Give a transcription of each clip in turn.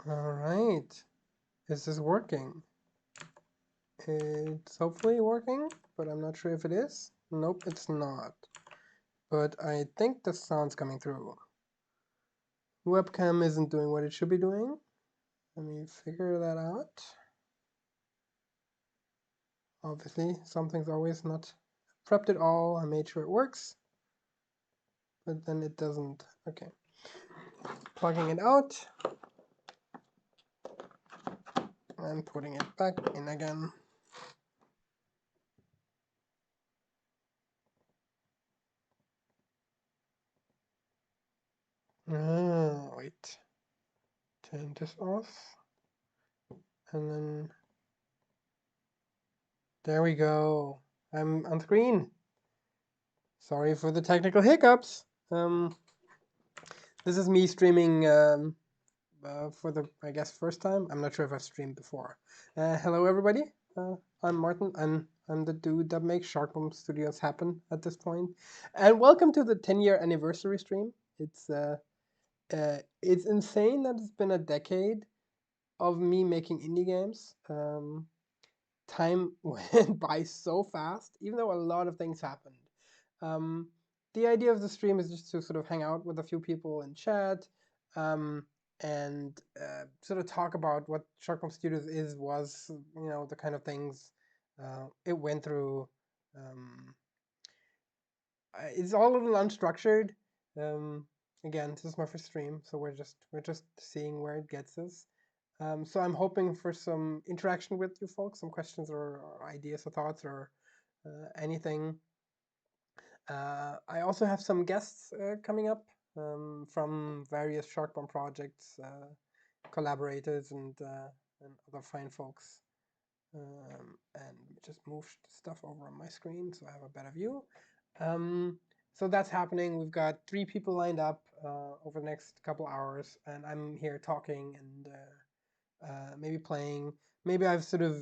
All right. Is this working? It's hopefully working, but I'm not sure if it is. Nope, it's not. But I think the sound's coming through. Webcam isn't doing what it should be doing. Let me figure that out. Obviously, something's always not prepped at all. I made sure it works, but then it doesn't. Okay. Plugging it out and putting it back in again. Wait. Turn this off. And then there we go. I'm on screen. Sorry for the technical hiccups. This is me streaming for the, I guess, first time. I'm not sure if I've streamed before. Hello, everybody. I'm Martin. I'm the dude that makes Sharkbomb Studios happen at this point. And welcome to the 10-year anniversary stream. It's insane that it's been a decade of me making indie games. Time went by so fast, even though a lot of things happened. Um, the idea of the stream is just to sort of hang out with a few people in chat um, and sort of talk about what Sharkbomb Studios was, the kind of things it went through. Um, it's all a little unstructured. Um, Again, this is my first stream, so we're just seeing where it gets us. So I'm hoping for some interaction with you folks, some questions or ideas or thoughts or anything. I also have some guests coming up from various Sharkbomb projects, collaborators, and other fine folks. And just move stuff over on my screen so I have a better view. So that's happening. We've got 3 people lined up over the next couple hours, and I'm here talking and maybe playing. Maybe I've sort of,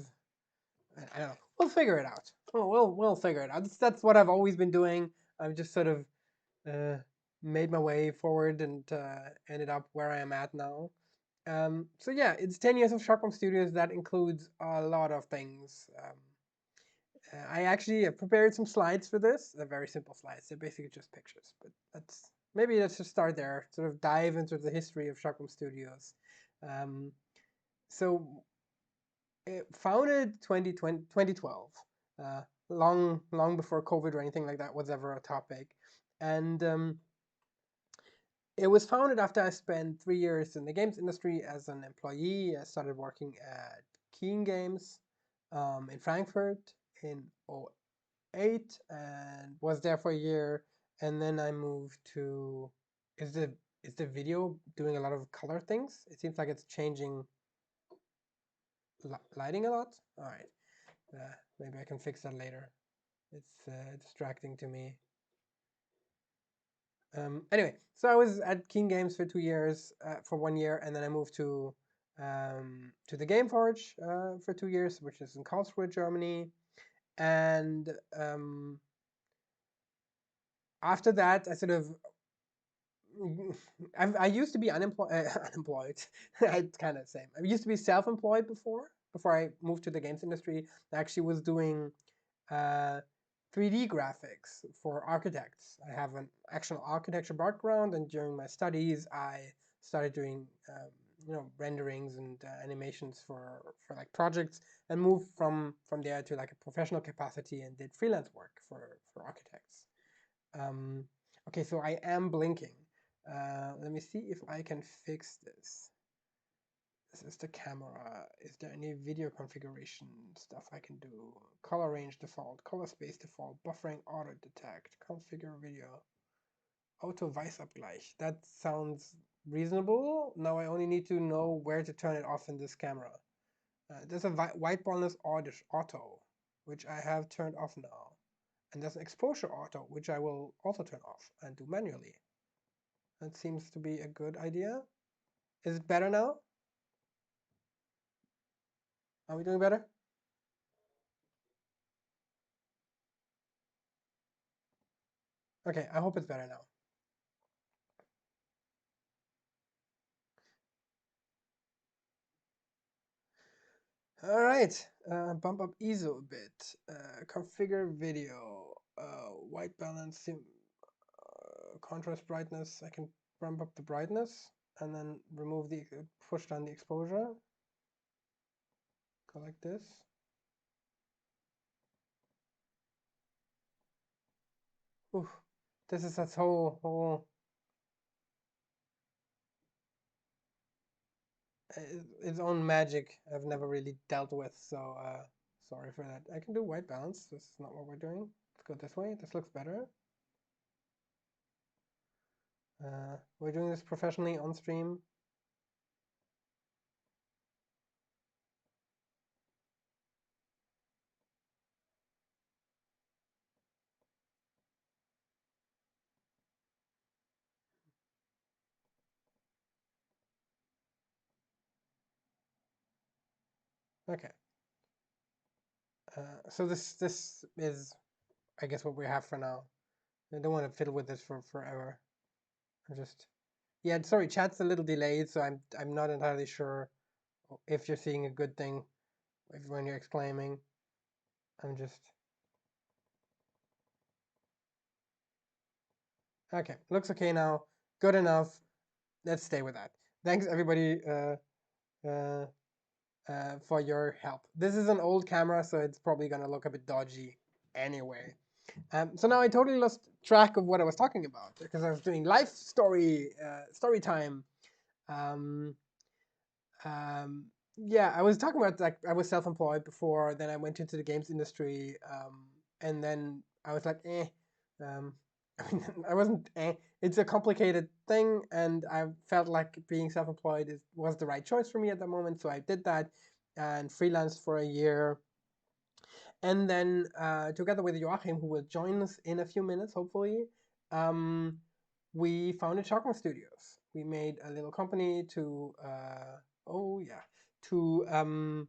I don't know. We'll figure it out. We'll figure it out. That's what I've always been doing. I've just sort of uh, made my way forward and ended up where I am at now. So yeah, it's 10 years of Sharkbomb Studios. That includes a lot of things. I actually prepared some slides for this. They're very simple slides. They're basically just pictures. But maybe let's just start there. Sort of dive into the history of Sharkbomb Studios. Um, so it founded 2012, long before COVID or anything like that was ever a topic, and it was founded after I spent 3 years in the games industry as an employee. I started working at Keen Games in Frankfurt in '08 and was there for a year. And then I moved to, is the is the video doing a lot of color things? It seems like it's changing lighting a lot. All right, maybe I can fix that later. It's distracting to me. Anyway, so I was at Keen Games for 2 years, for 1 year, and then I moved to the Gameforge for 2 years, which is in Karlsruhe, Germany. And after that, I sort of I used to be unemployed. Unemployed. It's kind of the same. I used to be self-employed before I moved to the games industry. I actually was doing uh, 3D graphics for architects. I have an actual architecture background, and during my studies, I started doing renderings and animations for like projects, and moved from there to like a professional capacity and did freelance work for architects. Um, okay, so I am blinking. Let me see if I can fix this. This is the camera. Is there any video configuration stuff I can do? Color range default, color space default, buffering auto detect, configure video, auto Weißabgleich. That sounds reasonable. Now I only need to know where to turn it off in this camera. There's a white balance auto, which I have turned off now. And there's an exposure auto, which I will also turn off and do manually. That seems to be a good idea. Is it better now? Are we doing better? Okay, I hope it's better now. All right, bump up ISO a bit. Configure video. White balance, contrast, brightness. I can bump up the brightness and then remove the push down the exposure. Go like this. Ooh, this is its whole its own magic I've never really dealt with. So sorry for that. I can do white balance. This is not what we're doing. Let's go this way. This looks better. We're doing this professionally on stream. Okay. So this is, I guess, what we have for now. I don't want to fiddle with this for forever. I'm just, yeah. Sorry, chat's a little delayed, so I'm not entirely sure if you're seeing a good thing when you're exclaiming. I'm just okay. Looks okay now. Good enough. Let's stay with that. Thanks everybody uh, for your help. This is an old camera, so it's probably gonna look a bit dodgy anyway. So now I totally lost track of what I was talking about because I was doing life story time. Um, um, yeah, I was talking about like I was self-employed before, then I went into the games industry, and then I was like, eh. Um, I mean, I wasn't eh. It's a complicated thing, and I felt like being self-employed was the right choice for me at the moment, so I did that and freelanced for a year. And then together with Joachim, who will join us in a few minutes, hopefully, um, we founded Shockman Studios. We made a little company oh yeah, to um,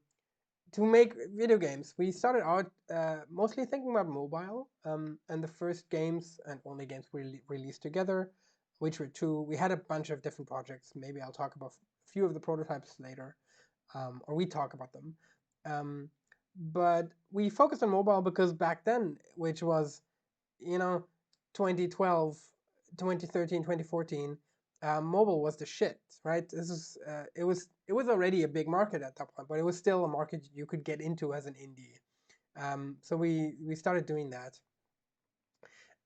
to make video games. We started out mostly thinking about mobile, and the first games and only games we released together, which were two. We had a bunch of different projects. Maybe I'll talk about a few of the prototypes later, or we talk about them. Um, but we focused on mobile because back then, which was, you know, 2012, 2013, 2014, mobile was the shit, right? It was already a big market at that point, but it was still a market you could get into as an indie. So we started doing that,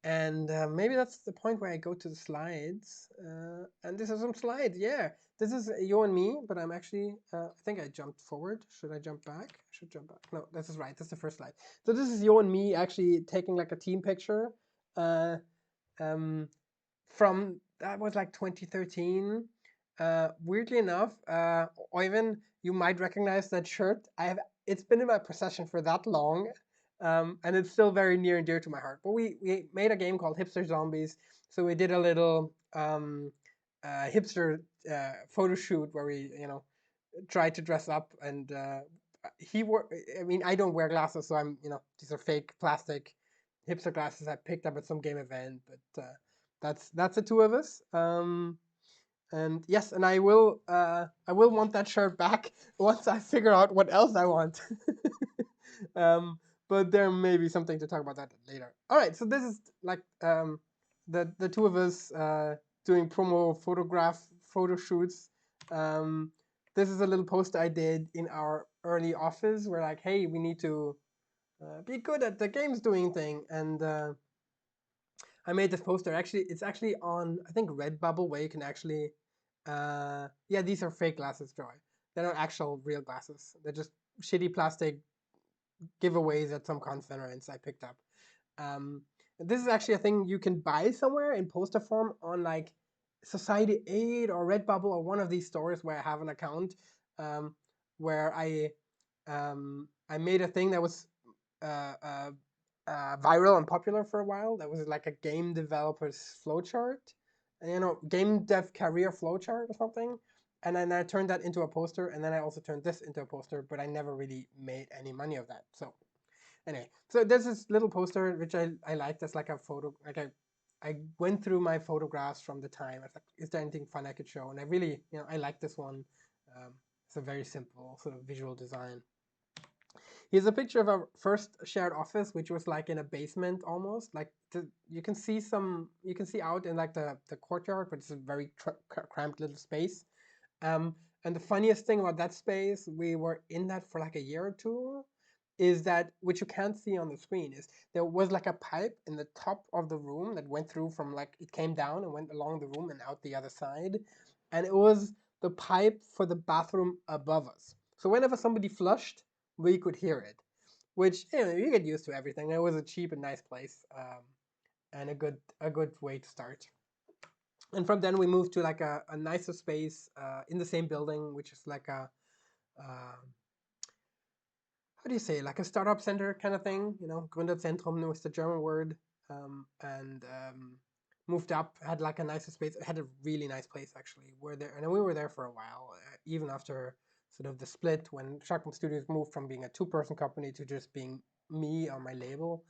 and maybe that's the point where I go to the slides. And this is some slides. Yeah, this is you and me, but I'm actually, I think I jumped forward. Should I jump back? I should jump back. No, this is right. This is the first slide. So this is you and me actually taking like a team picture. Uh, um, from that was like 2013. Weirdly enough, Oyvind, you might recognize that shirt. It's been in my possession for that long, and it's still very near and dear to my heart. But we made a game called Hipster Zombies, so we did a little hipster photo shoot where we tried to dress up and he wore. I mean, I don't wear glasses, so these are fake plastic hipster glasses I picked up at some game event, but. That's the two of us. And yes, and I will want that shirt back once I figure out what else I want. But there may be something to talk about that later. All right, so this is like the two of us doing promo photo shoots. Um, this is a little post I did in our early office. We're like, hey, we need to be good at the games doing thing, and I made this poster. Actually, it's actually on I think Redbubble where you can actually, yeah, these are fake glasses, Joy. They're not actual real glasses. They're just shitty plastic giveaways at some conference I picked up. Um, this is actually a thing you can buy somewhere in poster form on like Society 8 or Redbubble or one of these stores where I have an account, where I made a thing that was uh, uh, viral and popular for a while. That was like a game developer's flowchart, game dev career flowchart or something. And then I turned that into a poster, and then I also turned this into a poster, but I never really made any money of that. So anyway, so there's this little poster which I liked as like a photo. Like I went through my photographs from the time. I was like, is there anything fun I could show? And I really, I like this one. It's a very simple sort of visual design. Here's a picture of our first shared office, which was like in a basement almost. Like you can see out in like the courtyard, but it's a very cramped little space. And the funniest thing about that space, we were in that for like a year or two, is that, which you can't see on the screen, is there was like a pipe in the top of the room that went through from, like, it came down and went along the room and out the other side. And it was the pipe for the bathroom above us. So whenever somebody flushed, we could hear it, which, you get used to everything. It was a cheap and nice place, and a good way to start. And from then we moved to like a nicer space in the same building, which is like a how do you say, like a startup center kind of thing, Gründerzentrum was the German word. And moved up, had like a nicer space, had a really nice place actually. And we were there for a while, even after sort of the split, when Shark Bomb Studios moved from being a 2-person company to just being me on my label.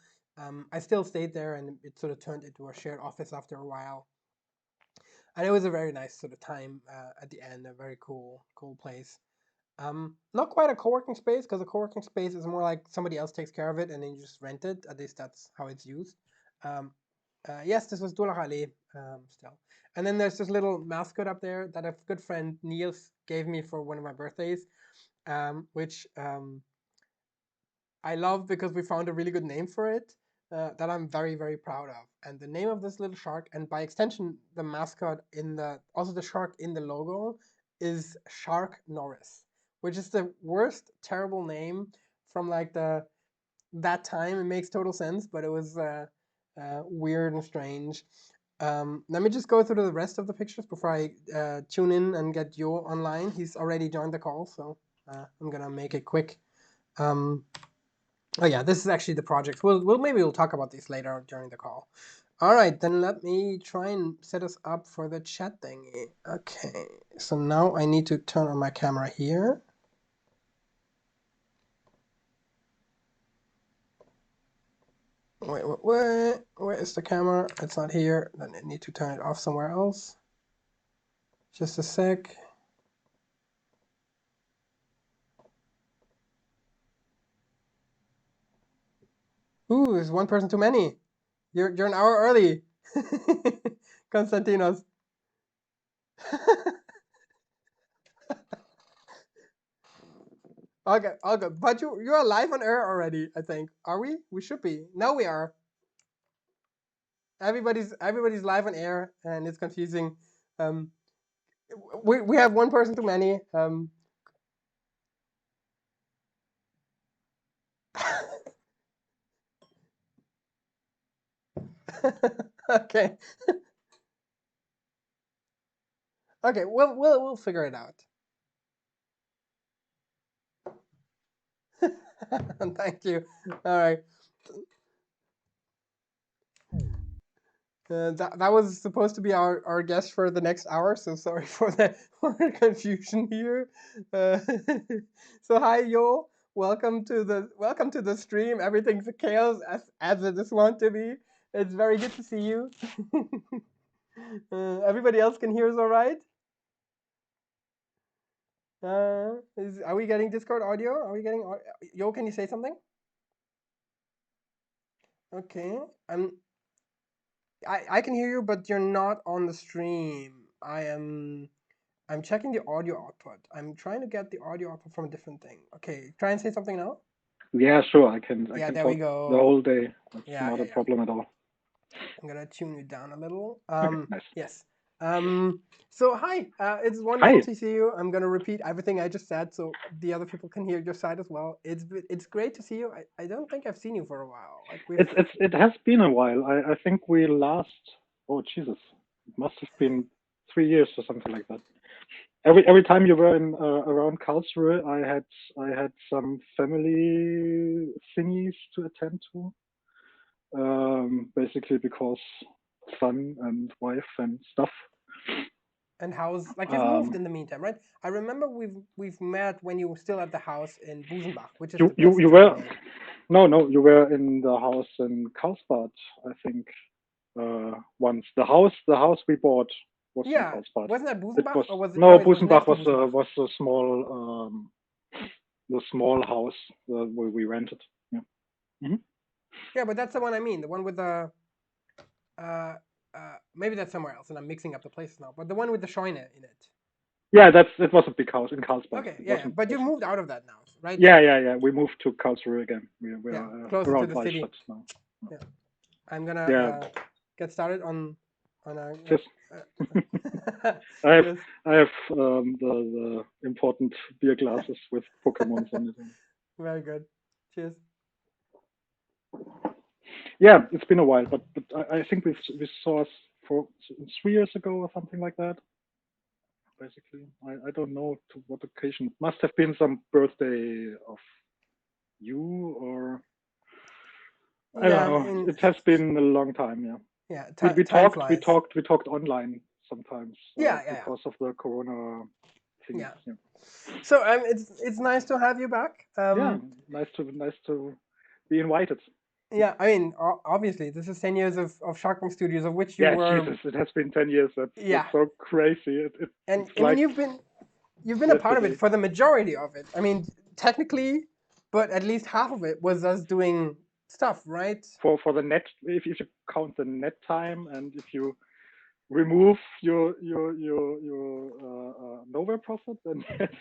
I still stayed there, and it sort of turned into a shared office after a while. And it was a very nice sort of time at the end, a very cool place. Not quite a co-working space, because a co-working space is more like somebody else takes care of it and then you just rent it. At least that's how it's used. Yes, this was Dullah Ali still. And then there's this little mascot up there that a good friend Niels gave me for one of my birthdays, which I love because we found a really good name for it that I'm very, very proud of. And the name of this little shark, and by extension the mascot also the shark in the logo, is Shark Norris, which is the worst terrible name from like that time. It makes total sense, but it was weird and strange. Let me just go through the rest of the pictures before I tune in and get Jo online. He's already joined the call, so I'm gonna make it quick. Oh yeah, this is actually the project. Maybe we'll talk about these later during the call. All right, then let me try and set us up for the chat thingy. Okay, so now I need to turn on my camera here. Wait, where is the camera? It's not here. Then I need to turn it off somewhere else. Just a sec. Ooh, there's one person too many. You're an hour early, Konstantinos. Okay, okay, but you're live on air already, I think. Are we? We should be. Now we are. Everybody's live on air, and it's confusing. We have one person too many. Okay. Okay, we'll figure it out. Thank you. All right. That was supposed to be our guest for the next hour, so sorry for the confusion here. So hi Jo, welcome to the stream. Everything's a chaos as it is wont to be. It's very good to see you. Everybody else can hear us all right? Are we getting Discord audio? Are we getting Jo? Can you say something? Okay, I can hear you, but you're not on the stream. I'm checking the audio output. I'm trying to get the audio output from a different thing. Okay, try and say something now. Yeah, sure. I can Yeah, there talk we go. the whole day. That's Yeah, not a problem at all. I'm gonna tune you down a little. Okay, nice. Yes. So hi, it's wonderful to see you. I'm gonna repeat everything I just said so the other people can hear your side as well. It's great to see you. I don't think I've seen you for a while. Like it has been a while. I think we last. Oh Jesus, it must have been 3 years or something like that. Every time you were in around Karlsruhe, I had some family thingies to attend to. Basically because son and wife and stuff. And how's, like, you've moved in the meantime, right? I remember we've met when you were still at the house in Busenbach, which is the best you were name. no, you were in the house in Karlsbad, I think. Once the house we bought was in Karlsbad. Wasn't that Busenbach, or was it? No, it was Busenbach next to Busenbach. was a small the small house where we rented. Yeah. Hmm. Yeah, but that's the one I mean. The one with the uh, maybe that's somewhere else, and I'm mixing up the places now. But the one with the Scheune in it. Yeah, it was a big house in Carlsbad. Okay, It yeah, yeah. wasn't. But you've moved out of that now, right? Yeah. We moved to Karlsruhe again. We Yeah, are closer to around the city. Waldstadt now. Yeah, I'm gonna Yeah, get started on a. just Uh, I have yes, I have the important beer glasses with Pokemons on it. very good. Cheers. Yeah, it's been a while, but I think we saw us for 3 years ago or something like that. Basically, I don't know to what occasion. It must have been some birthday of you or I don't Yeah, know. It has been a long time. Yeah, yeah. we Time talked we flies. talked we talked online sometimes Yeah. because of the Corona things. Yeah. Yeah. So it's nice to have you back. Yeah, nice to be invited. Yeah, I mean, obviously, this is 10 years of Sharkbomb Studios, of which you Yeah, were. Jesus, it has been 10 years. That's Yeah, so crazy. and It's I mean, like you've been a part of it yesterday. for the majority of it. I mean, technically, but at least half of it was us doing stuff, right? For the net, if you count the net time and if you remove your nowhere profit, then yes.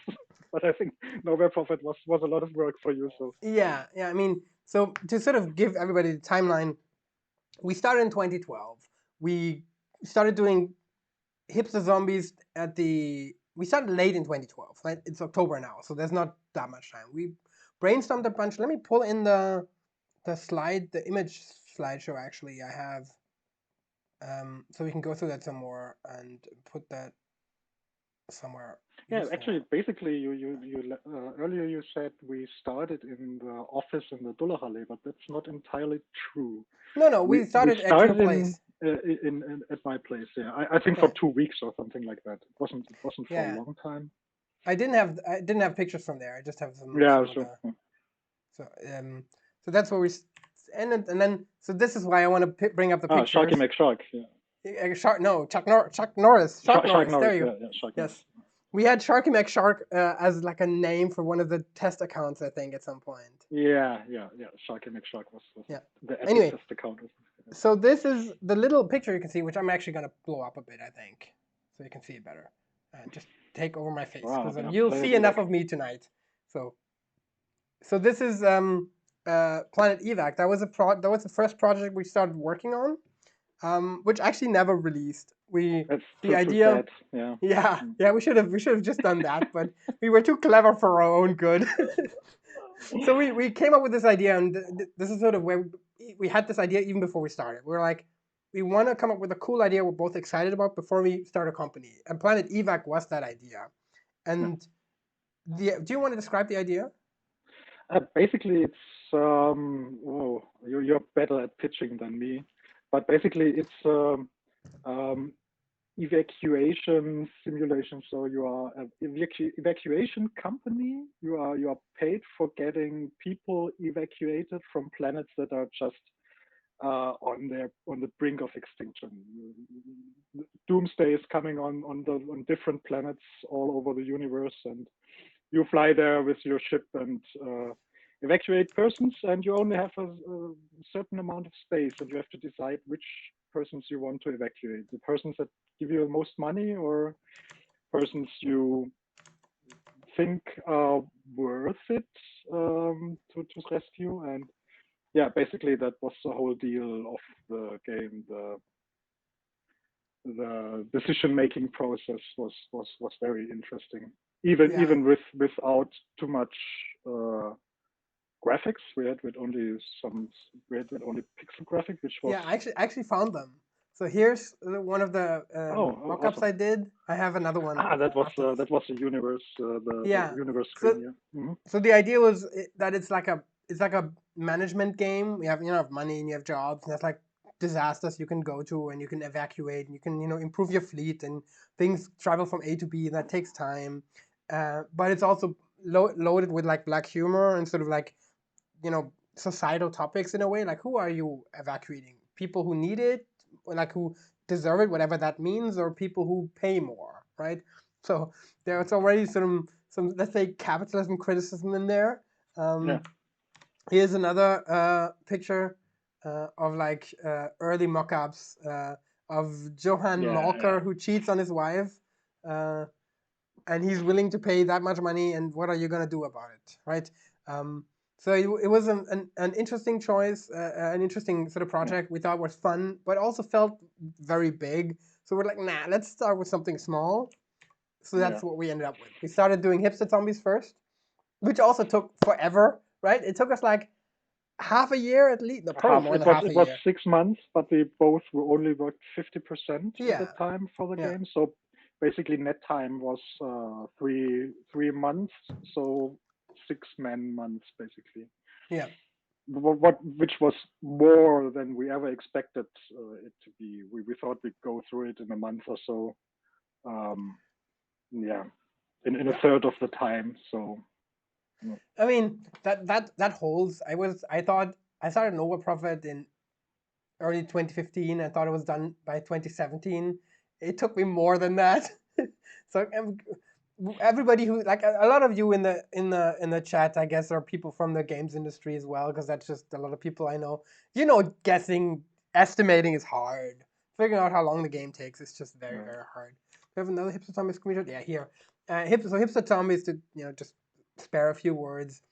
But I think nowhere profit was a lot of work for you. So Yeah. I mean, so to sort of give everybody the timeline, we started in 2012. We started doing Hipster Zombies at the. We started late in 2012. Right? It's October now, so there's not that much time. We brainstormed a bunch. Let me pull in the image slideshow. Actually, I have, so we can go through that some more and put that somewhere yeah, useful. actually, basically, you earlier you said we started in the office in the Dullahalle, but that's not entirely true. No, we We started at your started in place. at my place. Yeah, I think for Yeah, 2 weeks or something like that. It wasn't for a yeah. long time. I didn't have pictures from there. I just have Yeah, some of sure. the. So so that's where we ended, and then so this is why I want to bring up the Ah, Sharky pictures. McShark. Yeah, Shark, no, Chuck Norris. Shark Shark Norris. There Norris. you go. Yeah, Shark Norris. Yes. We had Sharky McShark as like a name for one of the test accounts, I think, at some point. Yeah. Sharky McShark was Yeah. the Apple Anyway, test account. so this is the little picture you can see, which I'm actually going to blow up a bit, I think, so you can see it better. Just take over my face, Wow, because yeah, you'll Planet see enough Evac. of me tonight. So this is Planet Evac. That was the first project we started working on, which actually never released. That's The too idea, sad. Yeah. yeah, we should have just done that, but we were too clever for our own good. So we came up with this idea, and this is sort of where we had this idea even before we started. We were like, we want to come up with a cool idea we're both excited about before we start a company. And Planet Evac was that idea. Yeah. And do you want to describe the idea? Basically, it's you're better at pitching than me, but basically it's um, evacuation simulation. So you are an evacuation company. You are paid for getting people evacuated from planets that are just on the brink of extinction. Doomsday is coming on different planets all over the universe, and you fly there with your ship and evacuate persons, and you only have a certain amount of space, and you have to decide which persons you want to evacuate. The persons that give you the most money, or persons you think are worth it to rescue. And yeah, basically that was the whole deal of the game. The decision making process was very interesting. Yeah, Without too much graphics, we had only only pixel graphic, which was yeah. I actually found them. So here's one of the mock-ups awesome. I did. I have another one Ah, after this. that was the universe, the Yeah. universe So screen. Yeah. Mm-hmm. so the idea was that it's like a management game. You have money and you have jobs, and there's like disasters you can go to, and you can evacuate, and you can improve your fleet, and things travel from A to B, and that takes time. But it's also loaded with like black humor and sort of like societal topics in a way. Like, who are you evacuating? People who need it, or like who deserve it, whatever that means, or people who pay more, right? So there's already let's say capitalism criticism in there. Yeah. Here's another picture of like early mock-ups of Johann Malker who cheats on his wife, and he's willing to pay that much money. And what are you gonna do about it, right? So it was an interesting choice, an interesting sort of project we thought was fun, but also felt very big. So we're like, nah, let's start with something small. So that's what we ended up with. We started doing Hipster Zombies first, which also took forever, right? It took us like half a year at least, no, probably more than half a It was year. 6 months, but we both only worked 50% at Yeah. the time for the Yeah. game. So basically, net time was 3 months. So 6 man months basically. Yeah. Which was more than we ever expected it to be. We thought we'd go through it in a month or so. Yeah, in a third of the time. So I mean that holds. I thought I started Nova Prophet in early 2015. I thought it was done by 2017. It took me more than that. So everybody who like a lot of you in the chat, I guess, are people from the games industry as well, because that's just a lot of people I know. You know, estimating is hard. Figuring out how long the game takes is just very hard. We have another Hipster Zombies screenshot. Yeah, here. Hipster Zombies, to just spare a few words,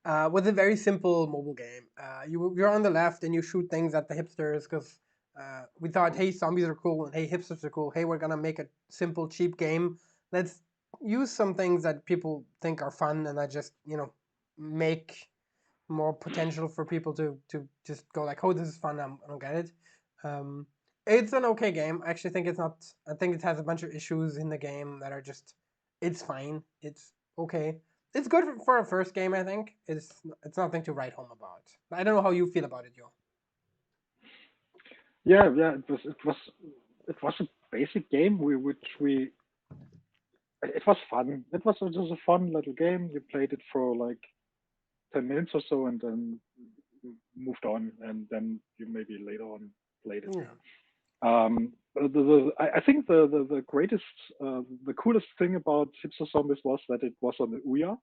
was a very simple mobile game. You're on the left and you shoot things at the hipsters because we thought, hey, zombies are cool and hey, hipsters are cool. Hey, we're gonna make a simple, cheap game. Let's use some things that people think are fun and that just make more potential for people to just go like, oh, this is fun. I don't get it. It's an okay game. I actually think it's not. I think it has a bunch of issues in the game that are just. It's fine. It's okay. It's good for a first game. I think it's nothing to write home about. I don't know how you feel about it, Joe. yeah, it was a basic game it was fun. It was just a fun little game. You played it for like 10 minutes or so and then moved on, and then you maybe later on played it. Yeah. I think the greatest, the coolest thing about Hipster Zombies was that it was on the Ouya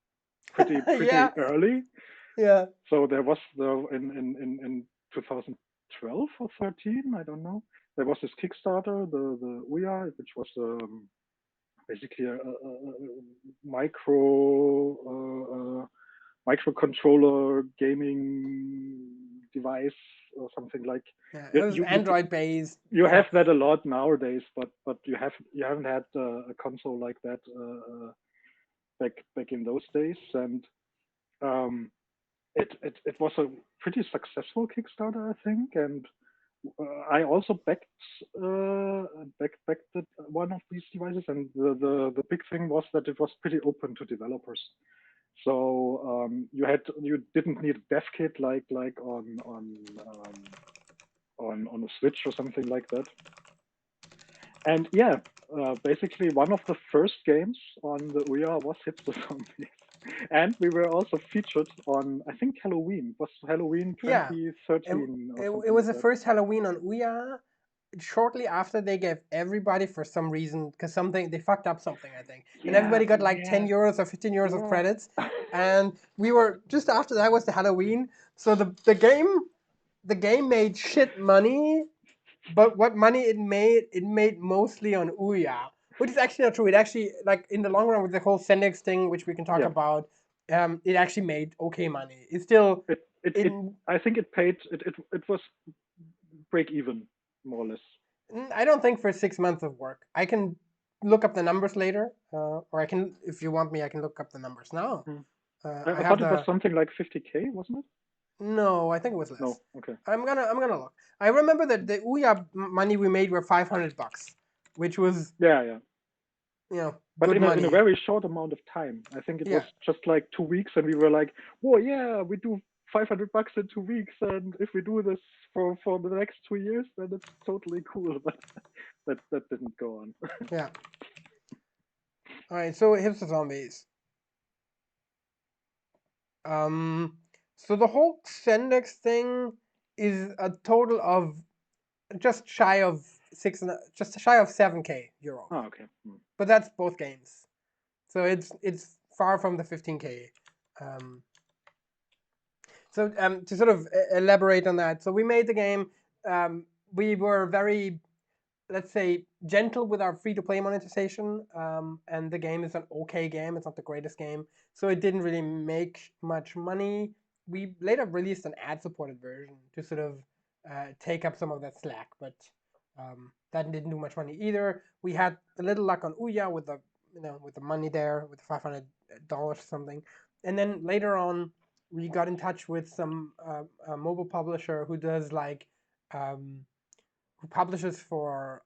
pretty Yeah. early. Yeah. So there was in 2012 or 13, I don't know. There was this Kickstarter, the Ouya, which was basically a microcontroller gaming device or something like. Yeah. It was Android based. You have that a lot nowadays, but you haven't had a console like that back in those days, and it was a pretty successful Kickstarter, I think, and I also backed one of these devices, and the big thing was that it was pretty open to developers. So you didn't need a dev kit like on a Switch or something like that. And yeah, basically one of the first games on the Ouya was Hipster Zombies. And we were also featured on, I think, Halloween. It was Halloween 2013 or something it was like the that. first Halloween on Ouya. Shortly after, they gave everybody, for some reason, because they fucked up something, I think, and everybody got like 10 euros or 15 euros of credits. And we were just after that was the Halloween, so the game made shit money, but what money it made mostly on Ouya, which is actually not true. It actually, like, in the long run with the whole Sendex thing, which we can talk about, it actually made okay money. It's still I think it paid. It was break even, more or less. I don't think for 6 months of work. I can look up the numbers later, or I can, if you want me, I can look up the numbers now. I thought it was something like 50K, wasn't it? No, I think it was less. No, okay. I'm gonna look. I remember that the Ouya money we made were $500, which was yeah. But good money. in a very short amount of time. I think it was just like 2 weeks, and we were like, "Whoa, yeah, we do $500 in 2 weeks, and if we do this for the next 2 years, then it's totally cool." But that didn't go on. Yeah. All right, so Hipster Zombies. So the whole Sendex thing is a total of just shy of 7K euros. Oh, okay. But that's both games. So it's far from the 15K. So to sort of elaborate on that, so we made the game. We were very, let's say, gentle with our free-to-play monetization, and the game is an okay game. It's not the greatest game, so it didn't really make much money. We later released an ad-supported version to sort of take up some of that slack, but that didn't do much money either. We had a little luck on Ouya with the with the money there, with $500 or something, and then later on we got in touch with some a mobile publisher who does like who publishes for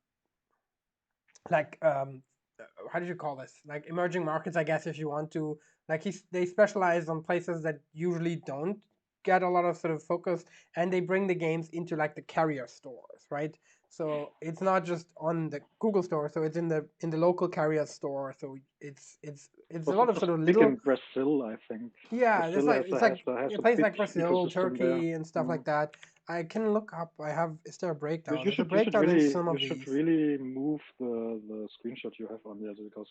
like how did you call this, like emerging markets, I guess, if you want to, like they specialize on places that usually don't get a lot of sort of focus, and they bring the games into like the carrier stores, right? So it's not just on the Google store, so it's in the local carrier store. So it's a lot It of was sort of big in little. Brazil, I think. Yeah, it's Brazil like has a a place big like Brazil, ecosystem there. Turkey, and stuff like that. I can look up. I have. Is there a breakdown? There's a You should breakdown in some you of should these. really move the screenshot you have on there, because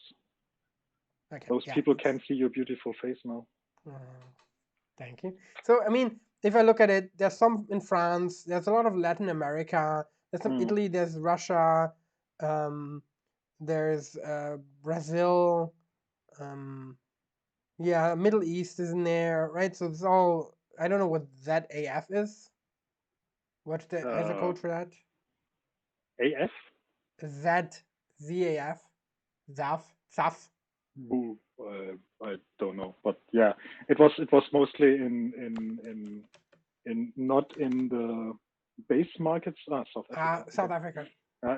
Okay, those yeah, people it's. can see your beautiful face now. Uh, Thank you. So, I mean, if I look at it, there's some in France. There's a lot of Latin America. There's some Mm. Italy. There's Russia. Um, there's Brazil. Um, yeah, Middle East is in there, right? So it's all. I don't know what ZAF is. What's the as a Uh, code for that? AF? ZAF. ZAF. Boo. I don't know, but yeah, it was mostly in not in the base markets. South Africa. South Okay. Africa.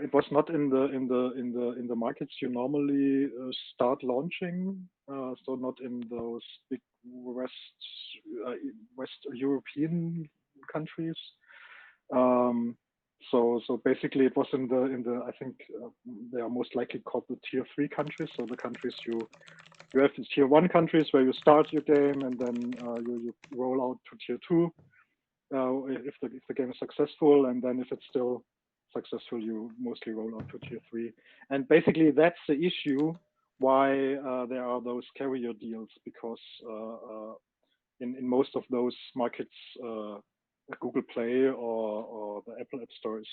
It was not in the markets you normally start launching. So not in those big uh, West European countries. Um, so basically, it was in the I think they are most likely called the tier 3 countries. So the countries you have the tier 1 countries where you start your game, and then you roll out to tier 2 if the game is successful, and then if it's still successful, you mostly roll out to tier 3. And basically, that's the issue why there are those carrier deals, because in most of those markets, Google Play or the Apple App Store is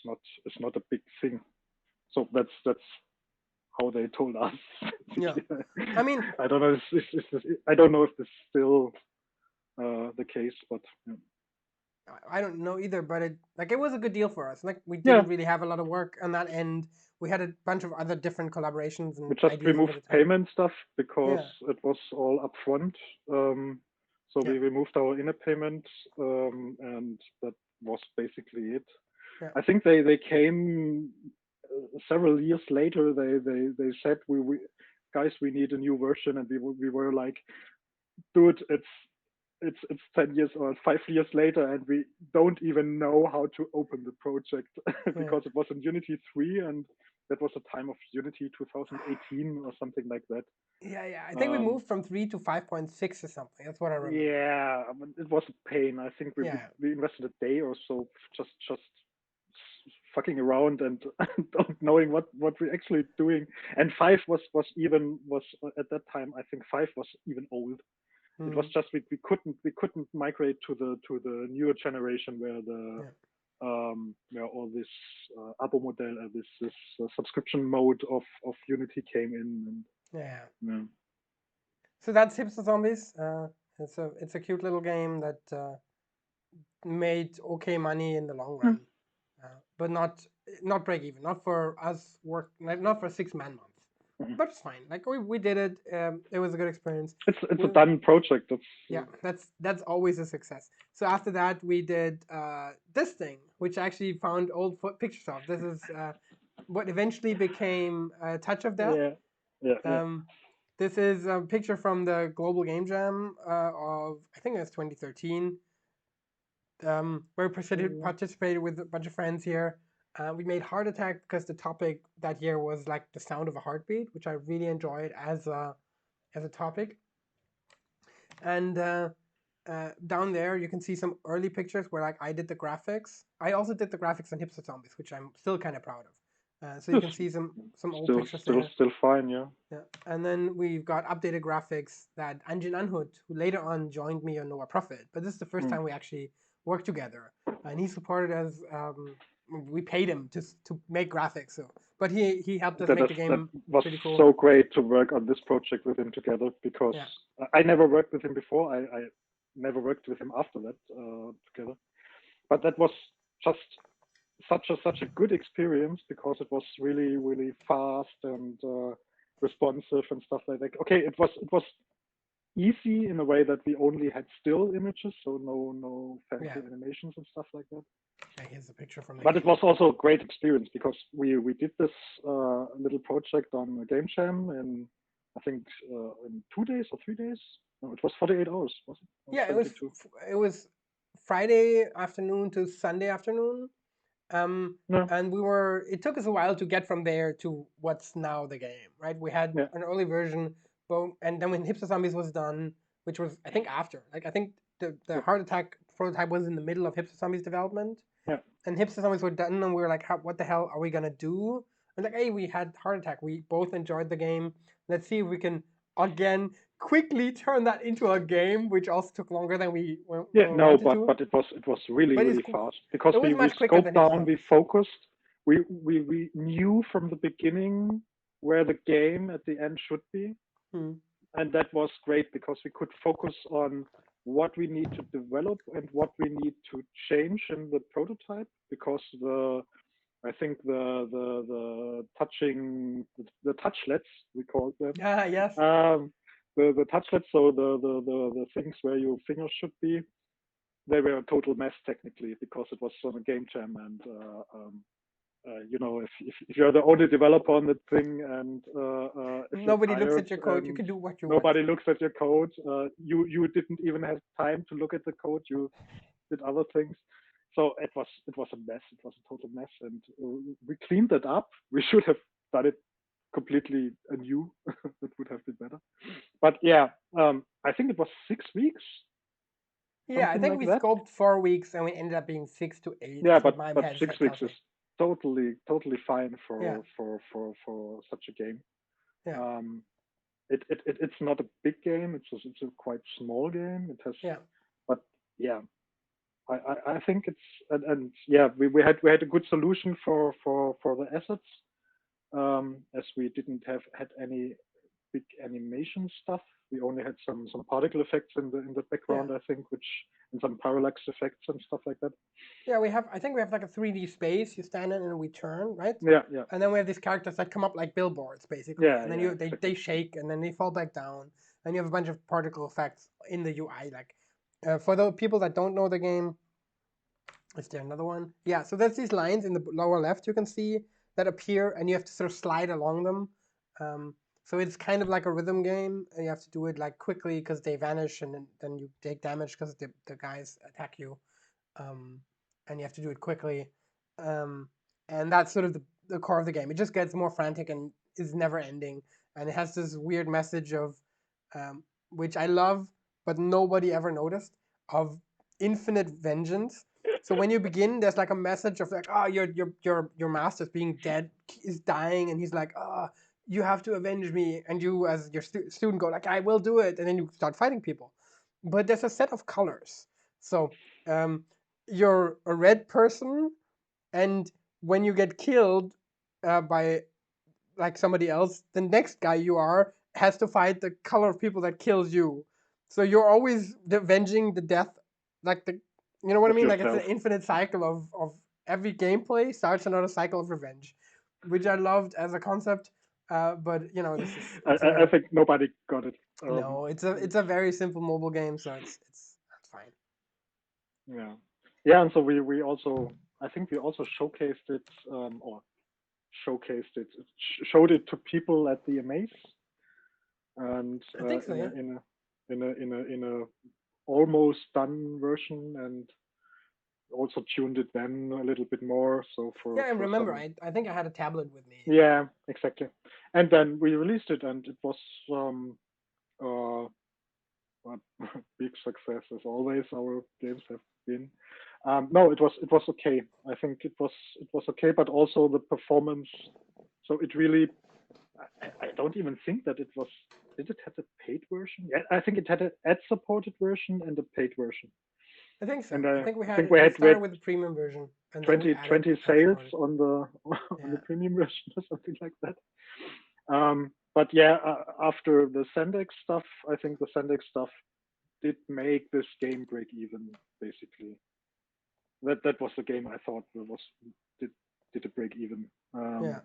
not a big thing. So that's how they told us. Yeah, I mean, I don't know. I don't know if this is still the case, but yeah. I don't know either, but it was a good deal for us. Like we Yeah, didn't really have a lot of work on that end. We had a bunch of other different collaborations we and just ideas over removed the time. payment stuff because Yeah, it was all upfront. So yeah, we removed our in-app payment, and that was basically it. yeah, I think they came several years later. They said we guys, we need a new version, and we were like, dude, it's 10 years or 5 years later, and we don't even know how to open the project yeah, because it was in Unity 3, and that was the time of Unity 2018 or something like that. yeah. I think we Um, moved from 3 to 5.6 or something. That's what I remember. yeah, I mean, it was a pain. I think Yeah, we invested a day or so just fucking around and not knowing what we're actually doing. And 5 was at that time, I think 5 was even old. It was mm, just we couldn't migrate to the newer generation where the yeah, where all this Abo model, this subscription mode of Unity came in. yeah. And, So that's Hipster Zombies. It's a cute little game that made okay money in the long yeah. run, but not break even. Not for us work. Not for 6 man months. Mhm. But it's fine. Like we did it. It was a good experience. It's a We, done project. That's yeah, that's always a success. So after that, we did this thing, which I actually found old pictures of. This is what eventually became Touch of Death. yeah, yeah. This is a picture from the Global Game Jam of I think it was 2013. Where we participated with a bunch of friends here. We made Heart Attack because the topic that year was like the sound of a heartbeat, which I really enjoyed as a topic. And down there, you can see some early pictures where like I did the graphics. I also did the graphics on Hipster Zombies, which I'm still kind of proud of. So you can see some old pictures there. Still fine, yeah. Yeah, and then we've got updated graphics that Anjin Anhut, who later on joined me on Noah Profit, but this is the first time we actually worked together, and he supported us. We paid him to make graphics, so but he helped us make the That game was pretty cool. so great to work on this project with him together, because Yeah. I never worked with him before. I never worked with him after that together, but that was just such a good experience, because it was really fast and responsive and stuff like that. Okay, it was easy in a way that we only had still images, so no fancy Yeah. animations and stuff like that. Yeah, here's a picture from the But game. it was also a great experience, because we did this little project on Game Jam in, I think, in 2 days or 3 days. No, it was 48 hours, was it? Or Yeah, 72? it was Friday afternoon to Sunday afternoon. No. And it took us a while to get from there to what's now the game, right? We had Yeah. an early version, and then when Hipster Zombies was done, which was I think after, like I think the Yeah. Heart Attack prototype was in the middle of Hipster Zombies development. Yeah. And Hipster Zombies were done, and we were like, what the hell are we gonna do? And like, hey, we had Heart Attack. We both enjoyed the game. Let's see if we can again quickly turn that into a game, which also took longer than we Yeah, no, wanted but to. it was really But it's fast, because it was we much quicker scoped than Hipster down, we Zombies. focused, we knew from the beginning where the game at the end should be, and that was great, because we could focus on what we need to develop and what we need to change in the prototype, because I think the touchlets, we called them, Yes. the touchlets, so the things where your fingers should be, they were a total mess technically, because it was on a game jam, and if you're the only developer on the thing, and if you're Nobody looks tired at your code, you and can do what you want. nobody looks at your code, you didn't even have time to look at the code. You did other things. So it was a mess. It was a total mess, and we cleaned it up. We should have done it completely anew. That would have been better. But yeah, I think it was 6 weeks. Yeah, I Something think like we that. scoped 4 weeks and we ended up being 6 to 8. Yeah, That's what but my but head 6 weeks tells me. is totally fine Yeah. for such a game. Yeah. It's not a big game. It's a quite small game. It has, Yeah. but yeah, I think it's, and yeah, we had a good solution for the assets, as we didn't had any big animation stuff. We only had some particle effects in the background, I think, and some parallax effects and stuff like that. Yeah, I think we have like a 3D space. You stand in and we turn, right? Yeah. And then we have these characters that come up like billboards, basically. Yeah, And then exactly. they shake and then they fall back down. And you have a bunch of particle effects in the UI. Like, for the people that don't know the game, is there another one? Yeah, so there's these lines in the lower left you can see that appear, and you have to sort of slide along them. So it's kind of like a rhythm game, and you have to do it like quickly because they vanish, and then you take damage because the guys attack you, and you have to do it quickly. And that's sort of the core of the game. It just gets more frantic and is never ending, and it has this weird message of, which I love, but nobody ever noticed, of infinite vengeance. So when you begin, there's like a message of like, oh, your master's being dead, is dying, and he's like, oh, you have to avenge me, and you as your student go like, I will do it, and then you start fighting people. But there's a set of colors. So you're a red person, and when you get killed by like somebody else, the next guy you are has to fight the color of people that kills you. So you're always avenging the death, like you know what I Of mean? Like it's an yourself. infinite cycle of every gameplay starts another cycle of revenge, which I loved as a concept. But this is I think nobody got it. no, it's a very simple mobile game, so that's fine. Yeah, and so we also, I think we also showcased it, or showcased it, showed it to people at the Amaze, and I think so, yeah. in a almost done version, and also tuned it then a little bit more. So Yeah, I for remember. some, I think I had a tablet with me. yeah, exactly. And then we released it, and it was a big success, as always our games have been. No, it was okay. I think it was okay, but also the performance. So it really, I don't even think that it was. Did it have a paid version? Yeah, I think it had an ad-supported version and a paid version. I think so. And I think I think we we had started with the premium version and then we 20, added 20 ad sales supported. on the on the Yeah. premium version or something like that. But yeah, after the Sendex stuff, I think the Sendex stuff did make this game break even. Basically, that was the game I thought was did did a break even. Yeah.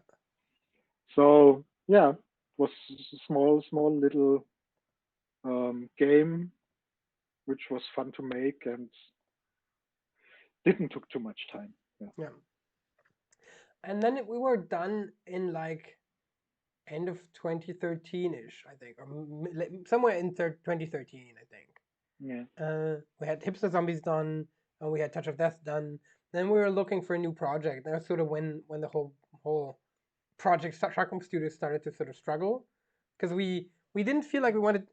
So yeah, it was a small little game which was fun to make and didn't took too much time. Yeah. Yeah. And then we were done in like end of 2013-ish, I think, or somewhere in 2013, I think. Yeah. We had Hipster Zombies done, and we had Touch of Death done. Then we were looking for a new project. That was sort of when the whole project Sharkbomb Studios started to sort of struggle, because we didn't feel like we wanted.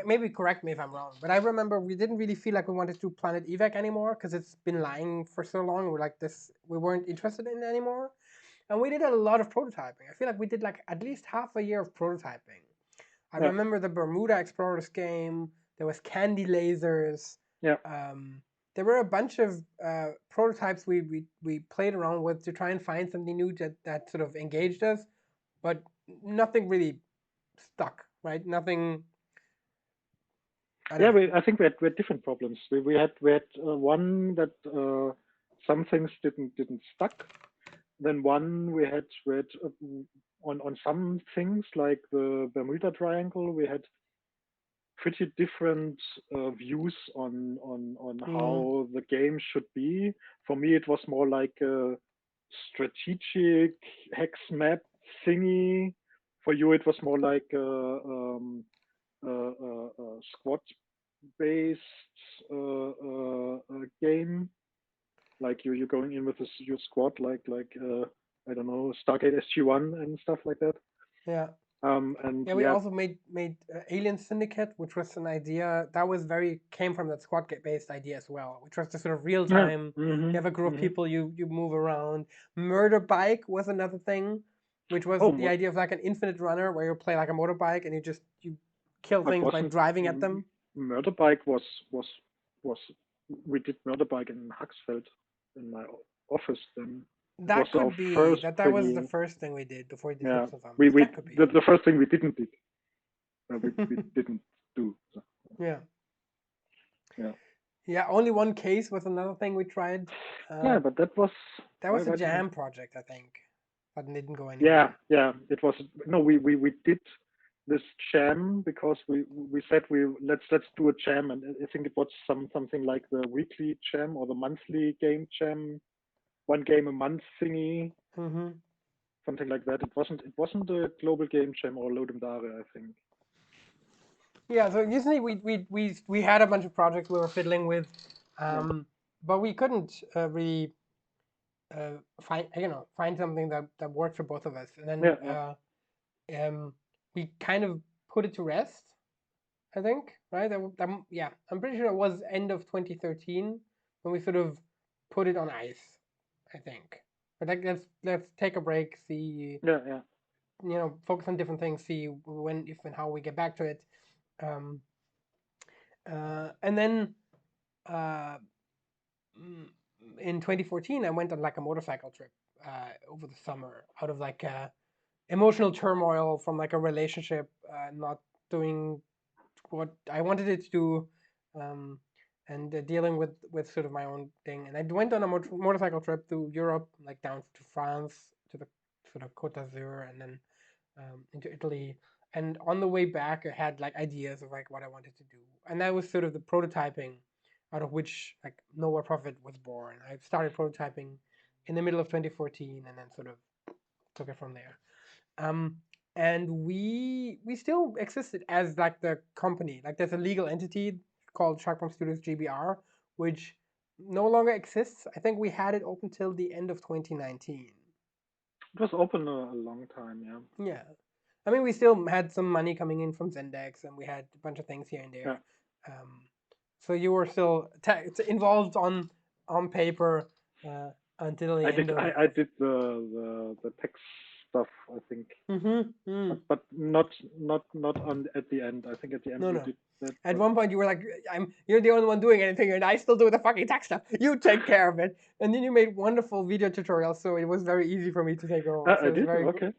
Maybe correct me if I'm wrong, but I remember we didn't really feel like we wanted to do Planet Evac anymore because it's been lying for so long. We're like this, we weren't interested in it anymore, and we did a lot of prototyping. I feel like we did like at least half a year of prototyping. I Yeah. remember the Bermuda Explorers game. There was Candy Lasers. Yeah. There were a bunch of prototypes we played around with to try and find something new that sort of engaged us, but nothing really stuck, right? Nothing. I don't Yeah, know. I think we had different problems. We had one that some things didn't stuck. Then one we had on some things like the Bermuda Triangle, we had pretty different views on Mm, how the game should be. For me, it was more like a strategic hex map thingy. For you, it was more like a squad-based game. Like you're going in with your squad, like I don't know, Stargate SG-1 and stuff like that. yeah. And Yeah, we yeah, also made Alien Syndicate, which was an idea that was very came from that squad based idea as well, which was the sort of real yeah, time. You hmm have a group of hmm people, you move around. Murder Bike was another thing, which was Oh, the idea of like an infinite runner where you play like a motorbike and you kill but things by wasn't driving at them. Murderbike was we did Murderbike in Huxfeld in my office then. It was That our could be first that was the thingy. first thing we did before we did Yeah, Hips and we Zombies. we That could be. the first thing we didn't did we didn't do. So, Yeah. yeah, Yeah, only one case was another thing we tried. yeah, Uh, but that was that was a why didn't jam project, I think, but it didn't go yeah, anywhere. yeah, it was no we did this jam because we said let's do a jam, and I think it was something like the weekly jam or the monthly game jam, one game a month thingy, Hmm. something like that. It wasn't a global game jam or Lodem Dare, I think. Yeah, so usually we had a bunch of projects we were fiddling with, Yeah, but we couldn't really find something that worked for both of us. And yeah, then yeah. we kind of put it to rest, I think, right? Yeah, I'm pretty sure it was end of 2013 when we sort of put it on ice, I think. But like, let's take a break, see, Yeah, yeah. focus on different things, see when, if, and how we get back to it. Um, and then uh, mm, in 2014, I went on like a motorcycle trip over the summer out of like emotional turmoil from like a relationship not doing what I wanted it to do, um, and dealing with sort of my own thing. And I went on a motorcycle trip through Europe, like down to France, to the sort of Côte d'Azur, and then into Italy. And on the way back, I had like ideas of like what I wanted to do, and that was sort of the prototyping, out of which like Nowhere Profit was born. I started prototyping in the middle of 2014, and then sort of took it from there. Um, and we still existed as like the company. Like there's a legal entity called Sharkbomb Studios GBR, which no longer exists. I think we had it open till the end of 2019. It was open a long time. Yeah, Yeah. I mean, we still had some money coming in from Zendex, and we had a bunch of things here and yeah, there. So you were still involved on on paper until the I end did of. I did the text stuff, I think, but not on at the end. I think at the end No, you no. did that, At but one point, you were like, "You're the only one doing anything, and I still do the fucking tech stuff. You take care of it." And then you made wonderful video tutorials, so it was very easy for me to take over. So I it was did. very, Okay.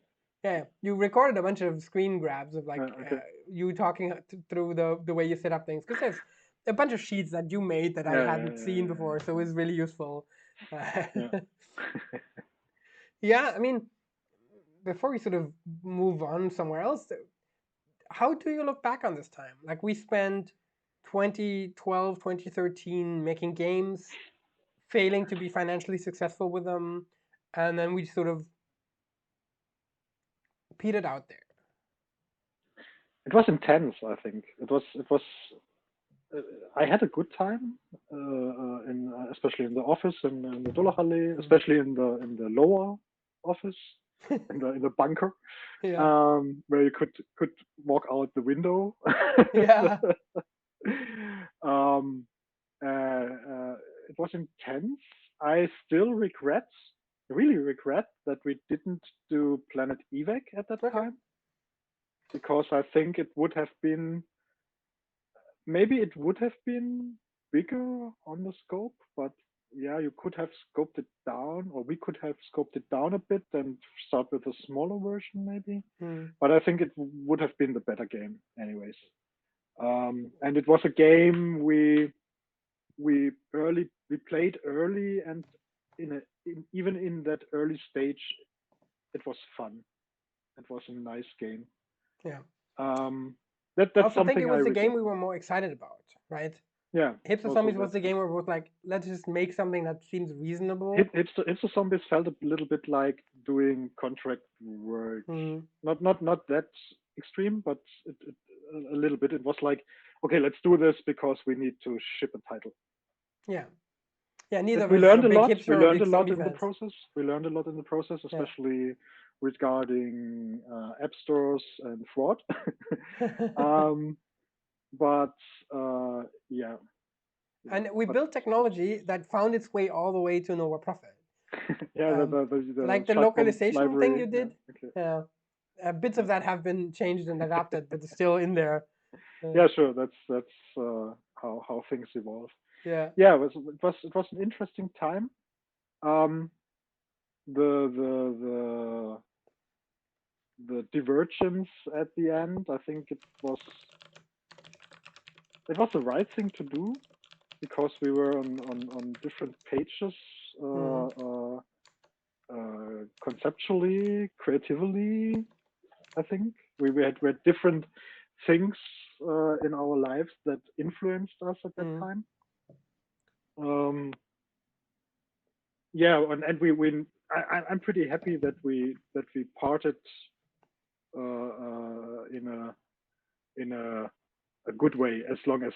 yeah. You recorded a bunch of screen grabs of like Okay. you talking through the way you set up things, because there's a bunch of sheets that you made that I Yeah, hadn't seen before, so it was really useful. yeah. Yeah, I mean, before we sort of move on somewhere else, how do you look back on this time? Like, we spent 2012, 2013 making games, failing to be financially successful with them, and then we sort of petered out there. It was intense. I think it was. It was. I had a good time, in especially in the office in the Dollarhalle, especially in the lower office, in the bunker, Yeah, where you could walk out the window. yeah, um, it was intense. I still really regret that we didn't do Planet Evac at that okay, time, because I think it would have been, maybe it would have been bigger on the scope, but yeah, you could have scoped it down, or we could have scoped it down a bit and start with a smaller version maybe. mm, But I think it would have been the better game anyways. And it was a game we played early, and even in that early stage, it was fun. It was a nice game. yeah. Um, I that's also think it something I was the game regret. we were more excited about, right? Yeah, Hipster also Zombies that. was the game where we were like, let's just make something that seems reasonable. Hipster Zombies felt a little bit like doing contract work. Mm, Not that extreme, but a little bit. It was like, okay, let's do this because we need to ship a title. yeah, yeah. Neither of We us are learned a big lot. We hipster or learned big a lot zombie in the fans. process. We learned a lot in the process, Yeah. especially regarding app stores and fraud. um, but yeah, yeah. And we But built technology that found its way all the way to Nova Profit. yeah, Um, the like the Shark Bomb localization thing library. you Yeah, did, okay. bits Yeah. of that have been changed and adapted, but it's still in there. Yeah, sure. That's how things evolve. Yeah. Yeah, it was an interesting time. Um, the the divergence at the end, I think it was the right thing to do, because we were on different pages, Mm. conceptually, creatively. I think we had different things in our lives that influenced us at that Mm. time. Um, yeah, and I'm pretty happy that we parted in a good way, as long as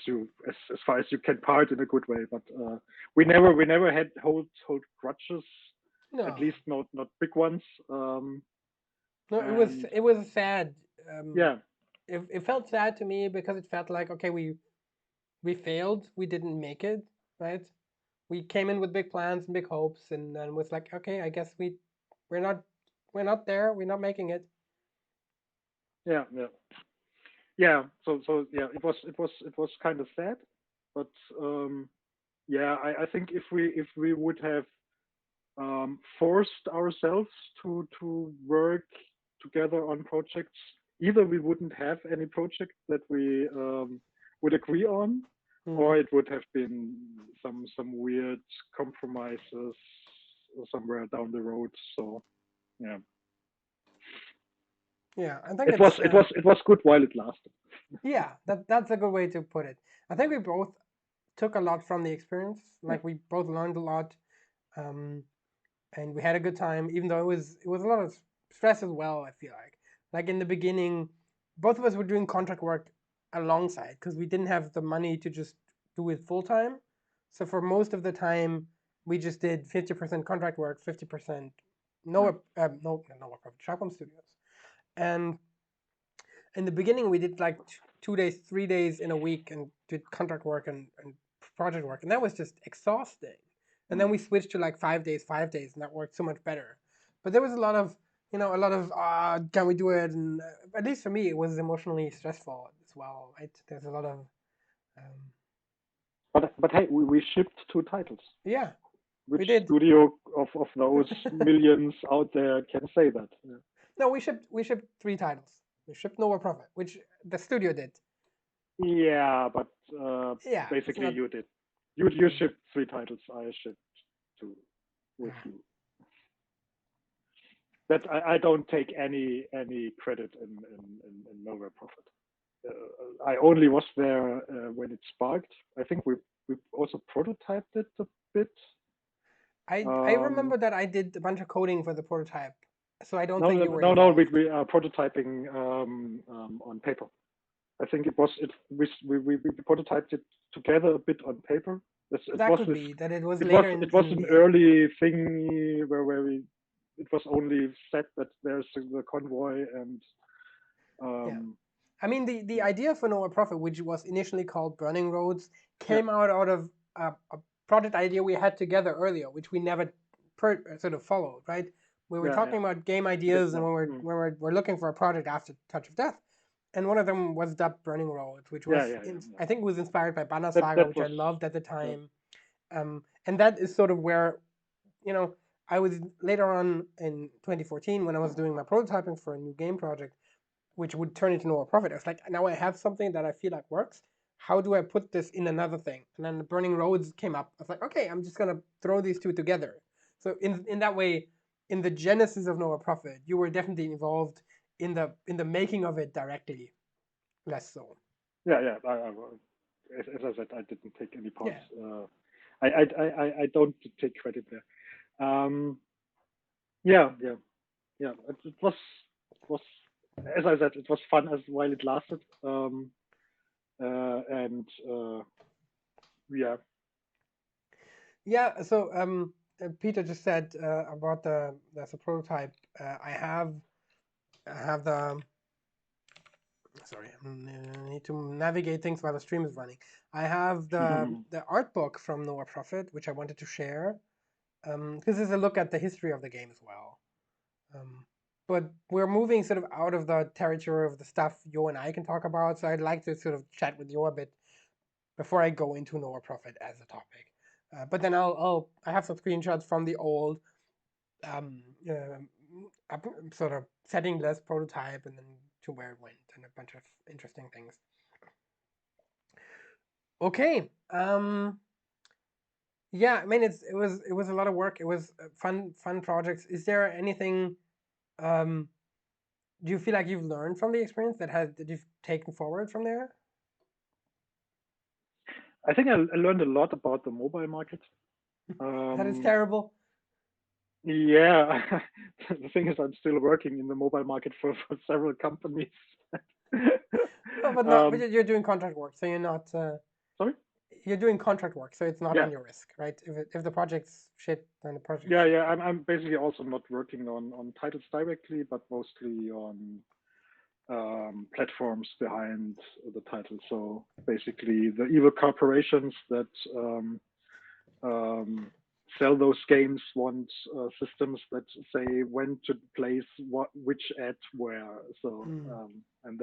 as far as you can part in a good way. But we never had hold grudges, at No, least not big ones. no, And it was sad. Um, yeah, it felt sad to me because it felt like, okay, we failed, we didn't make it, right? We came in with big plans and big hopes, and then was like, okay, I guess we're not we're not there, we're not making it. yeah, yeah, yeah. So yeah, it was kind of sad, but yeah, I think if we would have forced ourselves to work together on projects, either we wouldn't have any project that we would agree on, Mm. or it would have been some weird compromises somewhere down the road. So yeah, Yeah, I think it was it's it was it was good while it lasted. yeah, that's a good way to put it. I think we both took a lot from the experience. Yeah, Like, we both learned a lot, um, and we had a good time. Even though it was a lot of stress as well. I feel like in the beginning, both of us were doing contract work alongside because we didn't have the money to just do it full time. So for most of the time, we just did 50% contract work, 50% yeah, no profit Shopcom Studios, and in the beginning we did like 2 days 3 days in a week and did contract work and project work, and that was just exhausting And then we switched to like 5 days, and that worked so much better. But there was a lot of, can we do it? And at least for me, it was emotionally stressful as well. Right? There's a lot of, But hey, we shipped 2 titles. yeah, Which we did. studio of those millions out there can say that? Yeah. No, we shipped 3 titles. We shipped Nowhere Profit, which the studio did. Yeah, but Yeah, it's basically not. you did. You shipped 3 titles. I shipped 2 with Yeah. you. That I don't take any credit in Nowhere Profit. I only was there when it sparked. I think we also prototyped it a bit. I remember that I did a bunch of coding for the prototype, so I don't No, think no, you were no, no. involved. We are prototyping on paper. I think it was it. We prototyped it together a bit on paper. It That was could this. be that it was It was later it was in an the end. early thing where we. It was only set that there's the convoy and. Yeah. Um, I mean, the idea for Nowhere Profit, which was initially called Burning Roads, yeah, came out of a project idea we had together earlier, which we never sort of followed, right? We were yeah, yeah. talking about game I ideas, didn't and know. we're looking for a project after Touch of Death, and one of them was dubbed Burning Roads, which Yeah, was yeah, yeah, yeah. I think it was inspired by Banner That Saga, that which I was loved at the yeah. time, and that is sort of where, I was later on in 2014 when I was doing my prototyping for a new game project, which would turn into Nowhere Profit. I was like, now I have something that I feel like works. How do I put this in another thing? And then the Burning Roads came up. I was like, okay, I'm just gonna throw these two together. So in that way, in the genesis of Nowhere Profit, you were definitely involved in the making of it directly, less so. Yeah, yeah. As I said, I didn't take any part. Yeah. I don't take credit there. Yeah, yeah, yeah. It was as I said, it was fun as while it lasted. And yeah, Yeah. So Peter just said about the prototype. I have the sorry, I need to navigate things while the stream is running. I have the art book from Nowhere Profit, which I wanted to share, because there's a look at the history of the game as well. But we're moving sort of out of the territory of the stuff Yo and I can talk about, so I'd like to sort of chat with Yo a bit before I go into Nowhere Profit as a topic. But then I have some screenshots from the old um, sort of setting list prototype and then to where it went and a bunch of interesting things. Okay. Yeah, I mean it was a lot of work. It was fun projects. Is there anything do you feel like you've learned from the experience that you've taken forward from there? I think I learned a lot about the mobile market. That is terrible. Yeah, the thing is, I'm still working in the mobile market for several companies. Oh, but not. But um, you're doing contract work, so you're not. Sorry? You're doing contract work, so it's not Yeah, on your risk, right? If the project's shit, then the project's yeah, shit. yeah. I'm basically also not working on titles directly, but mostly on platforms behind the title. So basically, the evil corporations that um, sell those games want systems that say when to place which ad where. So and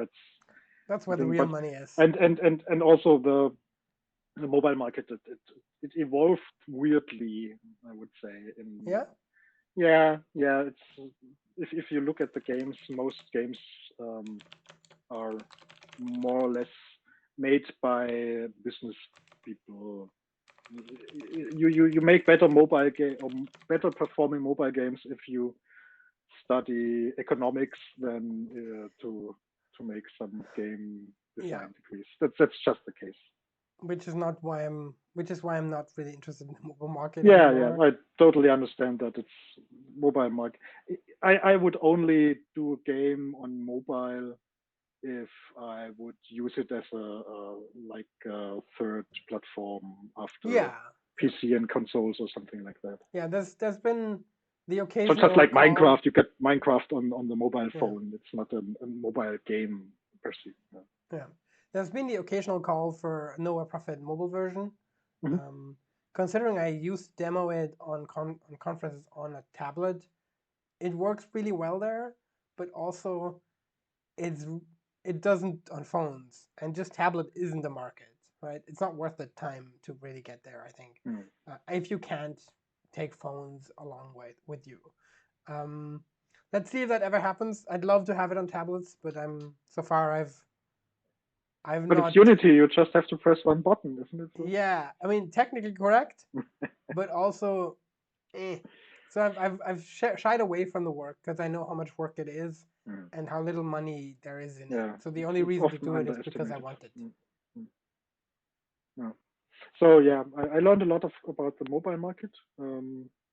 That's the where the thing. real But money is. and also the mobile market it evolved weirdly, I would say. Yeah. Yeah. It's if you look at the games, most games are more or less made by business people. You make better mobile game or better performing mobile games if you study economics than to make some game Yeah. design degrees. That's just the case. Which is why I'm not really interested in the mobile market Yeah, yeah, anymore. I totally understand that it's mobile market. I would only do a game on mobile if I would use it as a like a third platform after Yeah. Yeah. PC and consoles or something like that. Yeah. There's been the So just occasional like call. Minecraft, you get Minecraft on the mobile Yeah. phone. It's not a mobile game per se. Yeah. There's been the occasional call for a Nowhere Profit mobile version. Mhm. considering I used to demo it on conferences on a tablet, it works really well there, but also it's it doesn't on phones, and just tablet isn't the market, right? It's not worth the time to really get there, I think, if you can't take phones along with you. Um, let's see if that ever happens. I'd love to have it on tablets, but so far I've But it's not. Unity. You just have to press one button, isn't it? So? Yeah, I mean technically correct, but also, so I've shied away from the work because I know how much work it is and how little money there is in it. Yeah, So the only it's reason to often do it is because I underestimated. want it. Yeah. So yeah, I learned a lot about the mobile market,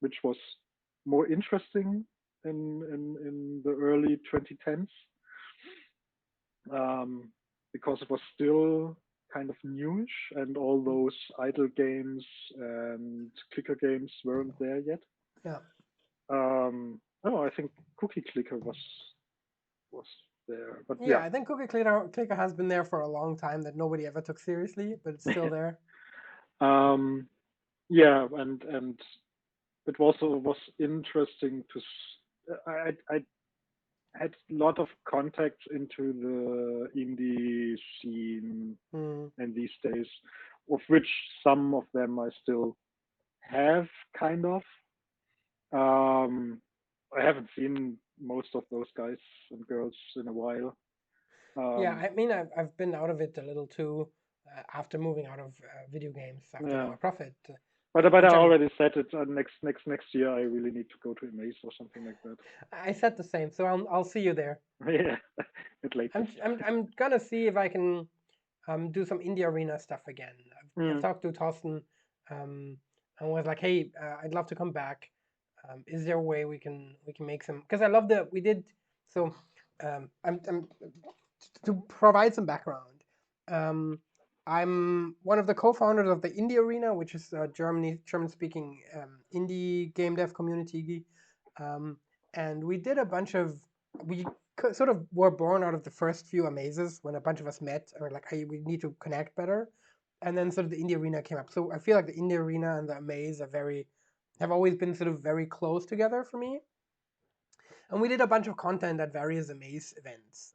which was more interesting in the early 2010s, because it was still kind of newish, and all those idle games and clicker games weren't there yet. Yeah. Oh, I think Cookie Clicker was there, but Yeah, I think Cookie Clicker has been there for a long time that nobody ever took seriously, but it's still there. Yeah, and it also was interesting to. I had a lot of contacts into the indie scene in these days, of which some of them I still have, kind of. I haven't seen most of those guys and girls in a while. Yeah, I mean, I've been out of it a little too after moving out of video games after Yeah, Lower Profit, but I which already said it. Next year I really need to go to Amaze or something like that. I said the same, so I'll see you there. Yeah, at latest. I'm gonna see if I can do some indie arena stuff again. I've talked to Thorsten and was like, hey, I'd love to come back. Is there a way we can make some? Because I love we did so. I'm to provide some background. I'm one of the co-founders of the Indie Arena, which is a German-speaking indie game dev community, and we did a bunch of we sort of were born out of the first few amazes when a bunch of us met and were like, hey, we need to connect better, and then sort of the Indie Arena came up. So I feel like the Indie Arena and the Amaze have always been sort of very close together for me. And we did a bunch of content at various Amaze events.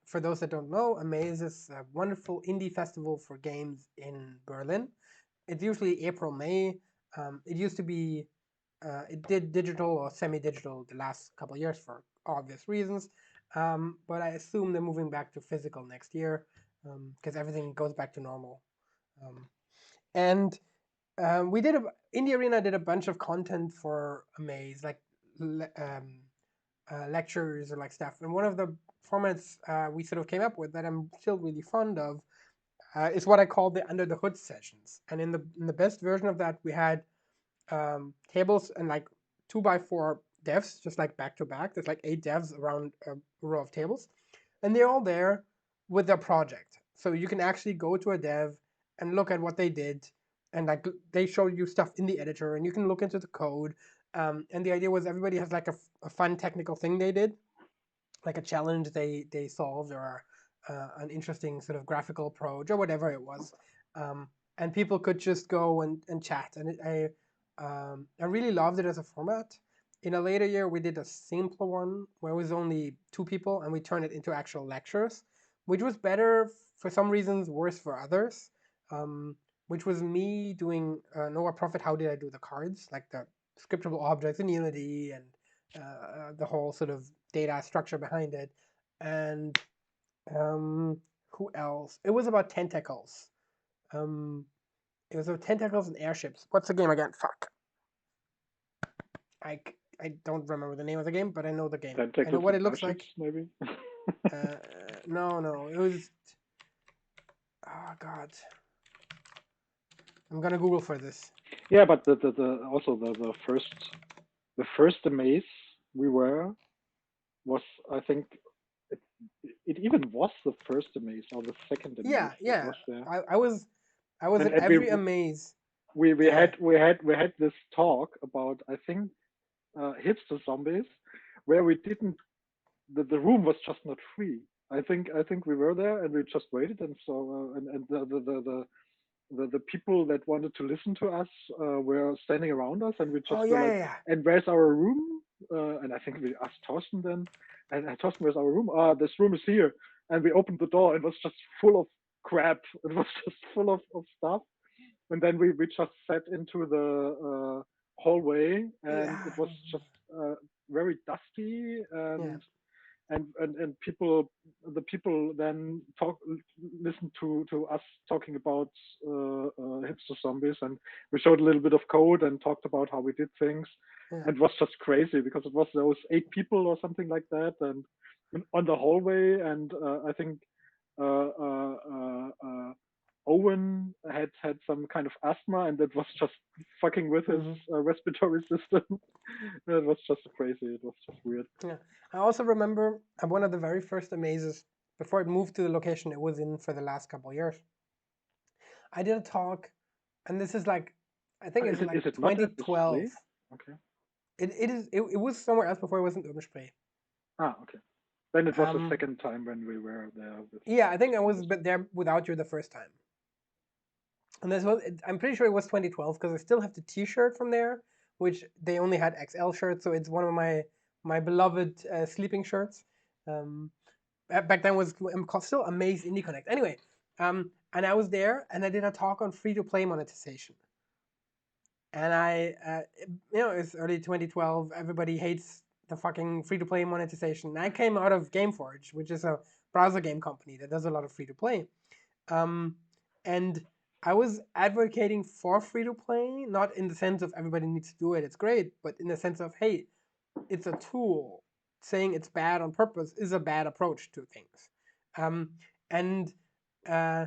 For those that don't know, Amaze is a wonderful indie festival for games in Berlin. It's usually April, May. It used to be, it did digital or semi-digital the last couple of years for obvious reasons. But I assume they're moving back to physical next year because everything goes back to normal. And we did Indie Arena did a bunch of content for Amaze, like lectures or like stuff. And one of the formats we sort of came up with that I'm still really fond of is what I call the under the hood sessions. And in the best version of that, we had tables and like 2x4 devs, just like back to back. There's like 8 devs around a row of tables, and they're all there with their project. So you can actually go to a dev and look at what they did, and like they show you stuff in the editor, and you can look into the code. And the idea was everybody has like a fun technical thing they did, like a challenge they solved, or an interesting sort of graphical approach, or whatever it was. And people could just go and chat. And I really loved it as a format. In a later year, we did a simpler one where it was only 2 people, and we turned it into actual lectures, which was better for some reasons, worse for others. Which was me doing Lower Profit. How did I do the cards, like the scriptable objects in Unity and the whole sort of data structure behind it. And who else? It was about tentacles. Um, it was about tentacles and airships. What's the game again? Fuck. I, I don't remember the name of the game, but I know the game. I know what it looks like. Maybe. No, it was. Oh God. I'm gonna Google for this. Yeah, but also the first Amaze we were was, I think, it even was the first Amaze or the second Amaze that was there. I was at every Amaze. We had this talk about, I think, hipster zombies, where we didn't, the room was just not free. I think we were there and we just waited, and so and the people that wanted to listen to us were standing around us, and we Oh just were yeah, like, yeah, yeah. "And where's our room?" And I think we asked Thorsten then, and Thorsten, "Where's our room?" "Ah, this room is here." And we opened the door, and it was just full of crap. It was just full of stuff. And then we just sat into the hallway, and Yeah, it I was remember. just very dusty, Yeah. and people, the people then listen to us talking about hipster zombies, and we showed a little bit of code and talked about how we did things, Yeah. and it was just crazy because it was those 8 people or something like that, and on the hallway, and I think uh, uh, uh, uh, Owen had some kind of asthma, and that was just fucking with his Hmm. respiratory system. It was just crazy. It was just weird. Yeah. I also remember one of the very first amazes before it moved to the location it was in for the last couple of years. I did a talk, and this is like, I think it's like Is it not at the 2012. Spree? Okay. It was somewhere else before it was in Urbanspray. Ah, okay. Then it was the Um, second time when we were there with yeah, I think I was Zombies. there without you the first time. And this was, I'm pretty sure it was 2012 because I still have the T-shirt from there, which they only had XL shirts, so it's one of my beloved sleeping shirts. Um, back then was still Amaze Indie Connect. Anyway, and I was there and I did a talk on free to play monetization. And it's early 2012. Everybody hates the fucking free to play monetization. And I came out of GameForge, which is a browser game company that does a lot of free to play. Um, and I was advocating for free to play, not in the sense of everybody needs to do it, it's great, but in the sense of, hey, it's a tool. Saying it's bad on purpose is a bad approach to things. Um, and uh,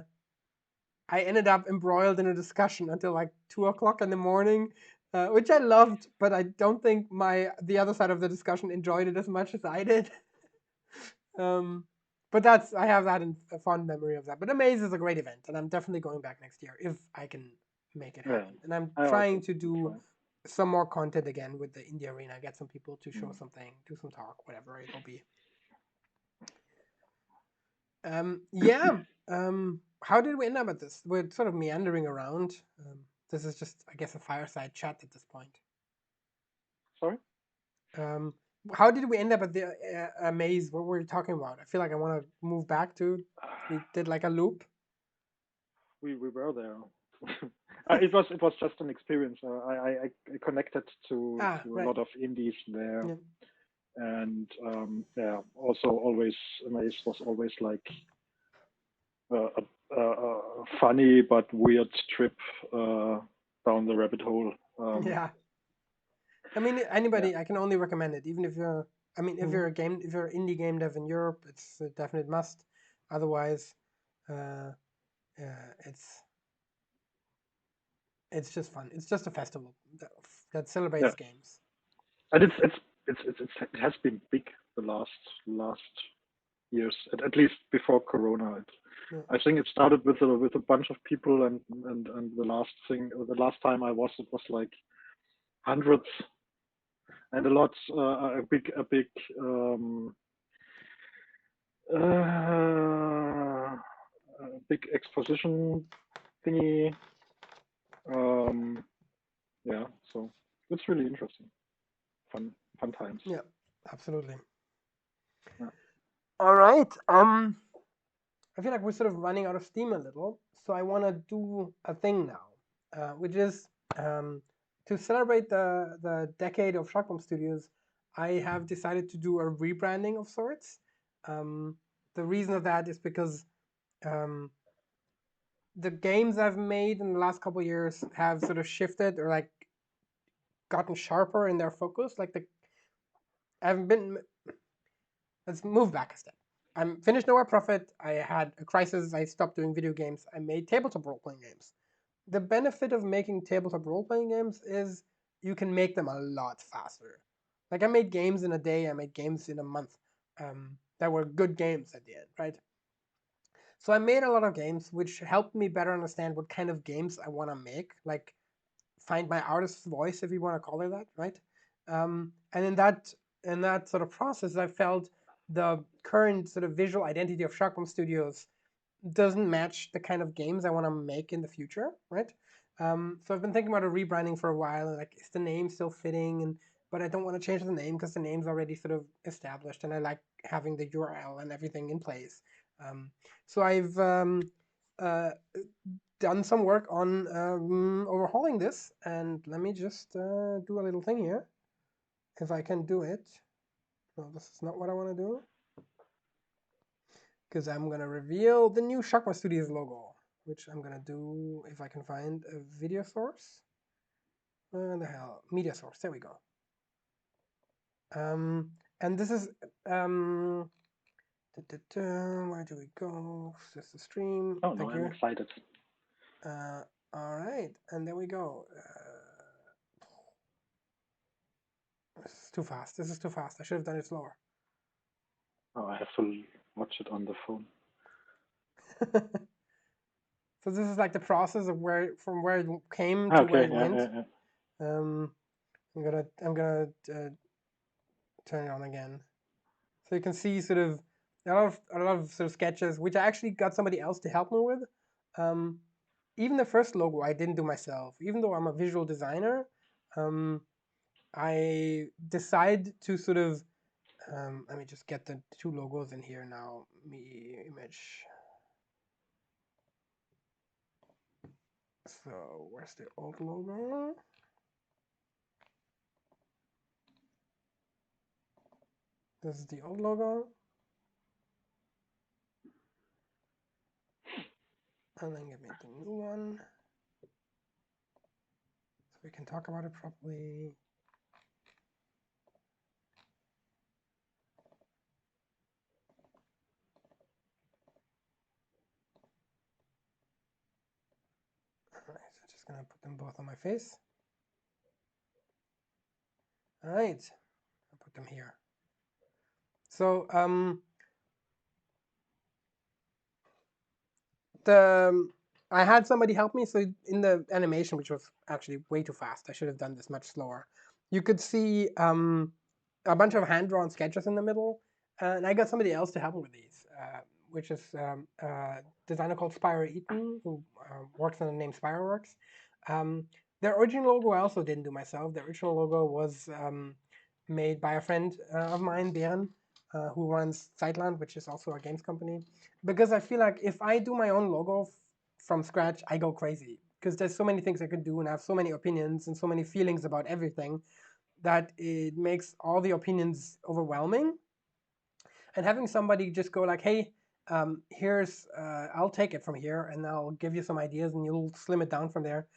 I ended up embroiled in a discussion until like 2 o'clock in the morning, which I loved, but I don't think the other side of the discussion enjoyed it as much as I did. um, but I have that in a fond memory of that. But Amaze is a great event, and I'm definitely going back next year if I can make it Yeah, happen. And I'm I trying also to will do try. some more content again with the Indie Arena, get some people to show Mm. something, do some talk, whatever it'll be. Yeah. How did we end up at this? We're sort of meandering around. This is just, I guess, a fireside chat at this point. Sorry? Um, how did we end up at the maze? What were we talking about? I feel like I want to move back to. We did like a loop. We were there. It was just an experience. I connected Ah, to a right. lot of indies there, Yeah. and yeah, also always Amaze was always like a funny but weird trip down the rabbit hole. Yeah. I mean, Yeah. anybody, I can only recommend it. Even if you're, I mean, Mhm. if you're indie game dev in Europe, it's a definite must. Otherwise, uh, it's just fun. It's just a festival that Yeah, celebrates games. and it has been big the last years, at least before Corona. Yeah. I think it started with a bunch of people, and the last time I was, it was like hundreds, and a lot, a big a big exposition thingy. Um, yeah, so it's really interesting, fun times. Yeah, absolutely. Yeah. All right. I feel like we're sort of running out of steam a little, so I want to do a thing now, which is um, to celebrate the decade of Shockbomb Studios. I have decided to do a rebranding of sorts. Um, the reason of that is because um, the games I've made in the last couple of years have sort of shifted or like gotten sharper in their focus. Like I've been let's move back a step. I'm finished Nowhere Profit. I had a crisis. I stopped doing video games. I made tabletop role playing games. The benefit of making tabletop role playing games is you can make them a lot faster. Like I made games in a day. I made games in a month. That were good games at the end, right? So I made a lot of games, which helped me better understand what kind of games I want to make. Like find my artist's voice, if you want to call it that, right? And in that sort of process, I felt the current sort of visual identity of Shockbomb Studios doesn't match the kind of games I want to make in the future, right? So I've been thinking about a rebranding for a while, and like, is the name still fitting? And but I don't want to change the name because the name's already sort of established, and I like having the URL and everything in place. Um, so I've uh, done some work on overhauling this, and let me just do a little thing here, if I can do it. No, this is not what I want to do, because I'm gonna reveal the new Shakma Studios logo, which I'm gonna do if I can find a video source. Where the hell? Media source. There we go. And this is where do we go? This is the stream. Oh no, Thank I'm you. excited. All right, and there we go. This is too fast. This is too fast. I should have done it slower. Oh, I have to watch it on the phone. So this is like the process of from where it came to where Okay, it went. I'm gonna turn it on again, so you can see sort of a lot of sort of sketches, which I actually got somebody else to help me with. Even the first logo I didn't do myself, even though I'm a visual designer. I decide to sort of let me just get the two logos in here now. Me image. So where's the old logo? This is the old logo. And then give me the new one, so we can talk about it properly. All right, so just gonna put them both on my face. All right, I'll put them here. So I had somebody help me. So in the animation, which was actually way too fast, I should have done this much slower. You could see a bunch of hand-drawn sketches in the middle, and I got somebody else to help me with these, which is a designer called Spyro Eaton, who works on the name Spyroworks. The original logo I also didn't do myself. The original logo was made by a friend of mine, Björn, who runs Zeitland, which is also a games company. Because I feel like if I do my own logo from scratch, I go crazy. Because there's so many things I could do, and I have so many opinions and so many feelings about everything that it makes all the opinions overwhelming. And having somebody just go like, hey, here's I'll take it from here and I'll give you some ideas and you'll slim it down from there,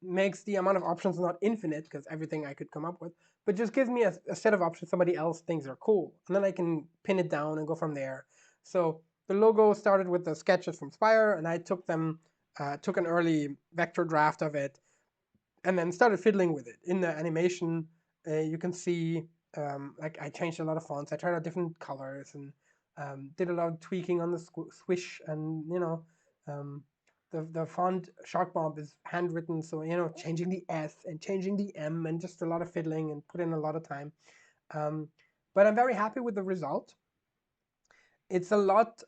makes the amount of options not infinite, because everything I could come up with, but just gives me a set of options somebody else thinks are cool, and then I can pin it down and go from there. So the logo started with the sketches from Spire, and I took them, took an early vector draft of it, and then started fiddling with it. In the animation, you can see like I changed a lot of fonts. I tried out different colors and did a lot of tweaking on the swish, and the font Shark Bomb is handwritten, so changing the S and changing the M and just a lot of fiddling and put in a lot of time. But I'm very happy with the result. It's a lot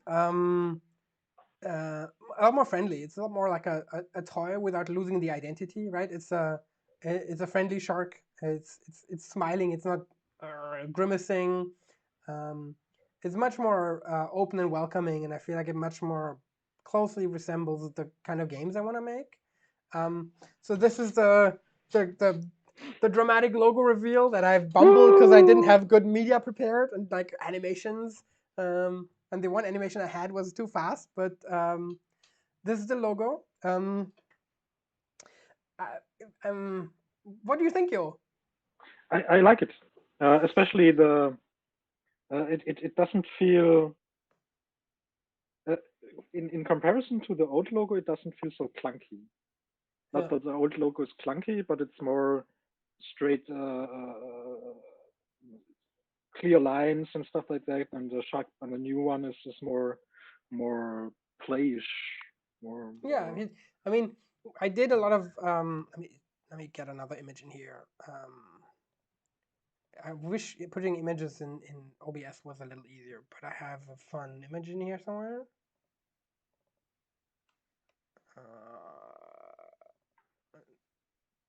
more friendly. It's a lot more like a toy without losing the identity, right? It's a friendly shark. It's smiling. It's not grimacing. Um, it's much more open and welcoming, and I feel like it much more closely resembles the kind of games I want to make. So this is the, the the dramatic logo reveal that I've bumbled because I didn't have good media prepared and like animations. And the one animation I had was too fast, but this is the logo. I, what do you think, Yo? I like it, especially it doesn't feel uh, in comparison to the old logo, it doesn't feel so clunky. Not Yeah. that the old logo is clunky, but it's more straight, clear lines and stuff like that. And the new one is just more playish, more. Yeah, I mean, I did a lot of. Let me get another image in here. I wish putting images in OBS was a little easier, but I have a fun image in here somewhere.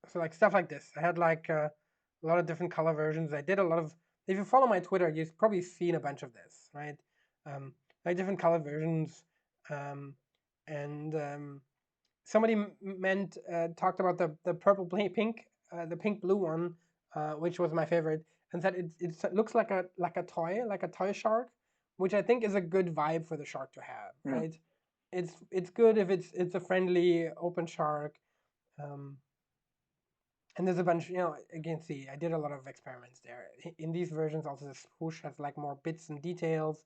so like stuff like this. I had like a lot of different color versions. I did a lot of. If you follow my Twitter, you've probably seen a bunch of this, right? Like different color versions, um, and somebody talked about the purple pink, the pink blue one, which was my favorite, and said it looks like a toy shark, which I think is a good vibe for the shark to have, Yeah. right? It's good if it's a friendly open shark. Um, and there's a bunch, again, see, I did a lot of experiments there. In these versions, also the swoosh has like more bits and details,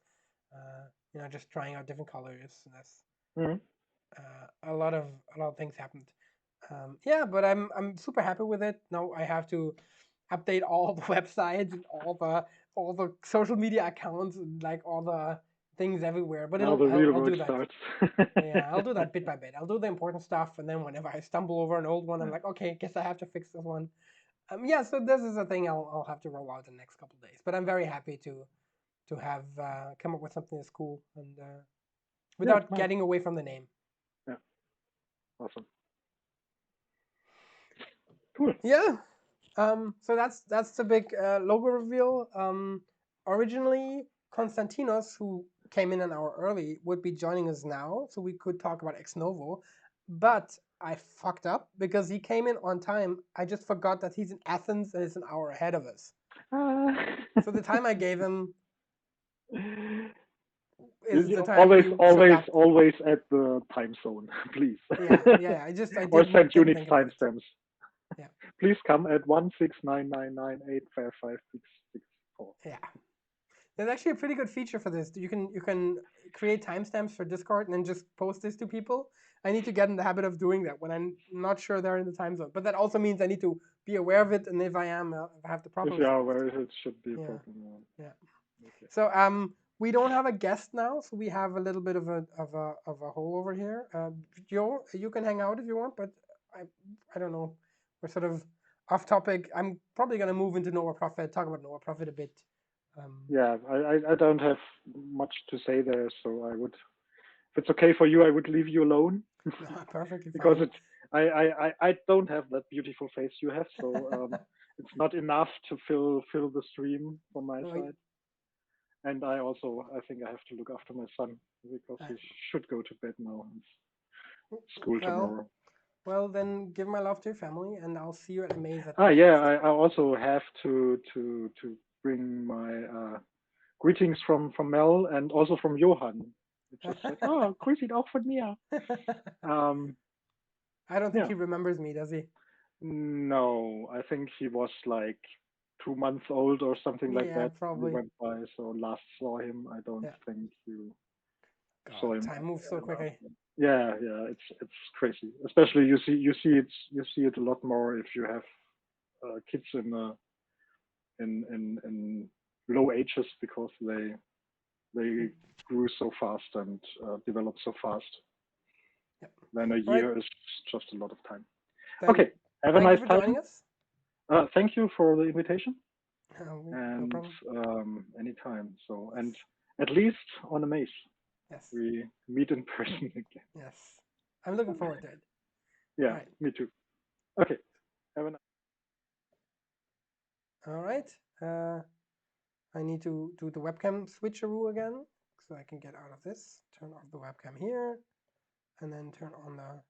just trying out different colors. And that's Mhm. a lot of things happened. Yeah, but I'm super happy with it. Now I have to update all the websites and all the social media accounts and like all the things everywhere. But Now the real I'll work do that. starts. Yeah, I'll do that bit by bit. I'll do the important stuff, and then whenever I stumble over an old one, I'm Yeah. like, okay, guess I have to fix this one. Yeah, so this is a thing I'll have to roll out in the next couple of days. But I'm very happy to have come up with something that's cool and Yeah, without nice. getting away from the name. Yeah, awesome. Cool. Yeah. So that's the big logo reveal. Originally, Konstantinos, who came in an hour early, would be joining us now, so we could talk about Ex Novo. But I fucked up because he came in on time. I just forgot that he's in Athens and is an hour ahead of us. So the time I gave him is the time always, he showed always, up. always at the time zone, please. Yeah. I Or send didn't Unix think about it. timestamps. Yeah. Please come at 16999855664. Yeah. There's actually a pretty good feature for this. You can create timestamps for Discord and then just post this to people. I need to get in the habit of doing that when I'm not sure they're in the time zone. But that also means I need to be aware of it, and if I am, if I have the If proper you are response. aware, it should be a Yeah, problem. yeah. Okay. So we don't have a guest now, so we have a little bit of a hole over here. Joe, you can hang out if you want, but I don't know. We're sort of off topic. I'm probably gonna move into Nowhere Profit, talk about Nowhere Profit a bit. Yeah, I don't have much to say there, so I would, if it's okay for you, I would leave you alone Perfectly because fine. I don't have that beautiful face you have, so it's not enough to fill the stream from my Oh, side. And I also, I think I have to look after my son because he should go to bed now. It's school tomorrow. Well, then give my love to your family, and I'll see you at Maze at Ah, the yeah, next. I also have to bring my greetings from Mel and also from Johan. He just said, "Oh, Grüße auch von mir." Um, I don't think yeah, he remembers me, does he? no, I think he was like 2 months old or something like Yeah, that. We probably. went by, so last saw him. I don't Yeah. think you saw God, him time moves so ever quickly. after. Yeah, yeah, it's crazy. Especially you see it a lot more if you have kids in low ages because they grew so fast and developed so fast. Yeah. Then a All right. year is just a lot of time. Then Okay, have a thank you nice for time. joining us. Thank you for the invitation, No and problem. anytime. So, Yes. and at least on a maze, Yes. we meet in person again. Yes. I'm looking forward to it. Yeah, All right. me too. Okay, have a nice. All right. I need to do the webcam switcheroo again so I can get out of this. Turn off the webcam here, and then turn on the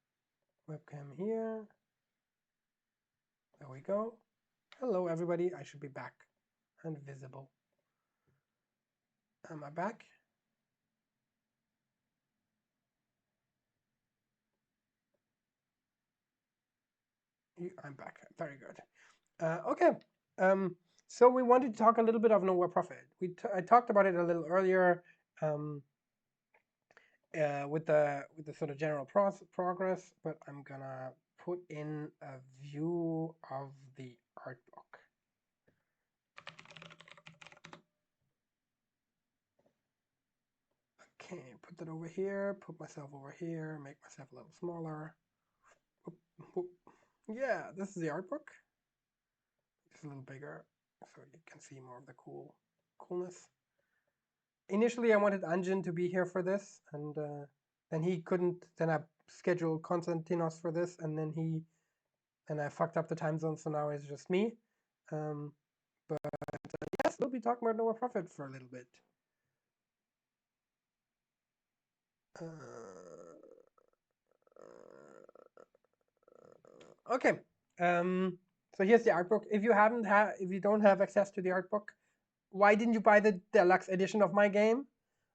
webcam here. There we go. Hello, everybody. I should be back and visible. Am I back? I'm back. Very good. Okay. So we wanted to talk a little bit of Nowhere Profit. I talked about it a little earlier um, with the sort of general progress, but I'm gonna put in a view of the art book. Okay, put that over here. Put myself over here. Make myself a little smaller. Whoop, whoop. Yeah, this is the art book. It's a little bigger, so you can see more of the coolness. Initially, I wanted Anjin to be here for this, and then he couldn't. Then I schedule Konstantinos for this, and then I fucked up the time zone, so now it's just me. But yes, we'll be talking about Nova Prophet for a little bit. Okay. So here's the art book. If you don't have access to the art book, why didn't you buy the deluxe edition of my game?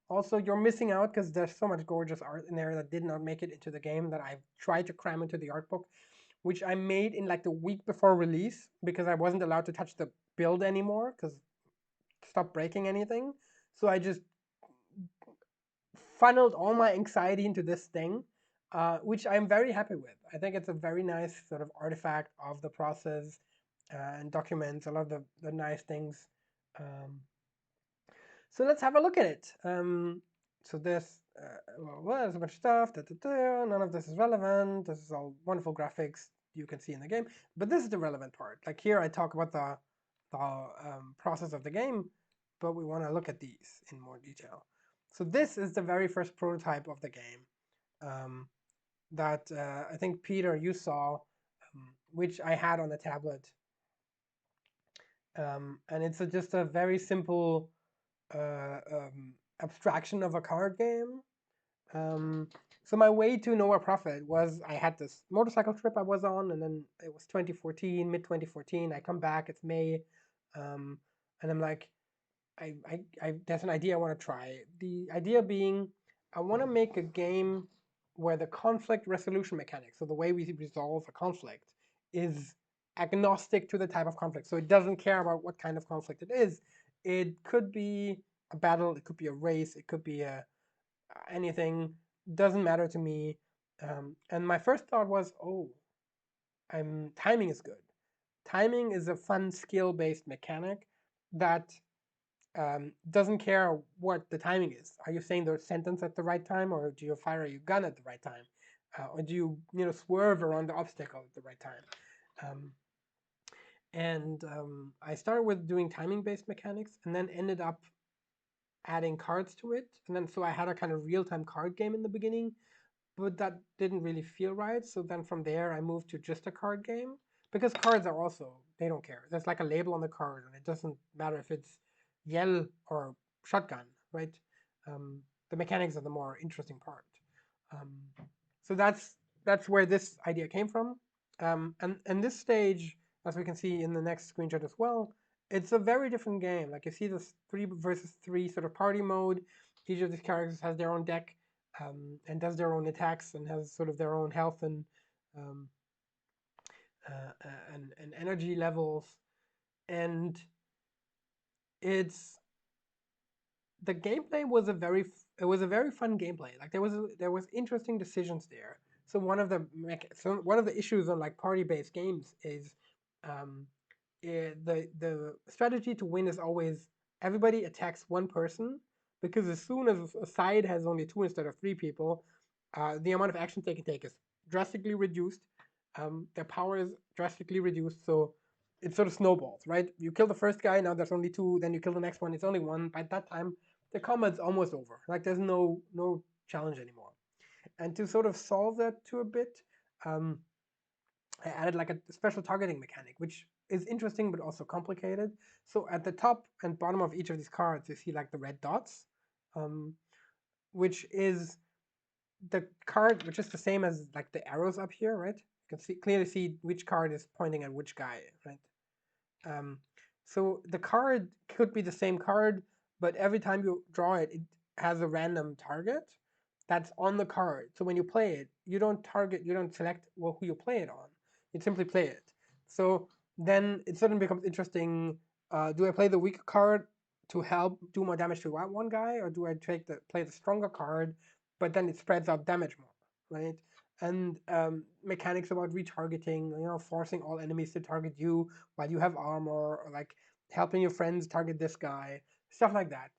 Also, you're missing out because there's so much gorgeous art in there that did not make it into the game that I tried to cram into the art book, which I made in like the week before release because I wasn't allowed to touch the build anymore because stop breaking anything. So I just funneled all my anxiety into this thing, which I'm very happy with. I think it's a very nice sort of artifact of the process and documents a lot of the nice things. So let's have a look at it. So this, well, there's a bunch of stuff. None of this is relevant. This is all wonderful graphics you can see in the game. But this is the relevant part. Like here, I talk about the process of the game, but we want to look at these in more detail. So this is the very first prototype of the game that I think, Peter, you saw, which I had on the tablet. And it's just a very simple abstraction of a card game. So my way to Nova Prophet was I had this motorcycle trip I was on, and then it was 2014, mid 2014. I come back, it's May, and I'm like, there's an idea I want to try. The idea being, I want to make a game where the conflict resolution mechanics, so the way we resolve a conflict, is agnostic to the type of conflict. So it doesn't care about what kind of conflict it is. It could be a battle, it could be a race, it could be anything. Doesn't matter to me. And my first thought was, oh, timing is good. Timing is a fun skill-based mechanic that doesn't care what the timing is. Are you saying the sentence at the right time, or do you fire your gun at the right time, or do you swerve around the obstacle at the right time? I started with doing timing-based mechanics, and then ended up adding cards to it. And then so I had a kind of real-time card game in the beginning, but that didn't really feel right. So then from there, I moved to just a card game because cards are also, they don't care. There's like a label on the card, and it doesn't matter if it's yell or shotgun, right? The mechanics are the more interesting part. Um, so that's where this idea came from. And this stage, as we can see in the next screenshot as well, it's a very different game. Like you see this 3 versus 3 sort of party mode. Each of these characters has their own deck and does their own attacks and has sort of their own health um, and energy levels. And it's the gameplay was it was a very fun gameplay. Like there was interesting decisions there. So one of the issues on like party based games is the strategy to win is always everybody attacks one person, because as soon as a side has only 2 instead of 3 people, the amount of actions they can take is drastically reduced. Their power is drastically reduced, so it sort of snowballs, right? You kill the first guy, now there's only 2. Then you kill the next one, it's only 1. By that time, the combat's almost over. Like there's no challenge anymore. And to sort of solve that to a bit, um, I added like a special targeting mechanic, which is interesting but also complicated. So at the top and bottom of each of these cards, you see like the red dots, um, which is the card, which is the same as like the arrows up here, right? You can clearly see which card is pointing at which guy, right? So the card could be the same card, but every time you draw it, it has a random target that's on the card. So when you play it, you don't select who you play it on. You simply play it. So then it suddenly becomes interesting. Do I play the weaker card to help do more damage to one guy, or do I play the stronger card, but then it spreads out damage more, right? And mechanics about retargeting, forcing all enemies to target you while you have armor, or like helping your friends target this guy, stuff like that.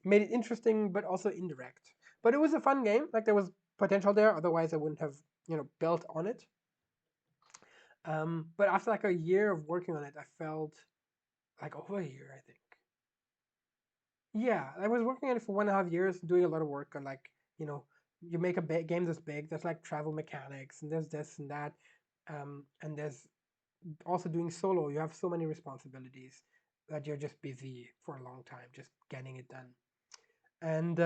Made it interesting, but also indirect. But it was a fun game. Like there was potential there. Otherwise, I wouldn't have built on it. But after like a year of working on it, I felt like over a year, I think. Yeah, I was working on it for 1.5 years, doing a lot of work on like you make a game this big, there's like travel mechanics and there's this and that, and there's also doing solo. You have so many responsibilities that you're just busy for a long time just getting it done. And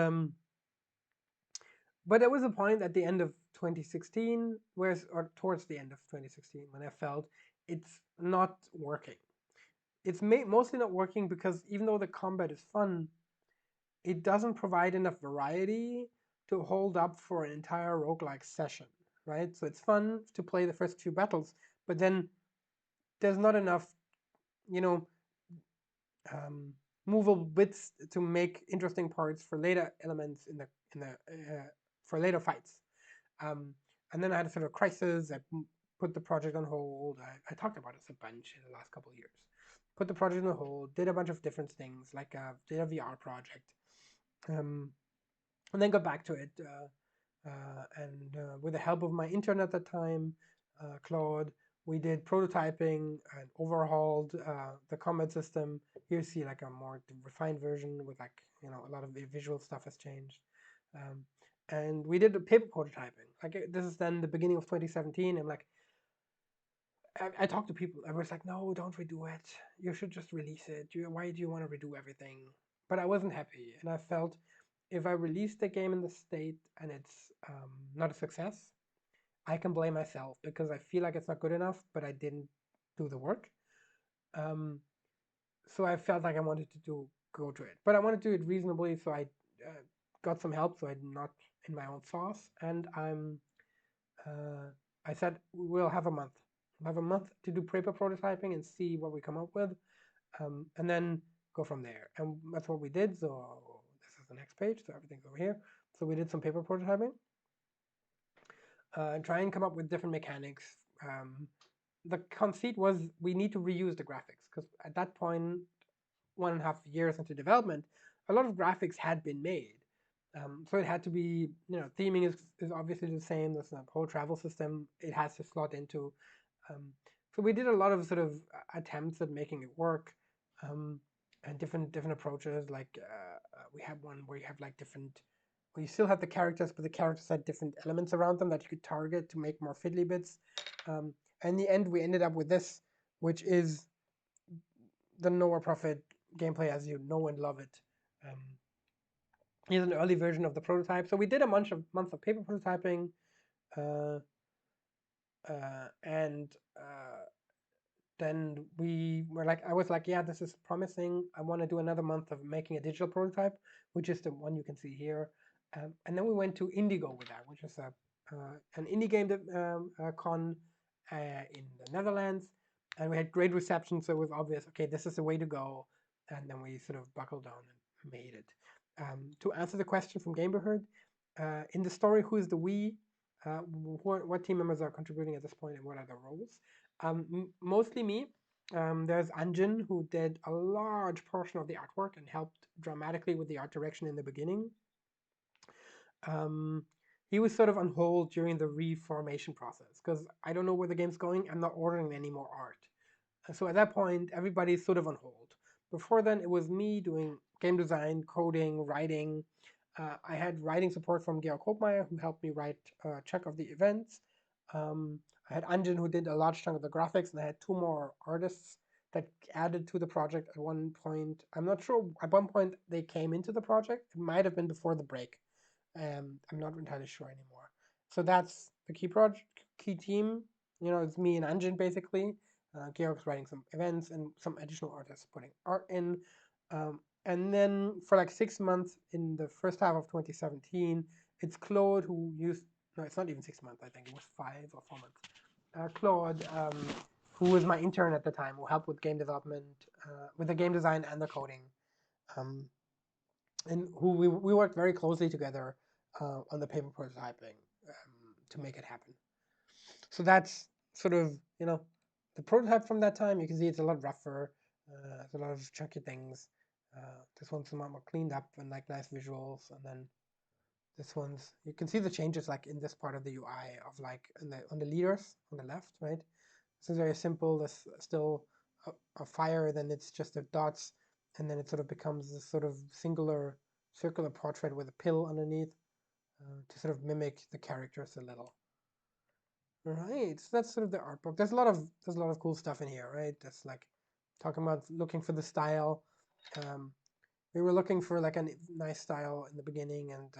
but there was a point at the end of 2016, or towards the end of 2016, when I felt it's not working. It's mostly not working because even though the combat is fun, it doesn't provide enough variety to hold up for an entire roguelike session, right? So it's fun to play the first few battles, but then there's not enough, you know, um, movable bits to make interesting parts for later elements in the for later fights. Um, and then I had a sort of crisis. I put the project on hold. I talked about this a bunch in the last couple of years. Put the project on hold. Did a bunch of different things, like did a VR project, um, and then got back to it. And with the help of my intern at the time, Claude, we did prototyping and overhauled the combat system. Here you see like a more refined version with like, a lot of the visual stuff has changed. Um, and we did the paper prototyping. Like this is then the beginning of 2017. I'm like, I talked to people. I was like, no, don't redo it. You should just release it. Why do you want to redo everything? But I wasn't happy, and I felt if I release the game in the state and it's not a success, I can blame myself because I feel like it's not good enough, but I didn't do the work. Um, so I felt like I wanted to go to it, but I wanted to do it reasonably. So I got some help, so I'm not in my own sauce, and uh, I said we'll have a month. We'll have a month to do paper prototyping and see what we come up with, and then go from there. And that's what we did. So this is the next page. So everything's over here. So we did some paper prototyping and try and come up with different mechanics. The conceit was we need to reuse the graphics because at that point, 1.5 years into development, a lot of graphics had been made. So it had to be, theming is obviously the same. That's the whole travel system. It has to slot into. Um, so we did a lot of sort of attempts at making it work, and different approaches. Like we have one where you have like different, where you still have the characters, but the characters had different elements around them that you could target to make more fiddly bits. And in the end, we ended up with this, which is the Nowhere Profit gameplay as you know and love it. Um, Here's an early version of the prototype. So we did a month of paper prototyping, uh, and then I was like, yeah, this is promising. I want to do another month of making a digital prototype, which is the one you can see here. And then we went to Indigo with that, which is an indie game con in the Netherlands. And we had great reception, so it was obvious, okay, this is the way to go. And then we sort of buckled down and made it. To answer the question from Gamerherd, in the story, who is the we? What team members are contributing at this point and what are the roles? Mostly me. There's Anjin, who did a large portion of the artwork and helped dramatically with the art direction in the beginning. Um, he was sort of on hold during the reformation process because I don't know where the game's going. I'm not ordering any more art. So at that point, everybody's sort of on hold. Before then, it was me doing game design, coding, writing. I had writing support from Georg Hopmeyer, who helped me write a chunk of the events. I had Anjin, who did a large chunk of the graphics, and I had two more artists that added to the project at one point. I'm not sure. At one point, they came into the project. It might have been before the break. I'm not entirely sure anymore. So that's the key team. It's me and Anjin basically. Georg's writing some events and some additional artists putting art in. And then for like 6 months in the first half of 2017, it's Claude who used, no, it's not even 6 months, I think it was 5 or 4 months. Claude, who was my intern at the time, who helped with game development, with the game design and the coding. Um, and who we worked very closely together on the paper prototyping to make it happen. So that's sort of, the prototype from that time. You can see it's a lot rougher. It's a lot of chunky things. This one's a lot more cleaned up and like nice visuals. And then this one's, you can see the changes like in this part of the UI of like on the leaders on the left, right? This is very simple. There's still a fire, then it's just the dots, and then it sort of becomes this sort of singular circular portrait with a pill underneath. to sort of mimic the characters a little. Right, so that's sort of the art book. There's a lot of cool stuff in here, right? That's like talking about looking for the style. Um, we were looking for like a nice style in the beginning, and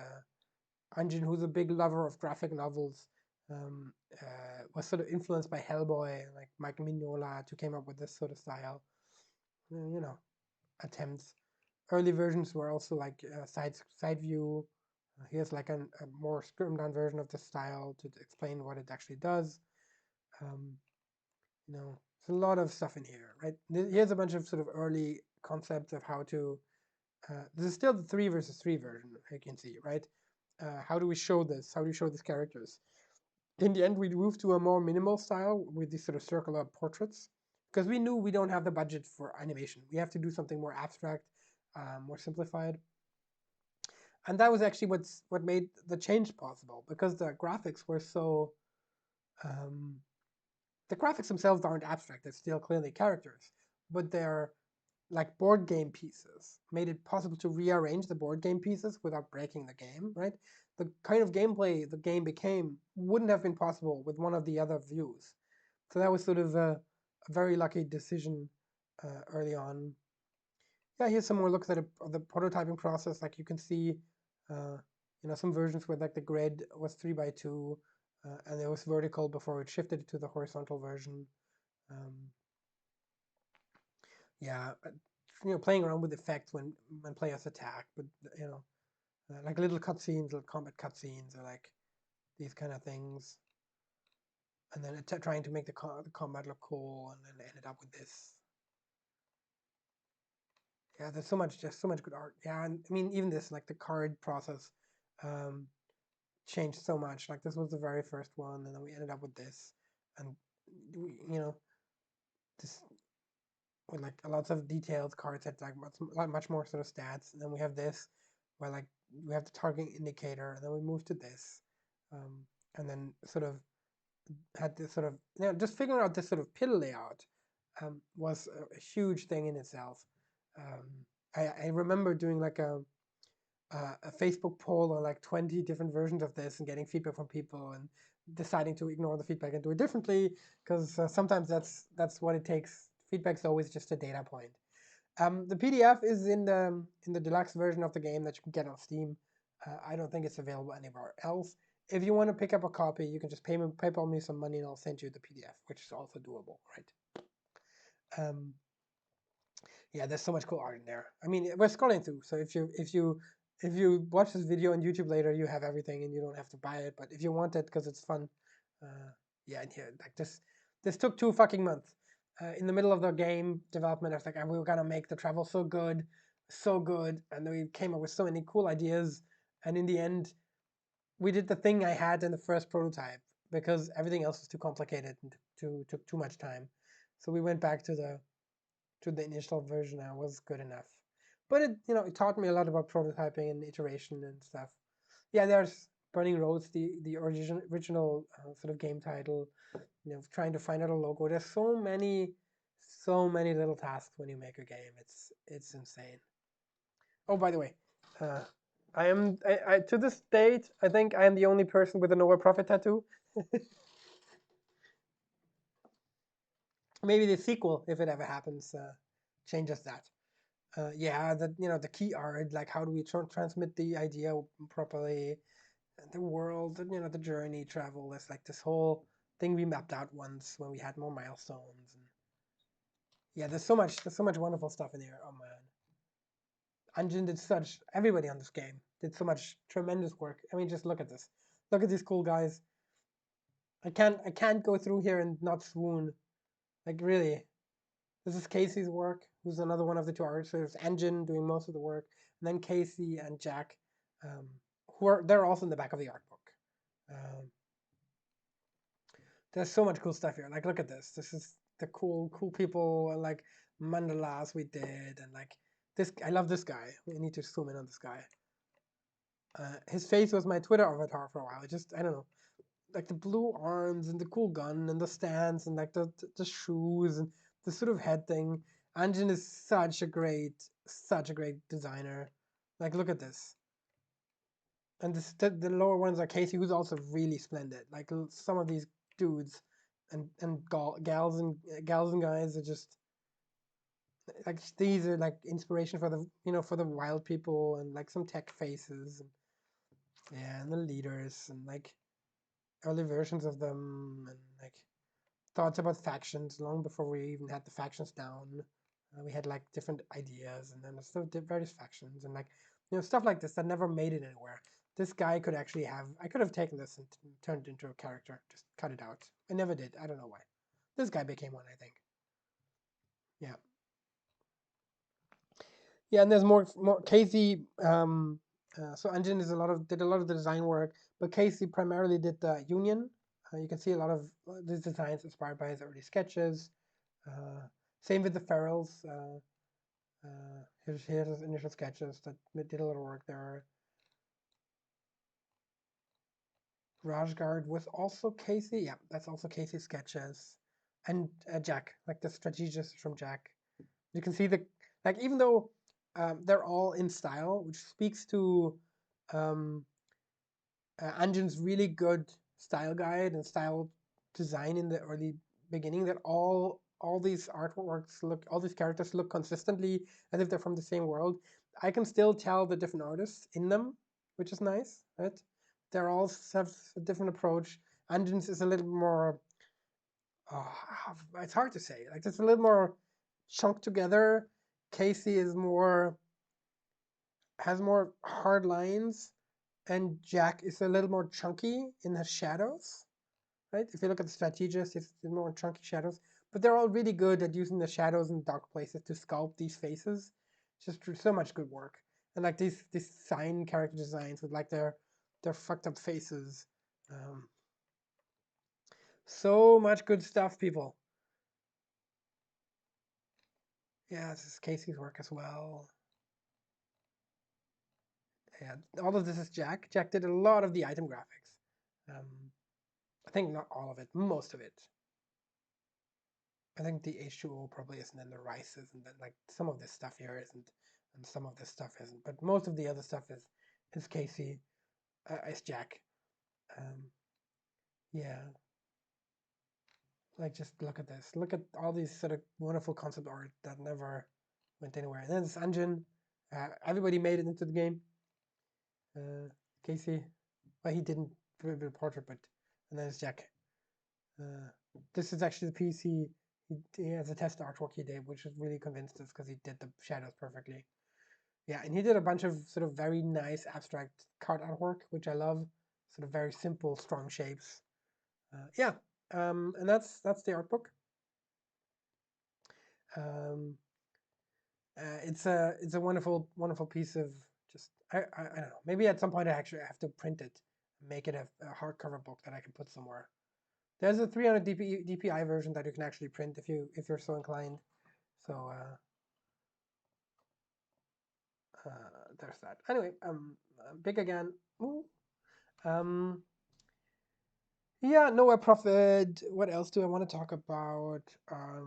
Anjin, who's a big lover of graphic novels, was sort of influenced by Hellboy, like Mike Mignola, to came up with this sort of style. You know, attempts. Early versions were also like side view. Here's like a more stripped down version of the style to explain what it actually does. Um, there's a lot of stuff in here, right? Here's a bunch of sort of early concepts of how to. This is still the 3 versus 3 version, you can see, right? How do we show this? How do we show these characters? In the end, we moved to a more minimal style with these sort of circular portraits because we knew we don't have the budget for animation. We have to do something more abstract, more simplified. And that was actually what made the change possible because the graphics were so. Um, the graphics themselves aren't abstract; they're still clearly characters, but they're like board game pieces. Made it possible to rearrange the board game pieces without breaking the game. Right, the kind of gameplay the game became wouldn't have been possible with one of the other views. So that was sort of a very lucky decision early on. Yeah, here's some more looks at the prototyping process. Like you can see, uh, some versions where like the grid was 3x2, and it was vertical before it shifted to the horizontal version. Um, yeah, playing around with effects when players attack, but like little cutscenes, little combat cutscenes, or like these kind of things, and then trying to make the combat look cool, and then ended up with this. Yeah, there's just so much good art. Yeah, and I mean even this, like the card process, um, changed so much. Like this was the very first one, and then we ended up with this, and this with like lots of detailed cards that like much more sort of stats. And then we have this, where like we have the target indicator, and then we move to this, um, and then sort of had this sort of just figuring out this sort of pill layout was a huge thing in itself. Um, I remember doing like a Facebook poll on like 20 different versions of this and getting feedback from people and deciding to ignore the feedback and do it differently because sometimes that's what it takes. Feedback's always just a data point. The PDF is in the deluxe version of the game that you can get on Steam. I don't think it's available anywhere else. If you want to pick up a copy, you can just PayPal me some money and I'll send you the PDF, which is also doable, right? Um, yeah, there's so much cool art in there. I mean, we're scrolling through, so if you watch this video on YouTube later, you have everything and you don't have to buy it. But if you want it because it's fun, yeah, and here like this took 2 fucking months. In the middle of the game development, I was like, we were gonna make the travel so good, and then we came up with so many cool ideas. And in the end, we did the thing I had in the first prototype because everything else was too complicated and took too much time. So we went back to the initial version and was good enough. But it taught me a lot about prototyping and iteration and stuff. Yeah, there's Burning Roads, the original sort of game title. Trying to find out a logo. There's so many little tasks when you make a game. It's insane. Oh, by the way, uh, I to this date I think I am the only person with a Nowhere Prophet tattoo. Maybe the sequel, if it ever happens, changes that. Yeah, the key art, like how do we transmit the idea properly, the world, the journey, travel. There's like this whole thing we mapped out once when we had more milestones. And yeah, there's so much wonderful stuff in here. Oh man, Anjin everybody on this game did so much tremendous work. I mean, just look at this. Look at these cool guys. I can't go through here and not swoon. Like really, this is Casey's work, who's another one of the two artists. So there's Engine doing most of the work, and then Casey and Jack, um, they're also in the back of the art book. Um, there's so much cool stuff here. Like, look at this. This is the cool people and like mandalas we did, and like this. I love this guy. We need to zoom in on this guy. His face was my Twitter avatar for a while. I don't know, like the blue arms and the cool gun and the stance and like the shoes and the sort of head thing. Anjin is such a great designer. Like look at this. and the lower ones are Casey, who's also really splendid. Like some of these dudes and gals and guys are just like, these are like inspiration for the for the wild people, and like some tech faces, and yeah, and the leaders, and like early versions of them, and like thoughts about factions long before we even had the factions down. We had like different ideas, and then still various factions, and like stuff like this that never made it anywhere. This guy could actually have. I could have taken this and turned it into a character. Just cut it out. I never did. I don't know why. This guy became one, I think. Yeah. Yeah, and there's more Casey. So Engine is did a lot of the design work, but Casey primarily did the Union. You can see a lot of these designs inspired by his early sketches. Same with the Ferals. Here's his initial sketches that did a little work there. Rajgard was also Casey. Yeah, that's also Casey's sketches. And Jack, like the strategist from Jack. You can see like, even though they're all in style, which speaks to um, Anjin's really good style guide and style design in the early beginning, that all these artworks all these characters look consistently as if they're from the same world. I can still tell the different artists in them, which is nice, right? They're all have a different approach. Anjin's is a little more, it's hard to say. Like, it's a little more chunked together. Casey is has more hard lines, and Jack is a little more chunky in the shadows, right? If you look at the strategist, it's more chunky shadows, but they're all really good at using the shadows and dark places to sculpt these faces. It's just so much good work, and like these sign character designs with like their fucked up faces. Um, so much good stuff, people. Yeah, this is Casey's work as well. Yeah, all of this is Jack. Jack did a lot of the item graphics. Um, I think not all of it, most of it. I think the H2O probably isn't, and the rice isn't, and like some of this stuff here isn't, and some of this stuff isn't. But most of the other stuff is Casey, is Jack. Um, yeah, like, just look at this. Look at all these sort of wonderful concept art that never went anywhere. And then this engine. Everybody made it into the game. Casey, well, he didn't do the portrait, but and then it's Jack. Uh, this is actually the piece he has a test artwork he did, which really convinced us because he did the shadows perfectly. Yeah, and he did a bunch of sort of very nice abstract card artwork, which I love. Sort of very simple, strong shapes. Yeah, and that's the art book. Um, it's a wonderful piece of just I don't know. Maybe at some point I actually have to print it, make it a hardcover book that I can put somewhere. There's a 300 DPI version that you can actually print if you're so inclined. So there's that. Anyway, big again. Ooh. Um, yeah, Nowhere Profit. What else do I want to talk about? Let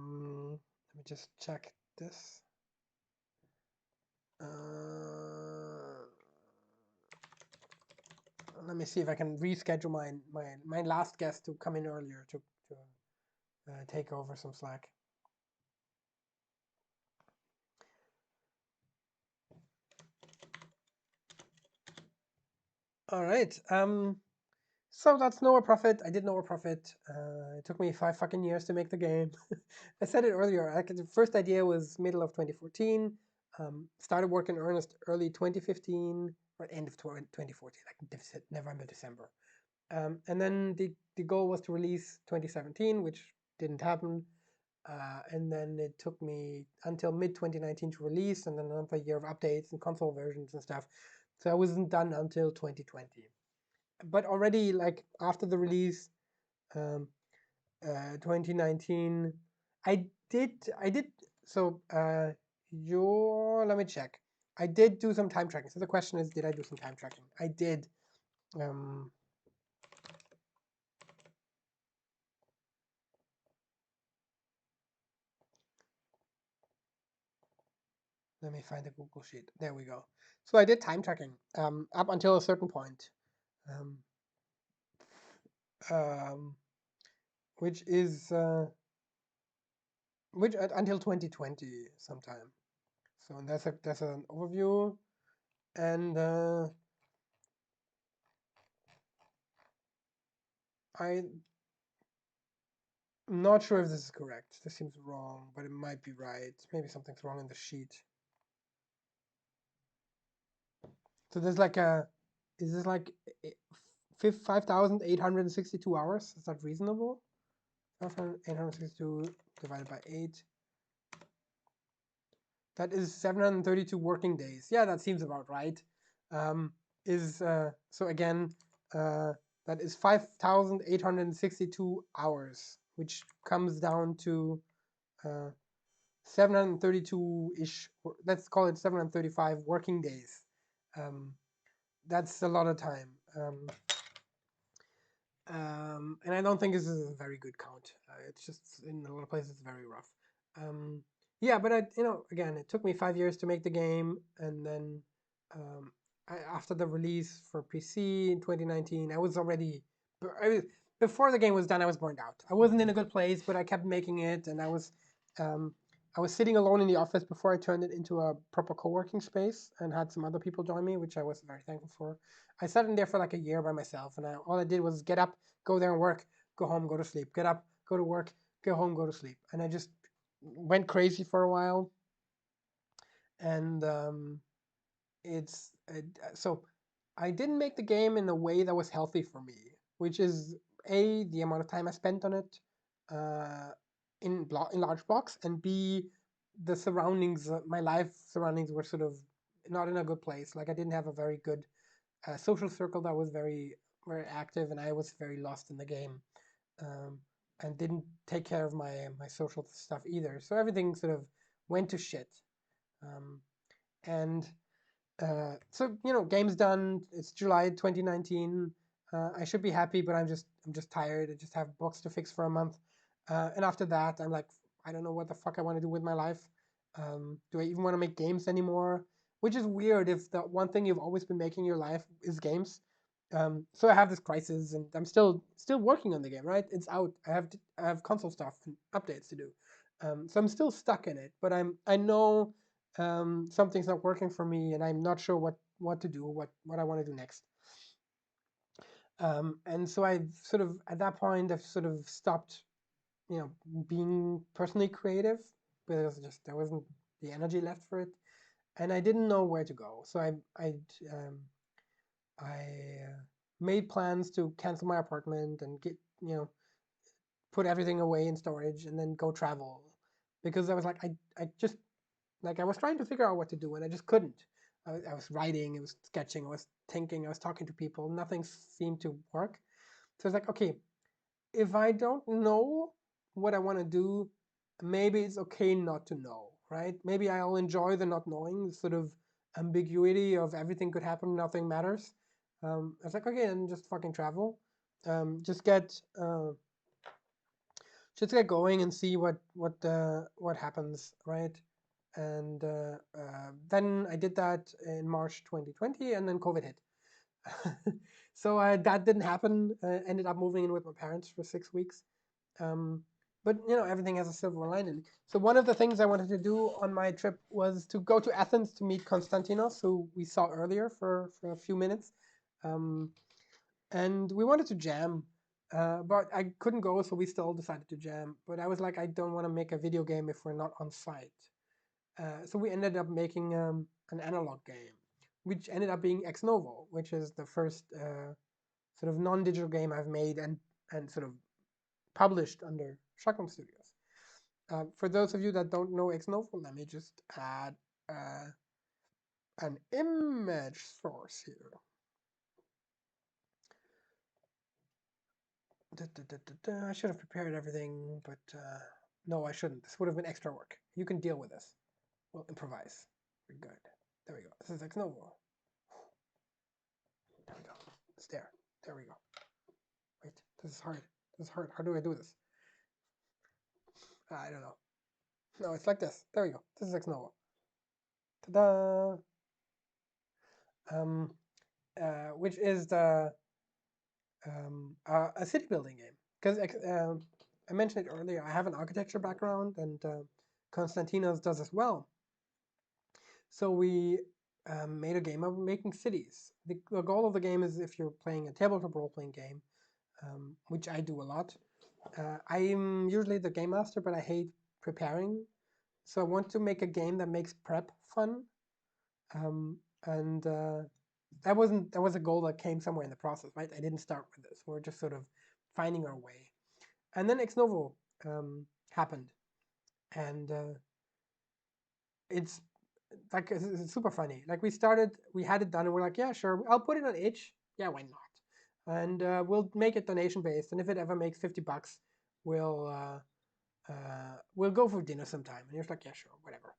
me just check this. Let me see if I can reschedule my last guest to come in earlier to take over some slack. All right. So that's Nowhere Profit. I did Nowhere Profit. It took me 5 fucking years to make the game. I said it earlier. The first idea was middle of 2014. Started work in earnest early 2015 or end of 2014, like November, December. And then the goal was to release 2017, which didn't happen. And then it took me until mid 2019 to release, and then another year of updates and console versions and stuff. So I wasn't done until 2020. But already, like, after the release, um, 2019, I did so. Let me check. I did do some time tracking. So the question is, did I do some time tracking? I did. Um, Let me find the Google sheet. There we go. So I did time tracking up until a certain point, um, um, which is until 2020 sometime. So that's an overview, and I'm not sure if this is correct. This seems wrong, but it might be right. Maybe something's wrong in the sheet. So there's like is this like 5,862 hours? Is that reasonable? 5,862 divided by 8. That is 732 working days. Yeah, that seems about right. So again, that is 5,862 hours, which comes down to 732-ish. Let's call it 735 working days. That's a lot of time. And I don't think this is a very good count. It's just in a lot of places it's very rough. Yeah, but again, it took me 5 years to make the game, and then after the release for PC in 2019, before the game was done, I was burned out. I wasn't in a good place, but I kept making it, and um, I was sitting alone in the office before I turned it into a proper co-working space and had some other people join me, which I was very thankful for. I sat in there for like a year by myself, and all I did was get up, go there and work, go home, go to sleep, get up, go to work, go home, go to sleep, and I just went crazy for a while. And so I didn't make the game in a way that was healthy for me, which is the amount of time I spent on it uh, in large blocks, and b the surroundings, my life surroundings were sort of not in a good place. Like I didn't have a very good social circle that was very active, and I was very lost in the game, um, and didn't take care of my social stuff either. So everything sort of went to shit. Um, and so game's done. It's July 2019. I should be happy, but I'm just tired. I just have books to fix for a month, and after that, I'm like, I don't know what the fuck I want to do with my life. Do I even want to make games anymore? Which is weird if the one thing you've always been making in your life is games. So I have this crisis, and I'm still working on the game. Right, it's out. I have console stuff and updates to do. So I'm still stuck in it, but I know something's not working for me, and I'm not sure what to do, what I want to do next. And so I've sort of at that point I've sort of stopped, being personally creative, because just there wasn't the energy left for it, and I didn't know where to go. So um, I made plans to cancel my apartment and get put everything away in storage and then go travel, because I was like I just like I was trying to figure out what to do, and I just couldn't. I was writing, I was sketching, I was thinking, I was talking to people. Nothing seemed to work. So it's like, okay, if I don't know what I want to do, maybe it's okay not to know, right? Maybe I'll enjoy the not knowing, the sort of ambiguity of everything could happen, nothing matters. I was like, okay, and just fucking travel, um, just get uh, just get going and see what happens, right? And then I did that in March 2020, and then COVID hit. So that didn't happen. Ended up moving in with my parents for 6 weeks. Um, but everything has a silver lining. So one of the things I wanted to do on my trip was to go to Athens to meet Konstantinos, who we saw earlier for a few minutes. Um, and we wanted to jam, but I couldn't go, so we still decided to jam. But I was like, I don't want to make a video game if we're not on site. So we ended up making an analog game, which ended up being Ex Novo, which is the first sort of non-digital game I've made and sort of published under Shotgun Studios. For those of you that don't know Ex Novo, let me just add uh, an image source here. I should have prepared everything, but no, I shouldn't. This would have been extra work. You can deal with this. We'll improvise. We're good. There we go. This is Ex Novo. There we go. It's there. There we go. Wait, this is hard. This is hard. How do I do this? I don't know. No, it's like this. There we go. This is Ex Novo. Ta-da! which is a city building game. Because I mentioned it earlier, I have an architecture background, and Konstantinos does as well. So we made a game of making cities. The goal of the game is, if you're playing a tabletop role-playing game, which I do a lot. I'm usually the game master, but I hate preparing. So I want to make a game that makes prep fun. And that was a goal that came somewhere in the process, right? I didn't start with this. We're just sort of finding our way. And then Ex Novo happened, and it's like it's super funny. Like we had it done, and we're like, yeah, sure, I'll put it on itch. Yeah, why not? And we'll make it donation based, and if it ever makes $50, we'll go for dinner sometime. And you're like, yeah, sure, whatever.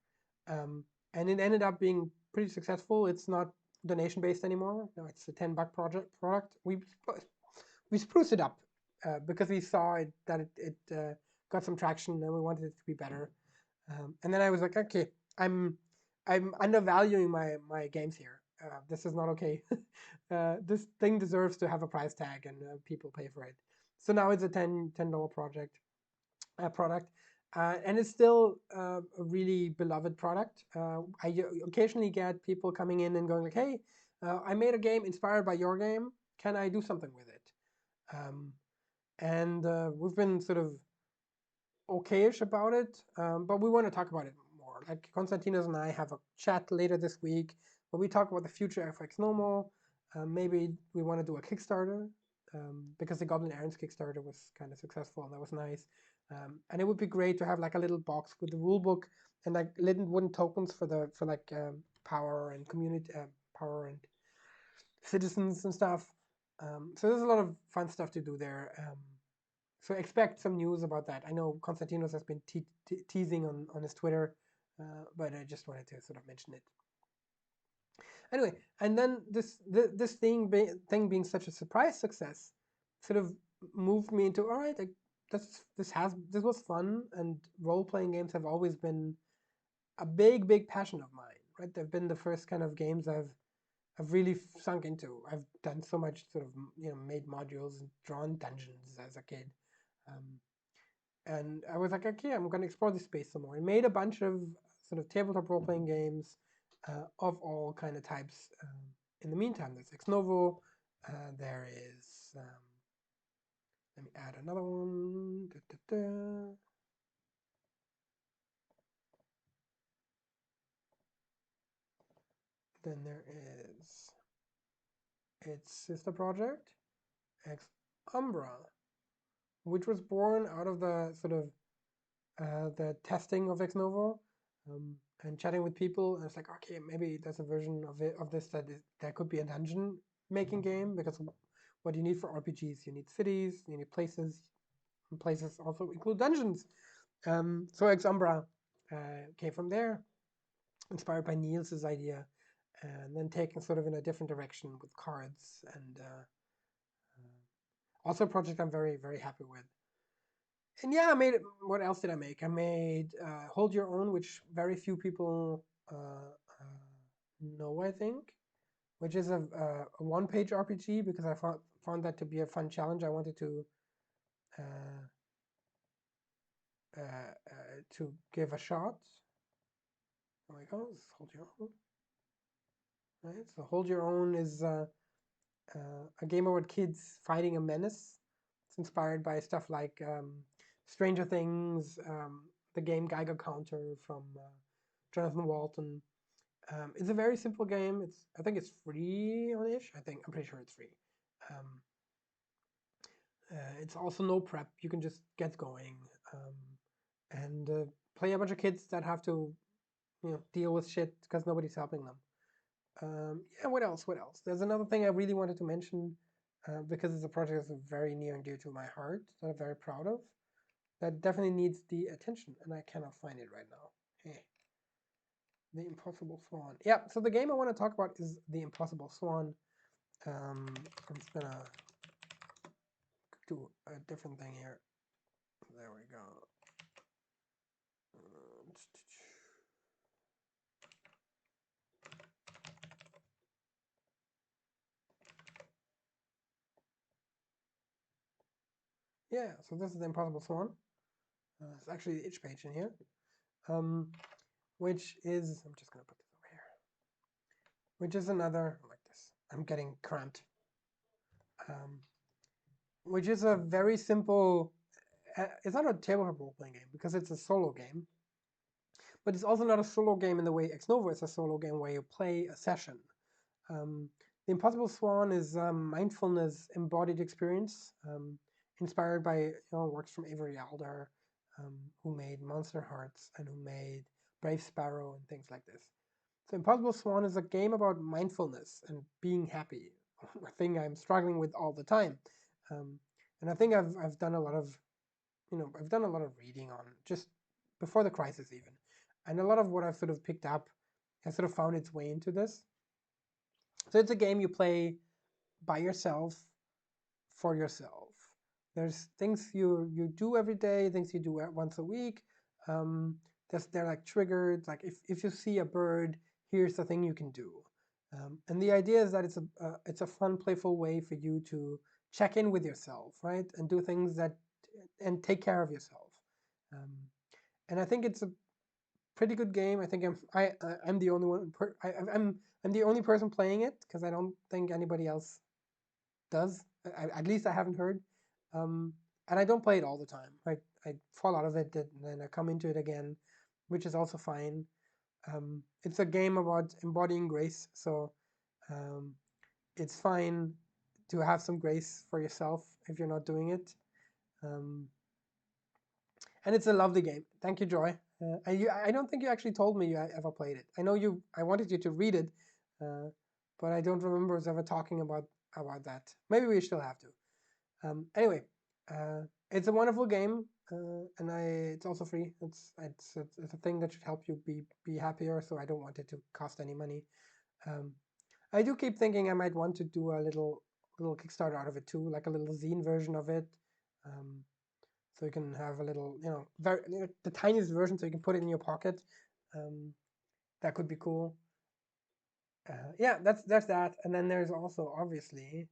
And it ended up being pretty successful. It's not donation based anymore. No, it's a $10 product. We spruced it up because we saw that it got some traction, and we wanted it to be better. And then I was like, okay, I'm undervaluing my games here. This is not okay. This thing deserves to have a price tag, and people pay for it. So now it's a $10 product, and it's still a really beloved product. I occasionally get people coming in and going like, "Hey, I made a game inspired by your game. Can I do something with it?" Um, and we've been sort of okayish about it, but we want to talk about it more. Like Konstantinos and I have a chat later this week where we talk about the future of Ex Novo. Maybe we want to do a Kickstarter, because the Goblin Errands Kickstarter was kind of successful, and that was nice. And it would be great to have like a little box with the rule book and like little wooden tokens for like power and community power and citizens and stuff. So there's a lot of fun stuff to do there. So expect some news about that. I know Konstantinos has been teasing on his Twitter, but I just wanted to sort of mention it. Anyway, and then this thing being such a surprise success, sort of moved me into, all right, like, this was fun, and role playing games have always been a big passion of mine. Right, they've been the first kind of games I've really sunk into. I've done so much, sort of, made modules and drawn dungeons as a kid. Um, and I was like, okay, I'm going to explore this space some more. I made a bunch of sort of tabletop role playing games of all kind of types. In the meantime, there's Ex Novo. There is, let me add another one. Da, da, da. Then there is its sister project, Ex Umbra, which was born out of the sort of the testing of Ex Novo, and chatting with people. And it's like, okay, maybe there's a version of this that could be a dungeon making game, because what you need for RPGs, you need cities, you need places, and places also include dungeons. So Ex Umbra came from there, inspired by Niels's idea, and then taken sort of in a different direction with cards, and also a project I'm very happy with. And yeah, I made it. What else did I make? I made Hold Your Own, which very few people know, I think, which is a one-page RPG, because I found that to be a fun challenge. I wanted uh, to give a shot. There we go. This is Hold Your Own. Right. So Hold Your Own is a game about kids fighting a menace. It's inspired by stuff like Stranger Things, the game Geiger Counter from Jonathan Walton. It's a very simple game. I think it's free on ish. I'm pretty sure it's free. Um, it's also no prep. You can just get going, and play a bunch of kids that have to, deal with shit because nobody's helping them. Yeah, what else? What else? There's another thing I really wanted to mention, because it's a project that's very near and dear to my heart, that I'm very proud of. That definitely needs the attention, and I cannot find it right now. Hey. The Impossible Swan. Yeah, so the game I want to talk about is The Impossible Swan. I'm just gonna do a different thing here. There we go. yeah, so this is the Impossible Swan. It's actually the itch page in here, which is, I'm just going to put this over here, which is another, like this. I'm getting cramped. Which is a very simple, it's not a tabletop role-playing game because it's a solo game, but it's also not a solo game in the way Ex Novo is a solo game where you play a session. The Impossible Swan is a mindfulness embodied experience, inspired by works from Avery Alder, who made Monster Hearts and who made Brave Sparrow and things like this. So Impossible Swan is a game about mindfulness and being happy, a thing I'm struggling with all the time. And I think I've done a lot of, I've done a lot of reading on just before the crisis even, and a lot of what I've sort of picked up has sort of found its way into this. So it's a game you play by yourself, for yourself. There's things you do every day, things you do once a week. They're like triggered. Like if you see a bird, here's the thing you can do. And the idea is that it's a fun, playful way for you to check in with yourself, right, and do things and take care of yourself. And I think it's a pretty good game. I think I'm the only one. I'm the only person playing it because I don't think anybody else does. At least I haven't heard. And I don't play it all the time. I fall out of it and then I come into it again, which is also fine. It's a game about embodying grace, so it's fine to have some grace for yourself if you're not doing it. And it's a lovely game. Thank you, Joy. I don't think you actually told me you ever played it. I know you. I wanted you to read it, but I don't remember us ever talking about that. Maybe we still have to. Anyway, it's a wonderful game, and it's also free. It's a thing that should help you be happier. So I don't want it to cost any money. I do keep thinking I might want to do a little Kickstarter out of it too, like a little zine version of it. So you can have a little, the tiniest version, so you can put it in your pocket. That could be cool. Yeah, that's that. And then there's also obviously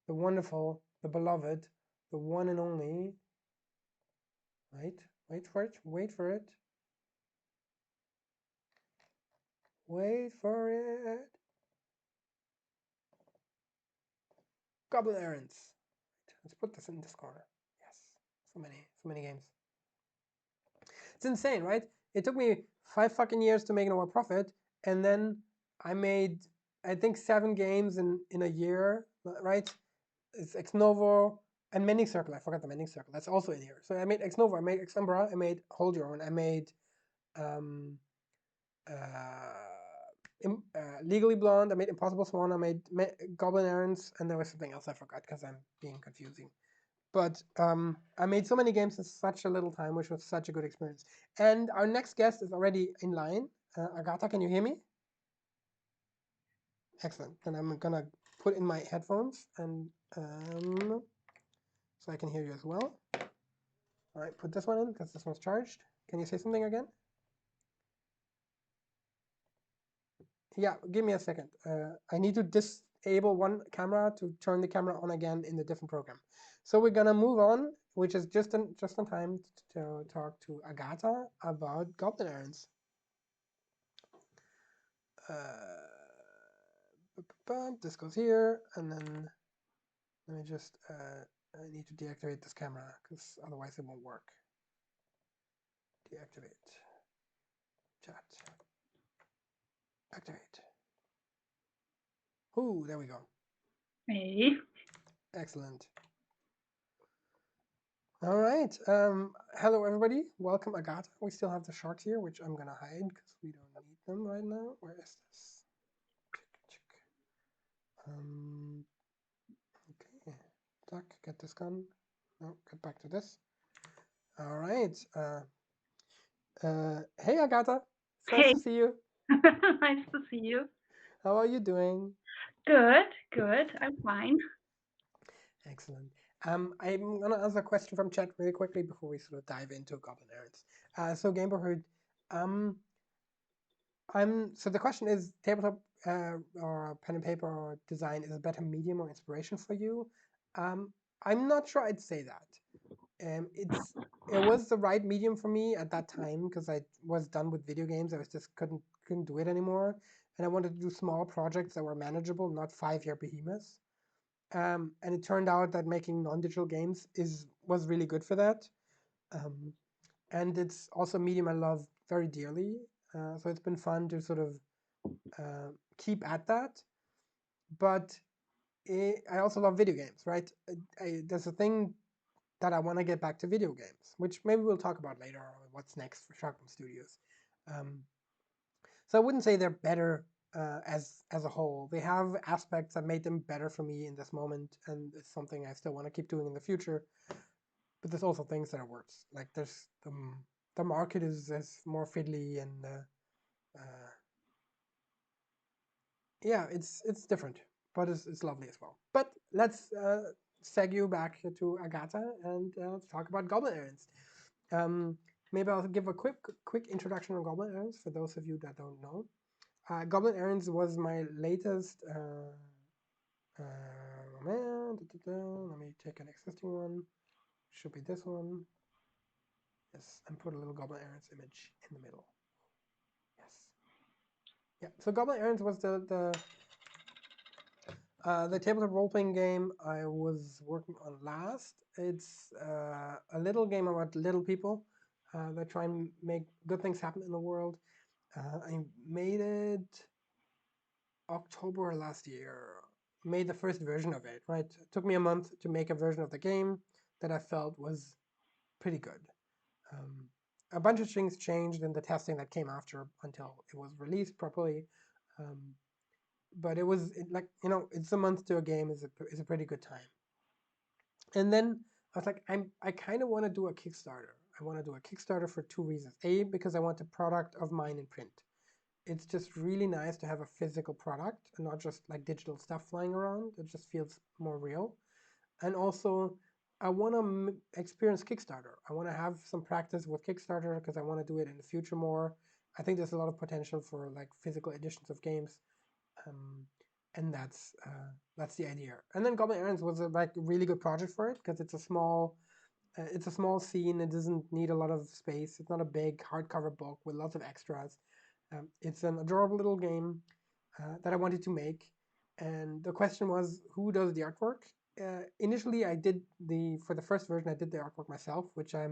the wonderful, the beloved, the one and only. Wait for it. Wait for it. Wait for it. Goblin Errands. Let's put this in this corner. Yes, so many games. It's insane, right? It took me 5 fucking years to make Nova Profit, and then I made, I think, 7 games in a year, right? It's Ex Novo and Mending Circle. I forgot the Mending Circle. That's also in here. So I made Ex Novo, I made Ex Umbra, I made Hold Your Own, I made Legally Blonde, I made Impossible Swan, I made Goblin Errands, and there was something else I forgot because I'm being confusing. But I made so many games in such a little time, which was such a good experience. And our next guest is already in line. Agatha, can you hear me? Excellent. Then I'm gonna put in my headphones and so I can hear you as well. All right, put this one in because this one's charged. Can you say something again? Yeah, give me a second. I need to disable one camera to turn the camera on again in the different program. So we're gonna move on, which is just in time to talk to Agatha about Goblin Errands. This goes here, and then let me just I need to deactivate this camera because otherwise it won't work. Deactivate. Chat. Activate. Ooh, there we go. Hey. Excellent. All right. Hello, everybody. Welcome, Agatha. We still have the sharks here, which I'm going to hide because we don't need them right now. Where is this? Okay. Duck, get this gun. No, get back to this. All right. Hey, Agatha. It's nice to see you. Nice to see you. How are you doing? Good, good. I'm fine. Excellent. I'm going to answer a question from chat really quickly before we sort of dive into Goblin Errands. So Gameboard, so the question is, tabletop or pen and paper or design is a better medium or inspiration for you? I'm not sure I'd say that. it was the right medium for me at that time because I was done with video games. I was just couldn't do it anymore, and I wanted to do small projects that were manageable, not 5-year behemoths. And it turned out that making non-digital games was really good for that. Um, and it's also a medium I love very dearly. So it's been fun to sort of keep at that. But I also love video games, right? There's a thing that I want to get back to video games, which maybe we'll talk about later on what's next for Sharkbomb Studios. So I wouldn't say they're better as a whole. They have aspects that made them better for me in this moment, and it's something I still want to keep doing in the future. But there's also things that are worse. Like there's the market is more fiddly and yeah, it's different, but it's lovely as well. But let's segue back to Agatha and talk about Goblin Errands. Maybe I'll give a quick introduction on Goblin Errands for those of you that don't know. Goblin Errands was my latest. Let me take an existing one. Should be this one. Yes, and put a little Goblin Errands image in the middle. Yes. Yeah. So Goblin Errands was the tabletop role-playing game I was working on last. It's a little game about little people that try and make good things happen in the world. I made it October last year. Made the first version of it, right? It took me a month to make a version of the game that I felt was pretty good. A bunch of things changed in the testing that came after until it was released properly. But like, it's a month to a game is a pretty good time. And then I was like, I kind of want to do a Kickstarter. I want to do a Kickstarter for 2 reasons. A, because I want a product of mine in print. It's just really nice to have a physical product and not just like digital stuff flying around. It just feels more real. And also, I want to experience Kickstarter. I want to have some practice with Kickstarter because I want to do it in the future more. I think there's a lot of potential for like physical editions of games, and that's the idea. And then Goblin Errands was a really good project for it because it's a small scene. It doesn't need a lot of space. It's not a big hardcover book with lots of extras. It's an adorable little game that I wanted to make, and the question was, who does the artwork? Initially, for the first version, I did the artwork myself, which I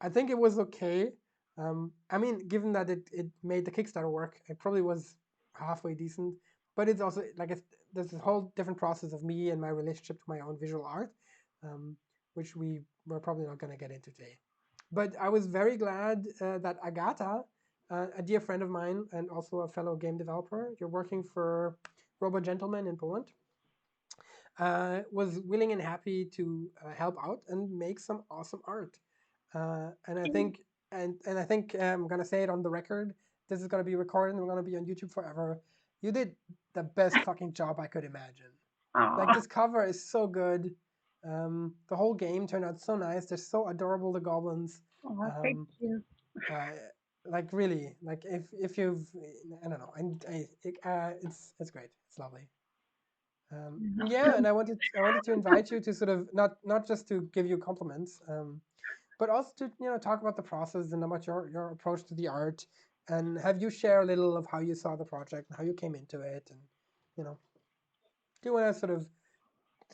think it was okay. I mean, given that it made the Kickstarter work, it probably was halfway decent. But it's also like there's a whole different process of me and my relationship to my own visual art, which we're probably not going to get into today. But I was very glad that Agata, a dear friend of mine and also a fellow game developer, you're working for Robot Gentleman in Poland, was willing and happy to help out and make some awesome art. And I think, I think I'm gonna say it on the record. This is gonna be recorded and we're gonna be on YouTube forever. You did the best fucking job I could imagine. Like this cover is so good. The whole game turned out so nice. They're so adorable, the goblins. Thank you. Like really, like if you've, I don't know, it's great. It's lovely. Yeah, and I wanted to invite you to sort of not just to give you compliments, but also to talk about the process and about your approach to the art, and have you share a little of how you saw the project and how you came into it, and do you want to sort of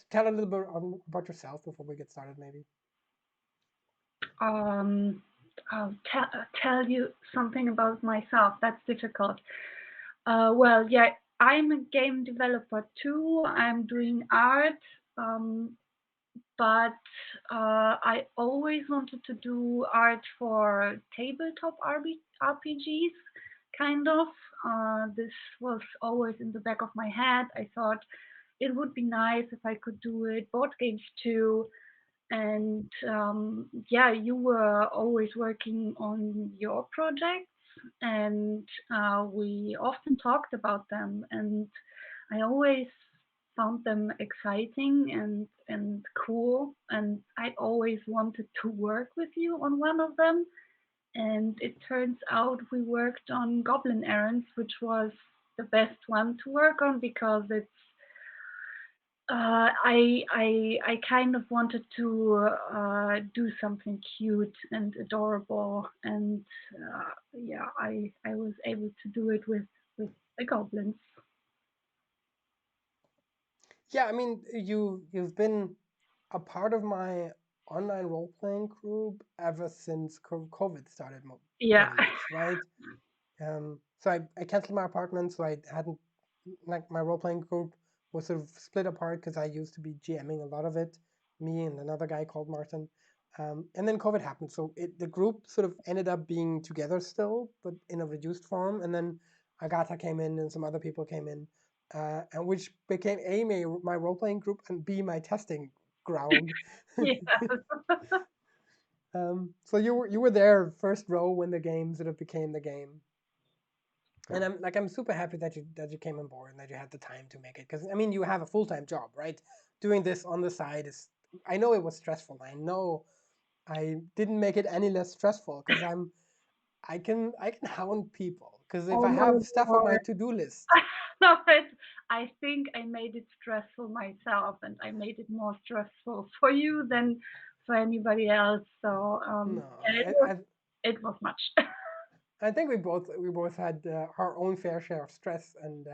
tell a little bit about yourself before we get started, maybe? I'll tell you something about myself. That's difficult. Well, yeah, I'm a game developer too. I'm doing art, but I always wanted to do art for tabletop RPGs, kind of. This was always in the back of my head. I thought it would be nice if I could do it. Board games too. And yeah, you were always working on your projects, and we often talked about them, and I always found them exciting and cool, and I always wanted to work with you on one of them. And it turns out we worked on Goblin Errands, which was the best one to work on because I kind of wanted to do something cute and adorable, and yeah, I was able to do it with the goblins. Yeah, I mean, you've been a part of my online role playing group ever since COVID started, Yeah, pretty much, right? So I canceled my apartment, so I hadn't like my role playing group was sort of split apart because I used to be GMing a lot of it, me and another guy called Martin. And then COVID happened, so the group sort of ended up being together still, but in a reduced form. And then Agatha came in, and some other people came in, and which became A, my role playing group, and B, my testing ground. yeah. So you were there first row when the game sort of became the game. And I'm super happy that you came on board and that you had the time to make it, because I mean you have a full-time job, right? Doing this on the side is, I know it was stressful. I know I didn't make it any less stressful because I can hound people because if Oh I no, have stuff on my Lord. to-do list. No, but I think I made it stressful myself, and I made it more stressful for you than for anybody else. So No, yeah, I it was much. I think we both had our own fair share of stress, and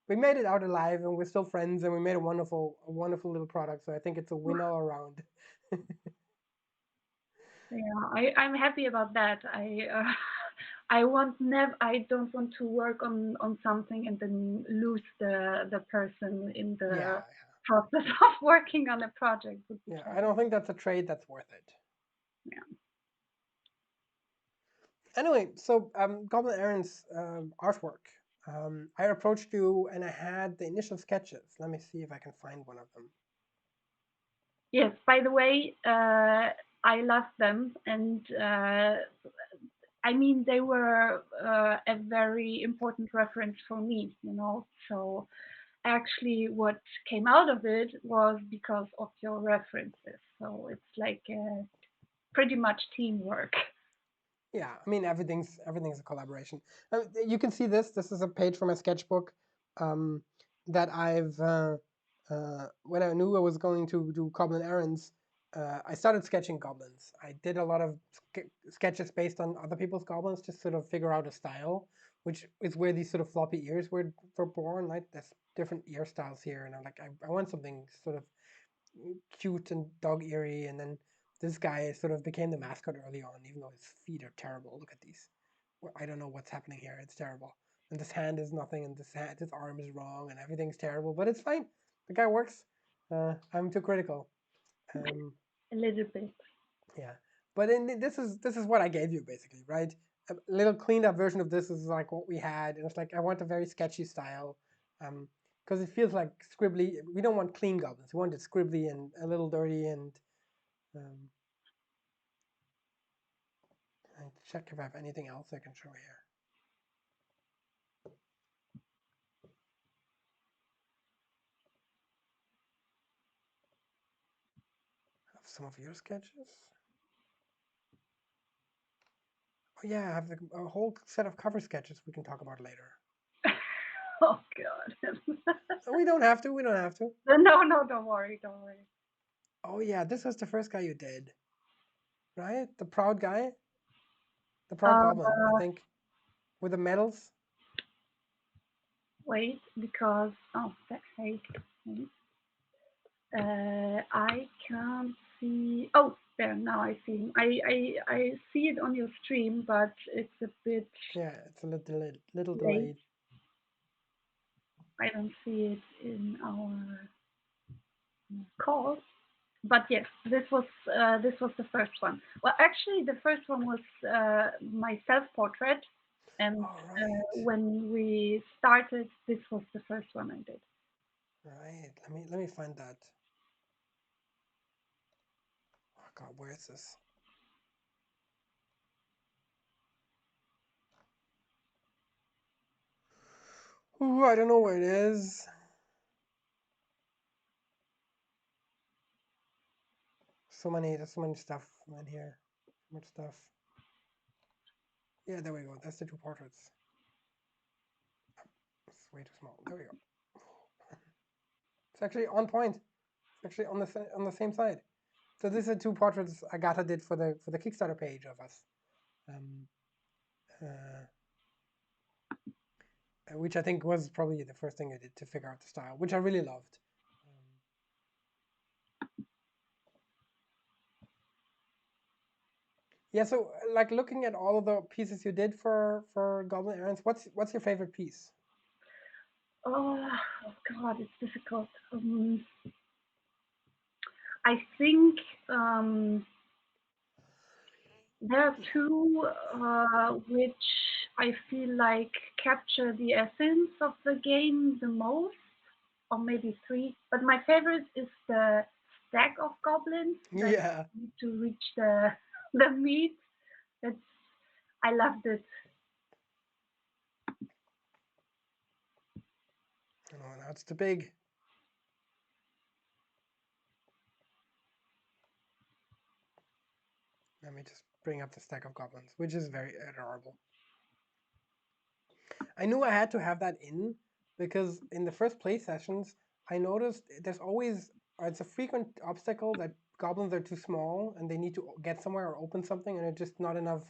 we made it out alive, and we're still friends, and we made a wonderful little product. So I think it's a win all around. Yeah, I'm happy about that. I don't want to work on something and then lose the person in Yeah, the process of working on a project. Would be yeah. I terrible. don't think that's a trade that's worth it. Yeah. Anyway, so Goblin Aaron's artwork. I approached you and I had the initial sketches. Let me see if I can find one of them. Yes. By the way, I love them, and I mean they were a very important reference for me. So actually what came out of it was because of your references. So it's like pretty much teamwork. Yeah, I mean everything's a collaboration. You can see this. This is a page from a sketchbook um, that I've when I knew I was going to do Goblin Errands. I started sketching goblins. I did a lot of sketches based on other people's goblins, just sort of figure out a style, which is where these sort of floppy ears were born. Right, there's different ear styles here, and I'm like, I want something sort of cute and dog eary, and then this guy sort of became the mascot early on, even though his feet are terrible. Look at these. I don't know what's happening here. It's terrible. And this hand is nothing, and this arm is wrong, and everything's terrible. But it's fine. The guy works. I'm too critical. Um, A little bit. yeah. But this is what I gave you basically, right? A little cleaned up version of this is like what we had, and it's like I want a very sketchy style, because it feels like scribbly. We don't want clean goblins. We want it scribbly and a little dirty, and um, I check if I have anything else I can show here. I have some of your sketches. Oh yeah, I have a whole set of cover sketches we can talk about later. Oh God. We don't have to. We don't have to. No, no, don't worry, don't worry. Oh yeah, this was the first guy you did, right? The proud guy, the proud Uh, goblin, I think, with the medals. Wait, because that's fake. Wait. I can't see. Oh, there now I see him. I see it on your stream, but it's a bit Yeah, it's a little late. delayed. I don't see it in our call. But yes, this was the first one. Well, actually, the first one was my self-portrait, and All right, when we started, this was the first one I did. right. Let me find that. Oh God, where is this? Ooh, I don't know where it is. There's so many stuff in here. So much stuff. Yeah, there we go. That's the two portraits. It's way too small. There we go. actually on point. It's actually on the same side. So these are two portraits Agatha did for the Kickstarter page of us, which I think was probably the first thing I did to figure out the style, which I really loved. Yeah, so like looking at all of the pieces you did for Goblin Errands, what's your favorite piece? Oh God, it's difficult. I think there are two which I feel like capture the essence of the game the most, or maybe three. But my favorite is the stack of goblins that Yeah. need to reach the meat. I loved it. Oh, now it's too big. Let me just bring up the stack of goblins, which is very adorable. I knew I had to have that in because in the first play sessions, I noticed there's always, it's a frequent obstacle that goblins are too small and they need to get somewhere or open something, and it's just not enough.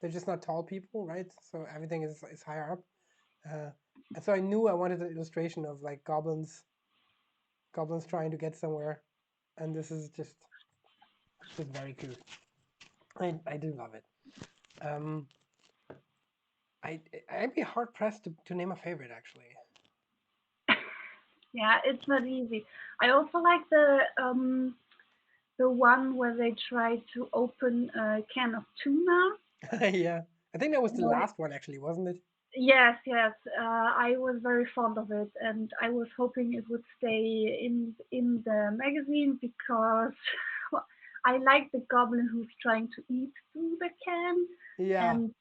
They're just not tall people, right? So everything is higher up. And so I knew I wanted an illustration of like goblins trying to get somewhere, and this is just very cute. I do love it. I'd be hard pressed to name a favorite actually. Yeah, it's not easy. I also like the one where they try to open a can of tuna. Yeah, I think that was the last one actually, wasn't it? Yes, yes. I was very fond of it, and I was hoping it would stay in the magazine because I like the goblin who's trying to eat through the can, Yeah. and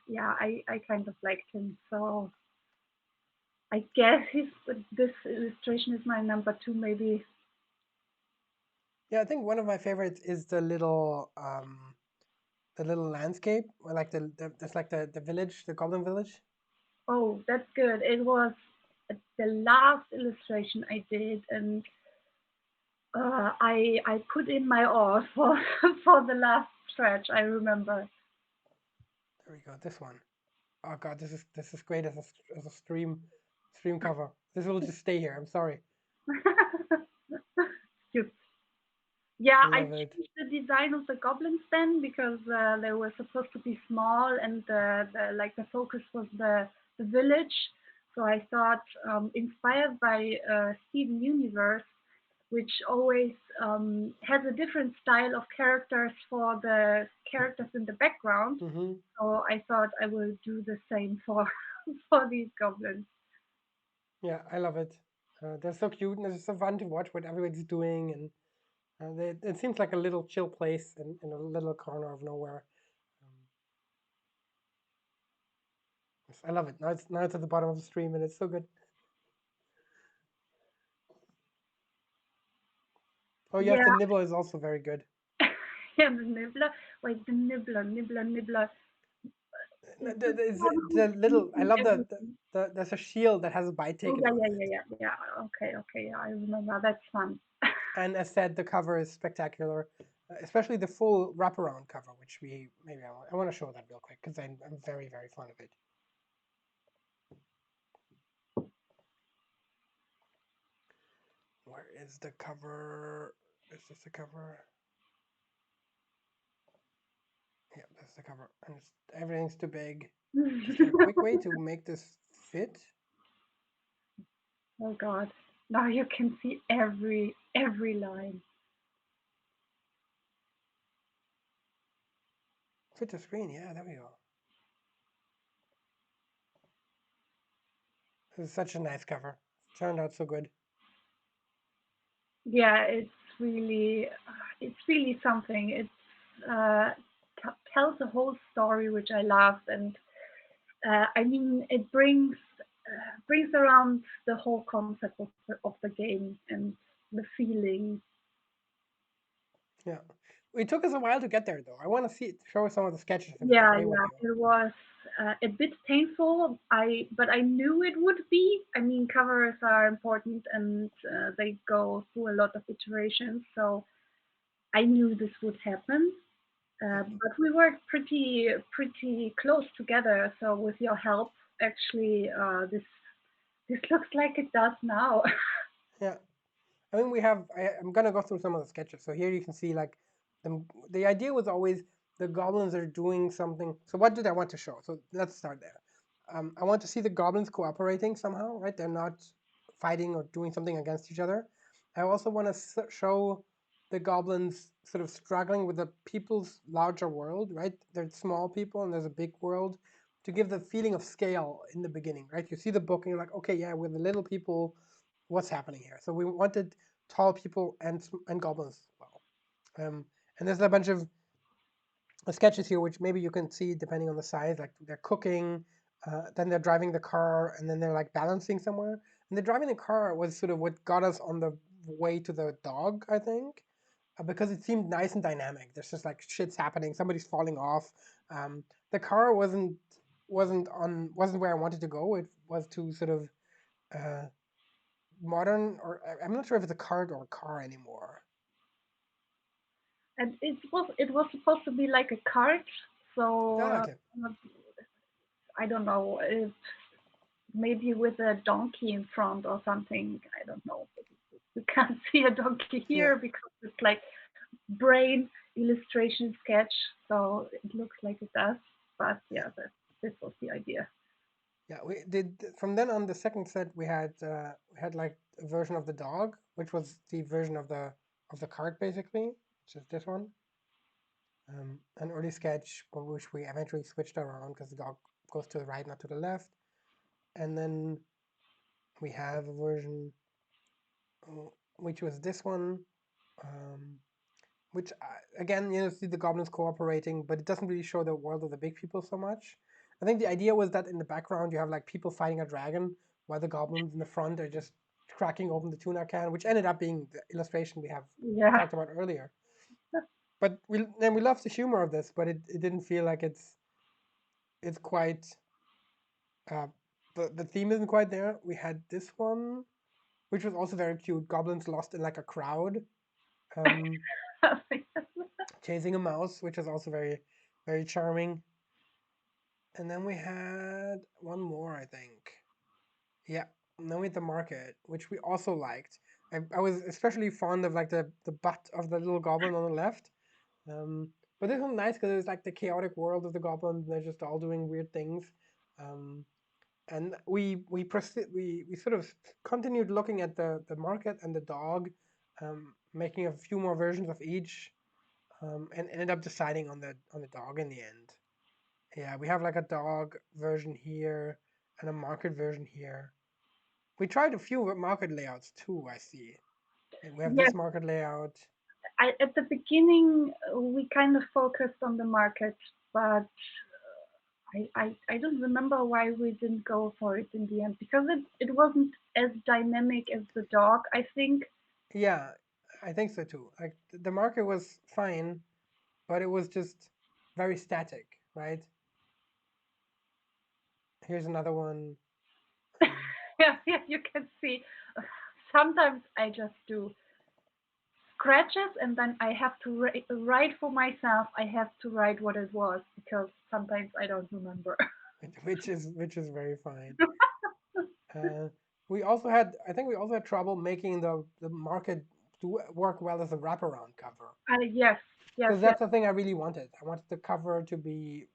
yeah, I kind of liked him. So I guess this illustration is my number two, maybe. Yeah, I think one of my favorites is the little landscape, or like that's like the village, the goblin village. Oh, that's good. It was the last illustration I did, and I put in my all for for the last stretch. I remember. There we go. This one. Oh god, this is great as a stream cover. This will just stay here. I'm sorry. Cute. Yeah, I I love it. changed the design of the goblins then because they were supposed to be small, and the focus was the village. So I thought, inspired by Steven Universe, which always has a different style of characters for the characters in the background. Mm-hmm. So I thought I will do the same for for these goblins. Yeah, I love it. They're so cute, and it's so fun to watch what everybody's doing, and it seems like a little chill place in a little corner of nowhere. Yes, I love it. Now it's at the bottom of the stream, and it's so good. Oh yes, Yeah, the nibbler is also very good. yeah, the nibbler. Wait, the nibbler. The little. I love there's a shield that has a bite Oh, taken yeah, out yeah, of it. yeah, yeah, yeah. Okay, yeah, I remember. That's fun. And as said, the cover is spectacular, especially the full wraparound cover, which I want to show that real quick because I'm very very fond of it. Where is the cover? Is this the cover? Yeah, that's the cover, and everything's too big. Is there a quick way to make this fit? Oh God! Now you can see every line. Fit the screen. Yeah, there we go. This is such a nice cover. Turned out so good. Yeah, it's really something. Tells a whole story which I loved, and I mean it brings around the whole concept of the game and the feeling. Yeah. It took us a while to get there, though. I want to show some of the sketches if it's Yeah, okay with yeah, you. it was a bit painful. But I knew it would be. I mean, covers are important and they go through a lot of iterations, so I knew this would happen. But we worked pretty close together. So with your help, actually, this looks like it does now. Yeah. I mean, I'm gonna go through some of the sketches. So here you can see like the idea was always the goblins are doing something. So what did I want to show? So let's start there. I want to see the goblins cooperating somehow, right? They're not fighting or doing something against each other. I also want to show the goblins sort of struggling with the people's larger world, right? They're small people and there's a big world to give the feeling of scale in the beginning, right? You see the book and you're like, okay, yeah, we're the little people. What's happening here? So we wanted tall people and goblins as well. And there's a bunch of sketches here, which maybe you can see depending on the size. Like they're cooking, then they're driving the car, and then they're like balancing somewhere. And the driving the car was sort of what got us on the way to the dog, I think, because it seemed nice and dynamic. There's just like shit's happening, somebody's falling off. The car wasn't where I wanted to go. It was to sort of uh, modern, or I'm not sure if it's a cart or a car anymore. And it was supposed to be like a cart, so Okay. I don't know if maybe with a donkey in front or something. I don't know. You can't see a donkey Yeah. here because it's like brain illustration sketch, so it looks like it does. But yeah, this was the idea. Yeah, we did. From then on, the second set we had like a version of the dog, which was the version of the cart basically, which is this one. An early sketch, but which we eventually switched around because the dog goes to the right, not to the left. And then we have a version which was this one, um, which again, see the goblins cooperating, but it doesn't really show the world of the big people so much. I think the idea was that in the background you have like people fighting a dragon, while the goblins in the front are just cracking open the tuna can, which ended up being the illustration we have Yeah. talked about earlier. But we love the humor of this, but it didn't feel like it's quite uh, the theme isn't quite there. We had this one, which was also very cute. Goblins lost in like a crowd. Um, chasing a mouse, which was also very, very charming. And then we had one more, I think. Yeah, and then we had the market, which we also liked. I was especially fond of like the butt of the little goblin on the left. Um, but this was nice because it was like the chaotic world of the goblins. They're just all doing weird things. Um, and we sort of continued looking at the market and the dog, making a few more versions of each, and ended up deciding on the dog in the end. Yeah, we have like a dog version here and a market version here. We tried a few market layouts too, I see. And we have Yes, this market layout. at the beginning we kind of focused on the market, but I don't remember why we didn't go for it in the end because it wasn't as dynamic as the dog, I think. Yeah, I think so too. Like the market was fine, but it was just very static, right? Here's another one. Yeah, yeah, you can see. Sometimes I just do scratches and then I have to write for myself. I have to write what it was because sometimes I don't remember. which is very fine. Uh, I think we also had trouble making the market work well as a wraparound cover. Yes, yes, Because yes. that's the thing I really wanted. I wanted the cover to be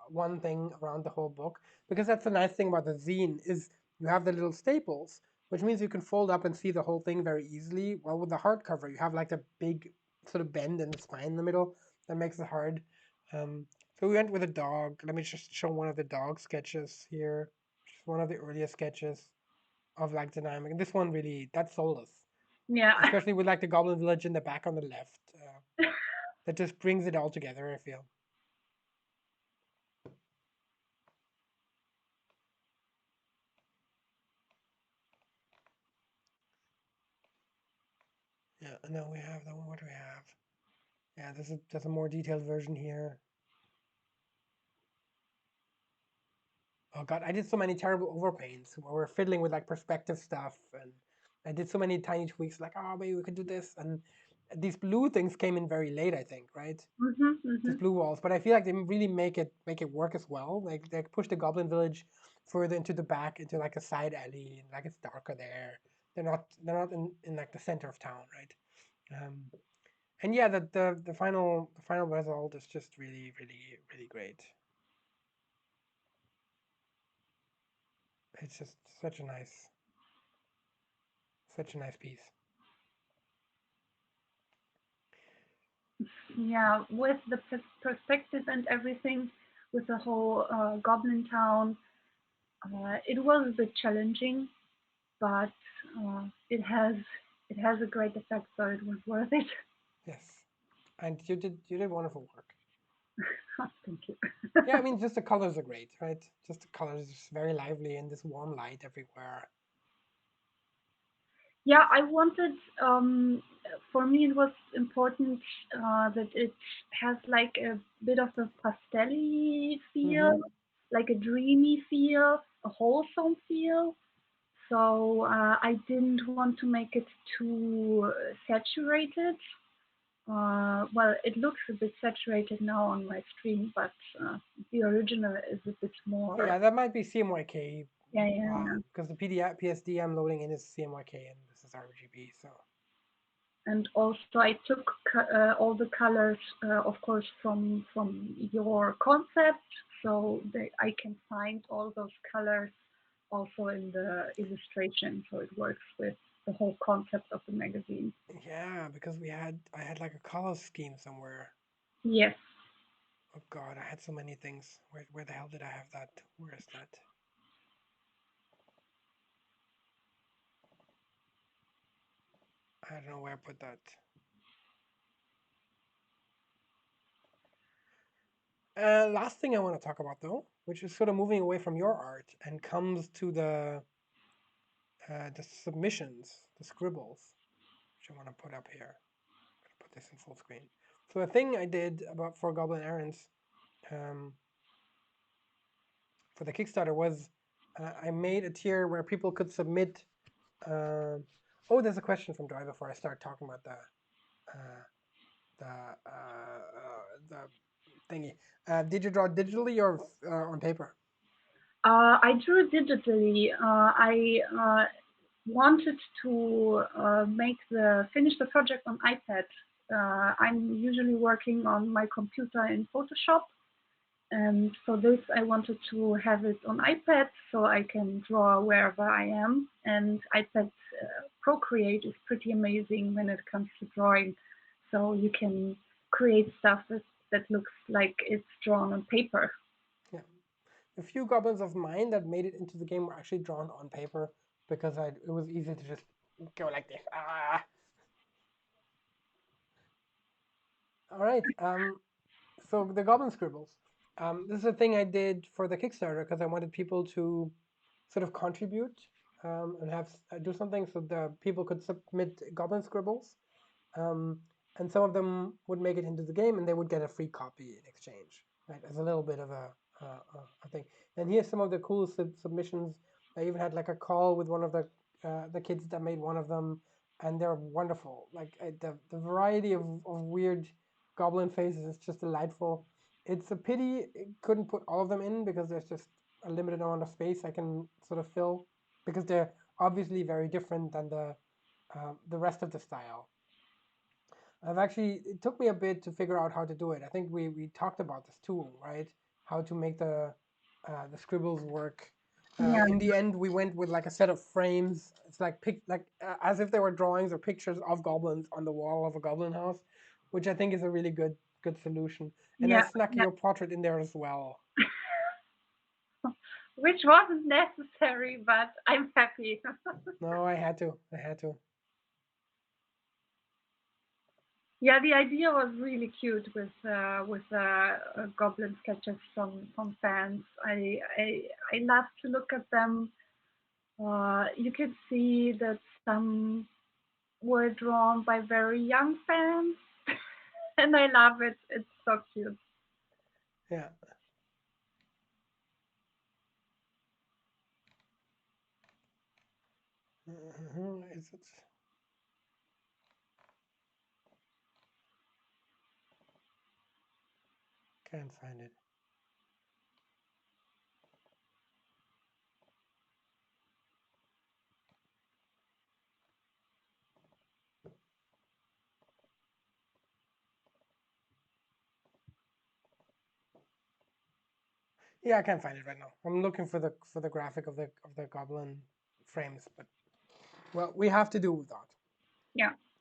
one thing around the whole book. Because that's the nice thing about the zine is you have the little staples, which means you can fold up and see the whole thing very easily. While with the hardcover, you have like the big sort of bend in the spine in the middle that makes it hard. Um, so we went with a dog. Let me just show one of the dog sketches here. Just one of the earliest sketches of like dynamic. And this one really that sold us, Yeah. especially with like the Goblin Village in the back on the left. That just brings it all together, I feel. Yeah, and then we have the what do we have? Yeah, there's a more detailed version here. oh god, I did so many terrible overpaints where we're fiddling with like perspective stuff, and I did so many tiny tweaks, like, oh, maybe we could do this. And these blue things came in very late, I think, right? These blue walls, but I feel like they really make it work as well. Like they push the Goblin Village further into the back, into like a side alley, and like it's darker there. They're not in like the center of town, right? And yeah, the final result is just really really great. It's just such a nice piece. Yeah, with the perspective and everything, with the whole Goblin Town, it was a bit challenging, but it has a great effect, so it was worth it. Yes, and you did wonderful work. Thank you. Yeah, I mean, just the colors are great, right? Just the colors, just very lively, and this warm light everywhere. Yeah, I wanted. For me, it was important that it has like a bit of a pastel-y feel, like a dreamy feel, a wholesome feel. So I didn't want to make it too saturated. Well, it looks a bit saturated now on my screen, but the original is a bit more. Oh, yeah, that might be CMYK. Yeah. Because the PSD I'm loading in is CMYK and this is RGB, so. And also, I took all the colors, of course, from your concept, so I can find all those colors also in the illustration, so it works with the whole concept of the magazine. Yeah, because I had like a color scheme somewhere. Yes. Oh god, I had so many things. Where the hell did I have that? Where is that? I don't know where I put that. Last thing I want to talk about though, which is sort of moving away from your art and comes to the submissions, the scribbles, which I want to put up here. I'm gonna put this in full screen. So the thing I did for Goblin Errands, for the Kickstarter was I made a tier where people could submit. Oh, there's a question from Joy before I start talking about the thingy. Did you draw digitally or on paper? I drew digitally. I wanted to finish the project on iPad. I'm usually working on my computer in Photoshop, and for this I wanted to have it on iPad so I can draw wherever I am. And iPad Procreate is pretty amazing when it comes to drawing, so you can create stuff that looks like it's drawn on paper. Yeah, a few goblins of mine that made it into the game were actually drawn on paper because it was easy to just go like this. All right. So the goblin scribbles. This is a thing I did for the Kickstarter because I wanted people to sort of contribute and have do something so the people could submit goblin scribbles, and some of them would make it into the game and they would get a free copy in exchange, right? As a little bit of a thing. And here's some of the cool submissions. I even had like a call with one of the kids that made one of them, and they're wonderful. Like the variety of weird goblin faces is just delightful. It's a pity it couldn't put all of them in because there's just a limited amount of space I can sort of fill because they're obviously very different than the rest of the style. It took me a bit to figure out how to do it. I think we talked about this too, right? How to make the scribbles work. Yeah. In the end, we went with like a set of frames. It's like as if they were drawings or pictures of goblins on the wall of a goblin house, which I think is a really good solution. And I snuck your portrait in there as well. Which wasn't necessary, but I'm happy. No, I had to. Yeah, the idea was really cute with goblin sketches from fans. I love to look at them. You could see that some were drawn by very young fans, and I love it. It's so cute. Yeah. Is it? Can't find it. Yeah, I can't find it right now. I'm looking for the graphic of the goblin frames, but well, we have to do with that.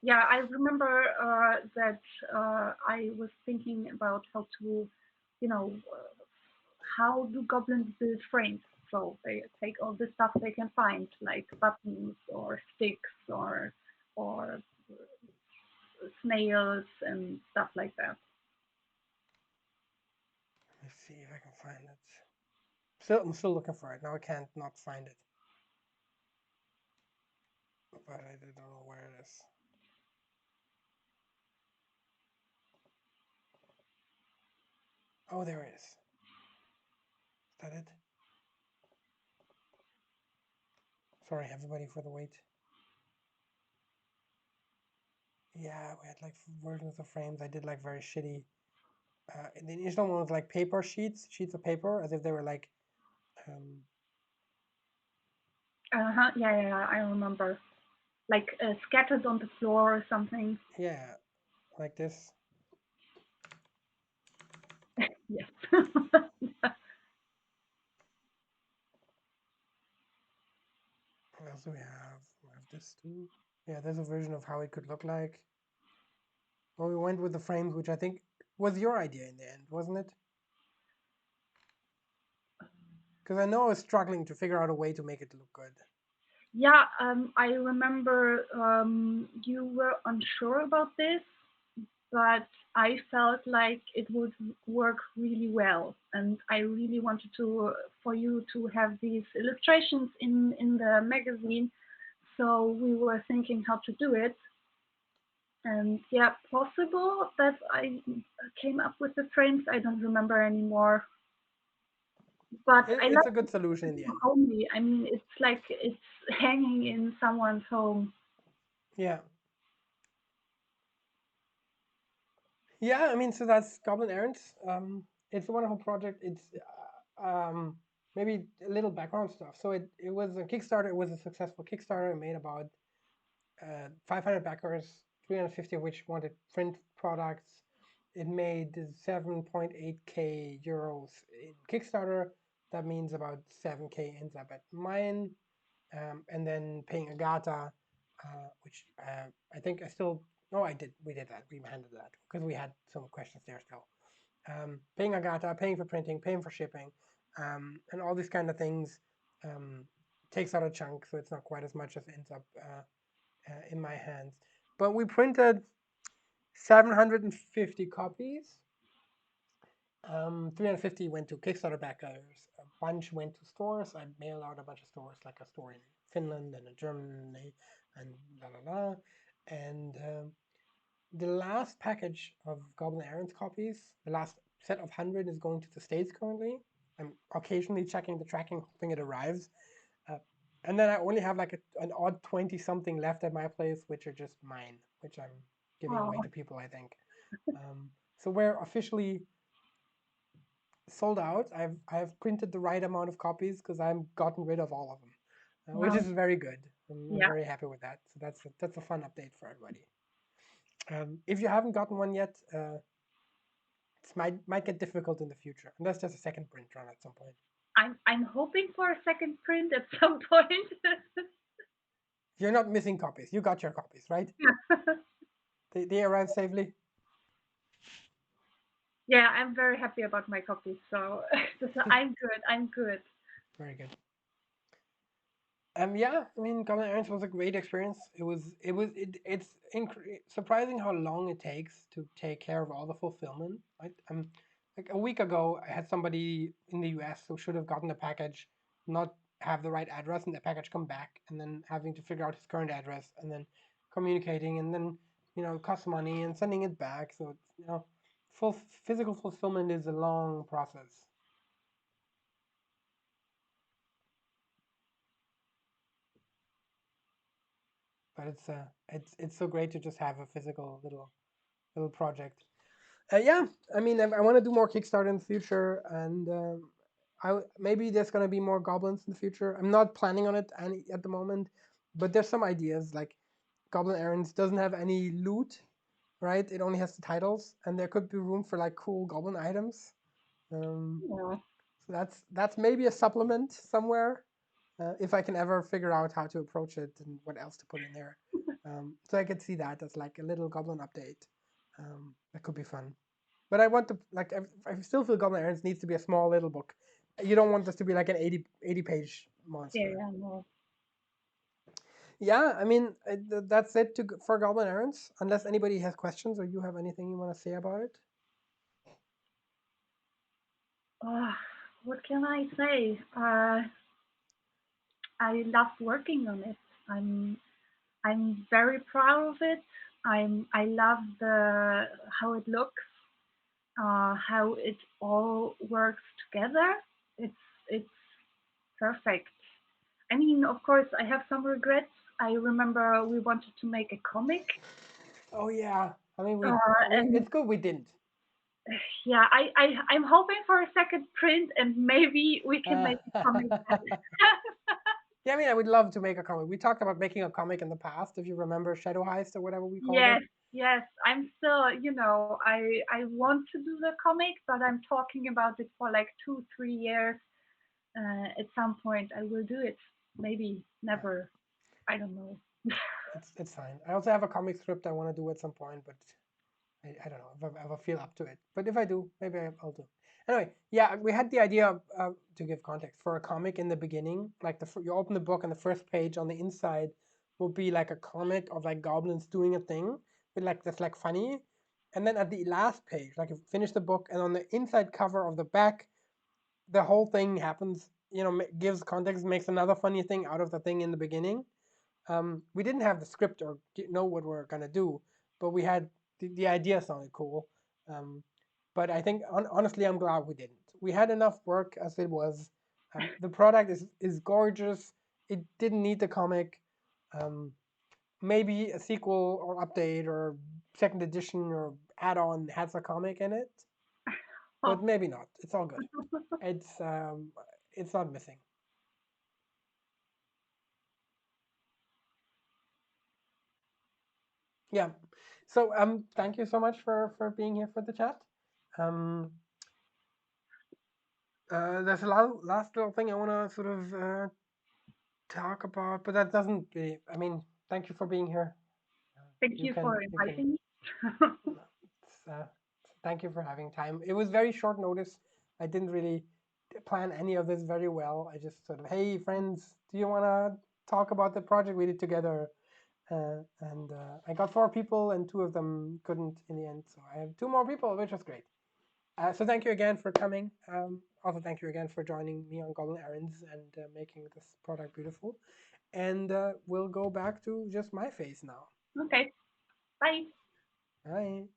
Yeah, I remember that I was thinking about how to, how do goblins build frames? So they take all the stuff they can find, like buttons or sticks or snails and stuff like that. Let's see if I can find it. I'm still looking for it. Now I can't not find it. But I don't know where it is. Oh, there it is. Is that it? Sorry, everybody, for the wait. Yeah, we had like versions of frames. I did like very shitty. The initial one was like paper sheets of paper, as if they were like, um, Yeah, I remember. Like scattered on the floor or something. yeah, like this. Yes. What else do we have? We have this too. Yeah, there's a version of how it could look like. Well, we went with the frames, which I think was your idea in the end, wasn't it? Because I know I was struggling to figure out a way to make it look good. Yeah, I remember you were unsure about this, but I felt like it would work really well, and I really wanted to for you to have these illustrations in the magazine. So we were thinking how to do it, and yeah, possible that I came up with the frames. I don't remember anymore, but I It's a like good solution in the end. homely. I mean, it's like it's hanging in someone's home. Yeah. Yeah, I mean, so that's Goblin Errands. It's a wonderful project. It's maybe a little background stuff. So it was a Kickstarter. It was a successful Kickstarter. It made about 500 backers, 350 of which wanted print products. It made 7.8k euros in Kickstarter. That means about 7k ends up at mine. And then paying Agata, which I think I still, no, I did, we did that, we handled that because we had some questions there still. Paying Agata, paying for printing, paying for shipping, and all these kind of things takes out a chunk, so it's not quite as much as ends up in my hands. But we printed 750 copies. 350 went to Kickstarter backers. A bunch went to stores. I mailed out a bunch of stores, like a store in Finland and in Germany, and la la la. And the last package of Goblin Errands copies, the last set of 100, is going to the States currently. I'm occasionally checking the tracking, hoping it arrives. Uh, and then I only have like an odd 20 something left at my place, which are just mine, which I'm giving away Oh, to people, I think. So we're officially sold out. I've printed the right amount of copies because I've gotten rid of all of them, which wow. is very good. I'm Yeah. very happy with that. So that's a fun update for everybody. If you haven't gotten one yet, it might get difficult in the future, unless there's a second print run at some point. I'm hoping for a second print at some point. You're not missing copies. You got your copies, right? They arrived safely. Yeah, I'm very happy about my copies. So, so I'm good. I'm good. Very good. Yeah, I mean, Goblin Errands was a great experience. It's surprising how long it takes to take care of all the fulfillment. Right? Like a week ago, I had somebody in the US who should have gotten the package, not have the right address, and the package come back, and then having to figure out his current address, and then communicating, and then it costs money and sending it back. So it's, full physical fulfillment is a long process. but it's so great to just have a physical little project. Yeah, I mean, I want to do more Kickstarter in the future, and maybe there's gonna be more goblins in the future. I'm not planning on it at the moment, but there's some ideas. Like Goblin Errands doesn't have any loot, right? It only has the titles, and there could be room for like cool goblin items. Yeah. So that's maybe a supplement somewhere, if I can ever figure out how to approach it and what else to put in there. So I could see that as like a little goblin update. That could be fun. But I want to like I still feel Goblin Errands needs to be a small little book. You don't want this to be like an 80 page monster. Yeah, no. Yeah, I mean that's it for Goblin Errands. Unless anybody has questions or you have anything you want to say about it. What can I say? I love working on it. I'm very proud of it. I love the how it looks, how it all works together. It's perfect. I mean, of course, I have some regrets. I remember we wanted to make a comic, Oh yeah, I mean and it's good we didn't. yeah, I'm hoping for a second print, and maybe we can make a comic. Yeah, I mean, I would love to make a comic. We talked about making a comic in the past, if you remember Shadow Heist or whatever we called it. Yes. I'm still, I want to do the comic, but I'm talking about it for like 2-3 years. At some point, I will do it. Maybe never. I don't know. It's fine. I also have a comic script I want to do at some point, but I don't know if I ever feel up to it. But if I do, maybe I'll do. Anyway, yeah, we had the idea to give context for a comic in the beginning. Like you open the book and the first page on the inside will be like a comic of like goblins doing a thing with like that's like funny, and then at the last page, like you finish the book, and on the inside cover of the back, the whole thing happens. Gives context, makes another funny thing out of the thing in the beginning. We didn't have the script or know what we're gonna do, but we had the idea sounded cool. But I think honestly, I'm glad we didn't. We had enough work as it was. The product is gorgeous. It didn't need the comic. Maybe a sequel or update or second edition or add-on has a comic in it, but maybe not. It's all good. It's not missing. Yeah. So thank you so much for being here for the chat. There's a last little thing I want to sort of talk about, but that doesn't really. I mean, thank you for being here. Thank you for inviting me. Thank you for having time. It was very short notice. I didn't really plan any of this very well. I just sort of, hey friends, do you want to talk about the project we did together? And I got 4 people, and 2 of them couldn't in the end. So I have 2 more people, which was great. So thank you again for coming. Also, thank you again for joining me on Goblin Errands and making this product beautiful. And we'll go back to just my face now. Okay. Bye. Bye.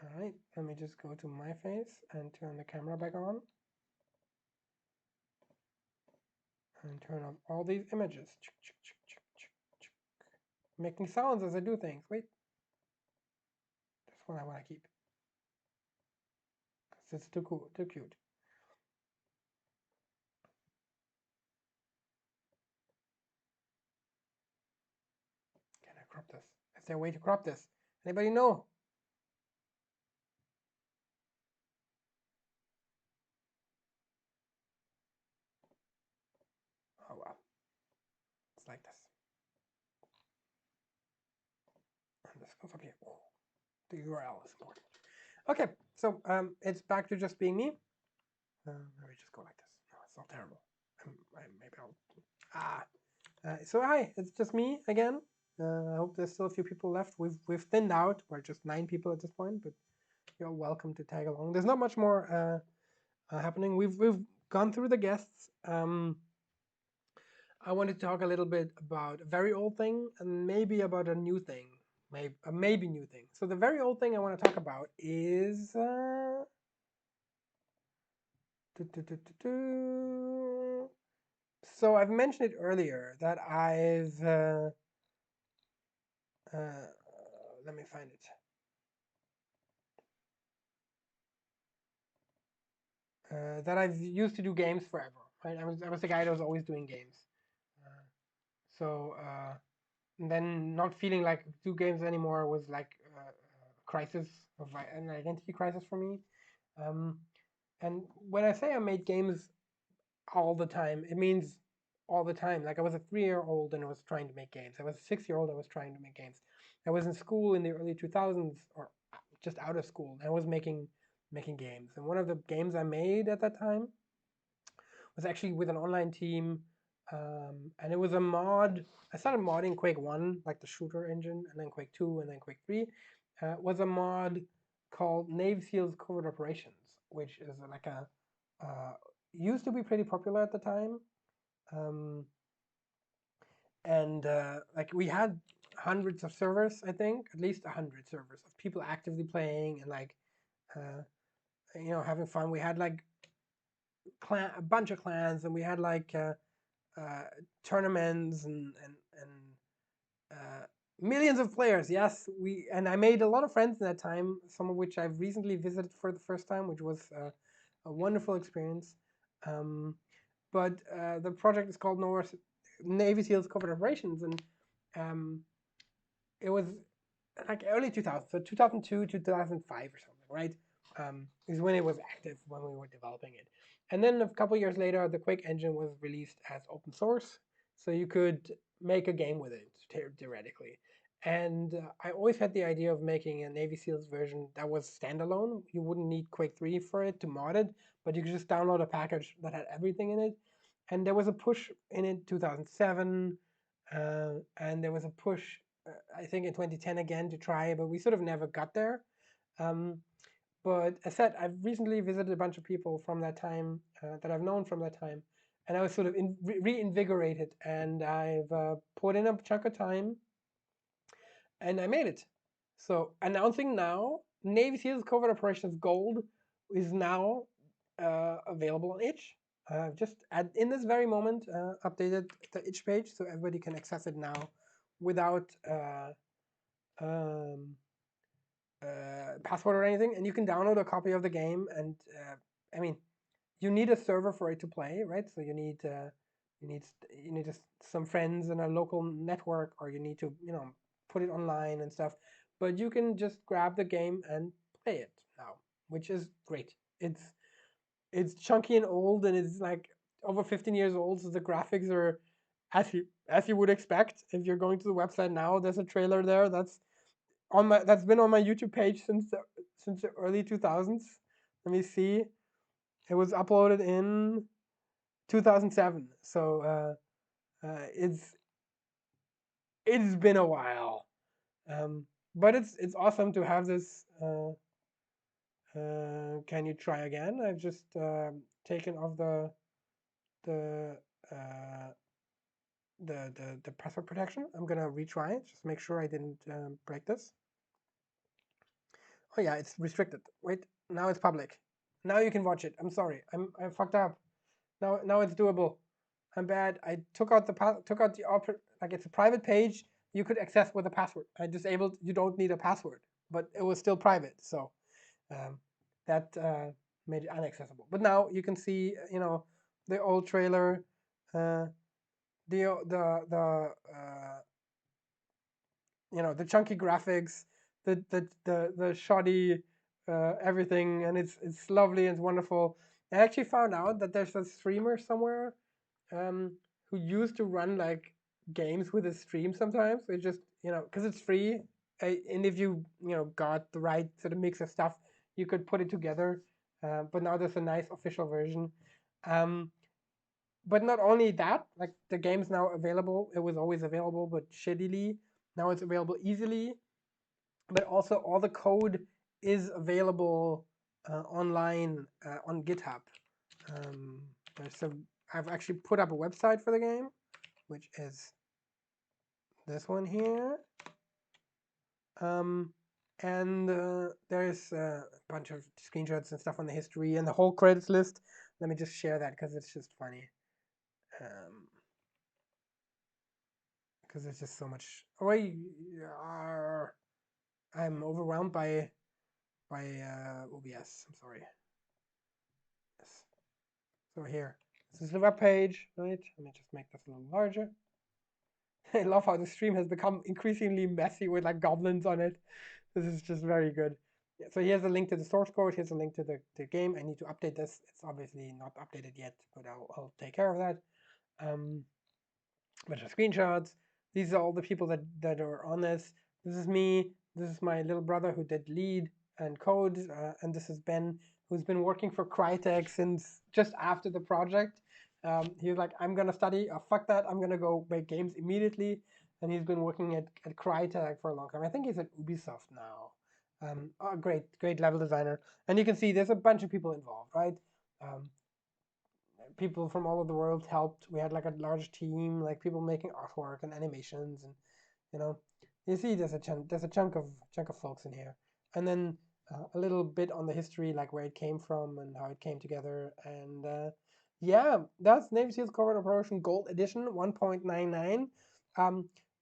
All right, let me just go to my face and turn the camera back on. And turn on all these images. Making sounds as I do things. Wait. This one I want to keep. Because it's too cool, too cute. Can I crop this? Is there a way to crop this? Anybody know? Oh wow. It's like this. And this goes up here. Oh, the URL is important. Okay, so it's back to just being me. Let me just go like this. No, it's not terrible. Maybe I'll. So hi, it's just me again. I hope there's still a few people left. We've thinned out. We're just 9 people at this point, but you're welcome to tag along. There's not much more happening. We've gone through the guests. I wanted to talk a little bit about a very old thing and maybe about a new thing, maybe new thing. So the very old thing I want to talk about is So I've mentioned it earlier that I've let me find it. That I've used to do games forever. Right? I was the guy that was always doing games. So then not feeling like do games anymore was like a crisis of an identity crisis for me. And when I say I made games all the time, it means all the time. Like I was a 3-year-old and I was trying to make games. I was a 6-year-old. I was trying to make games. I was in school in the early 2000s, or just out of school. And I was making games. And one of the games I made at that time was actually with an online team, and it was a mod. I started modding Quake 1, like the shooter engine, and then Quake 2, and then Quake 3. Was a mod called Navy SEALs Covert Operations, which is like a used to be pretty popular at the time, and like we had hundreds of servers, I think, at least 100 servers of people actively playing and like having fun. We had like a bunch of clans, and we had like tournaments and millions of players. Yes, I made a lot of friends in that time, some of which I've recently visited for the first time, which was a wonderful experience. But the project is called Navy SEALs Covert Operations, and it was like early 2000s, so 2002, 2005 or something, right? Is when it was active, when we were developing it. And then a couple years later, the Quake engine was released as open source, so you could make a game with it, theoretically. And I always had the idea of making a Navy SEALs version that was standalone. You wouldn't need Quake 3 for it to mod it, but you could just download a package that had everything in it. And there was a push in 2007, and there was a push, I think, in 2010 again to try, but we sort of never got there. But as I said, I've recently visited a bunch of people from that time that I've known from that time, and I was sort of reinvigorated, and I've put in a chunk of time, and I made it. So announcing now, Navy SEALs Covert Operations Gold is now available on itch. Just in this very moment, updated the itch page so everybody can access it now without password or anything, and you can download a copy of the game. And I mean, you need a server for it to play, right? So you need just some friends in a local network, or you need to put it online and stuff. But you can just grab the game and play it now, which is great. It's chunky and old, and it's like over 15 years old, so the graphics are as you would expect. If you're going to the website now, there's a trailer there that's been on my YouTube page since the early 2000s. Let me see. It was uploaded in 2007, so it's been a while, but it's awesome to have this. Can you try again? I've just taken off the the password protection. I'm gonna retry it. Just make sure I didn't break this. Oh yeah, it's restricted. Wait, now it's public. Now you can watch it. I'm sorry. I fucked up. Now it's doable. I'm bad. I took out the like it's a private page you could access with a password. I disabled. You don't need a password, but it was still private, so that made it inaccessible. But now you can see, the old trailer, the chunky graphics, the shoddy everything, and it's lovely and it's wonderful. I actually found out that there's a streamer somewhere who used to run like games with his stream sometimes. It just because it's free, and if you got the right sort of mix of stuff, you could put it together. But now there's a nice official version. But not only that, like the game's now available. It was always available, but shittily. Now it's available easily. But also all the code is available online on GitHub. So I've actually put up a website for the game, which is this one here. And there's a bunch of screenshots and stuff on the history and the whole credits list. Let me just share that because it's just funny. because there's just so much. I'm overwhelmed by OBS. I'm sorry. Yes. So here, this is the web page, right? Let me just make this a little larger. I love how the stream has become increasingly messy with like goblins on it. This is just very good. Yeah, so here's a link to the source code. Here's a link to the game. I need to update this. It's obviously not updated yet, but I'll take care of that. Bunch of screenshots. These are all the people that are on this. This is me. This is my little brother who did lead and code, and this is Ben, who's been working for Crytek since just after the project. He was like, I'm gonna study. Oh, fuck that. I'm gonna go make games immediately. And he's been working at Crytek for a long time. I think he's at Ubisoft now. Great level designer. And you can see there's a bunch of people involved, right? People from all over the world helped. We had like a large team, like people making artwork and animations, and you see there's a chunk of folks in here, and then a little bit on the history, like where it came from and how it came together, and yeah, that's Navy SEALs Covert Operation Gold Edition 1.99.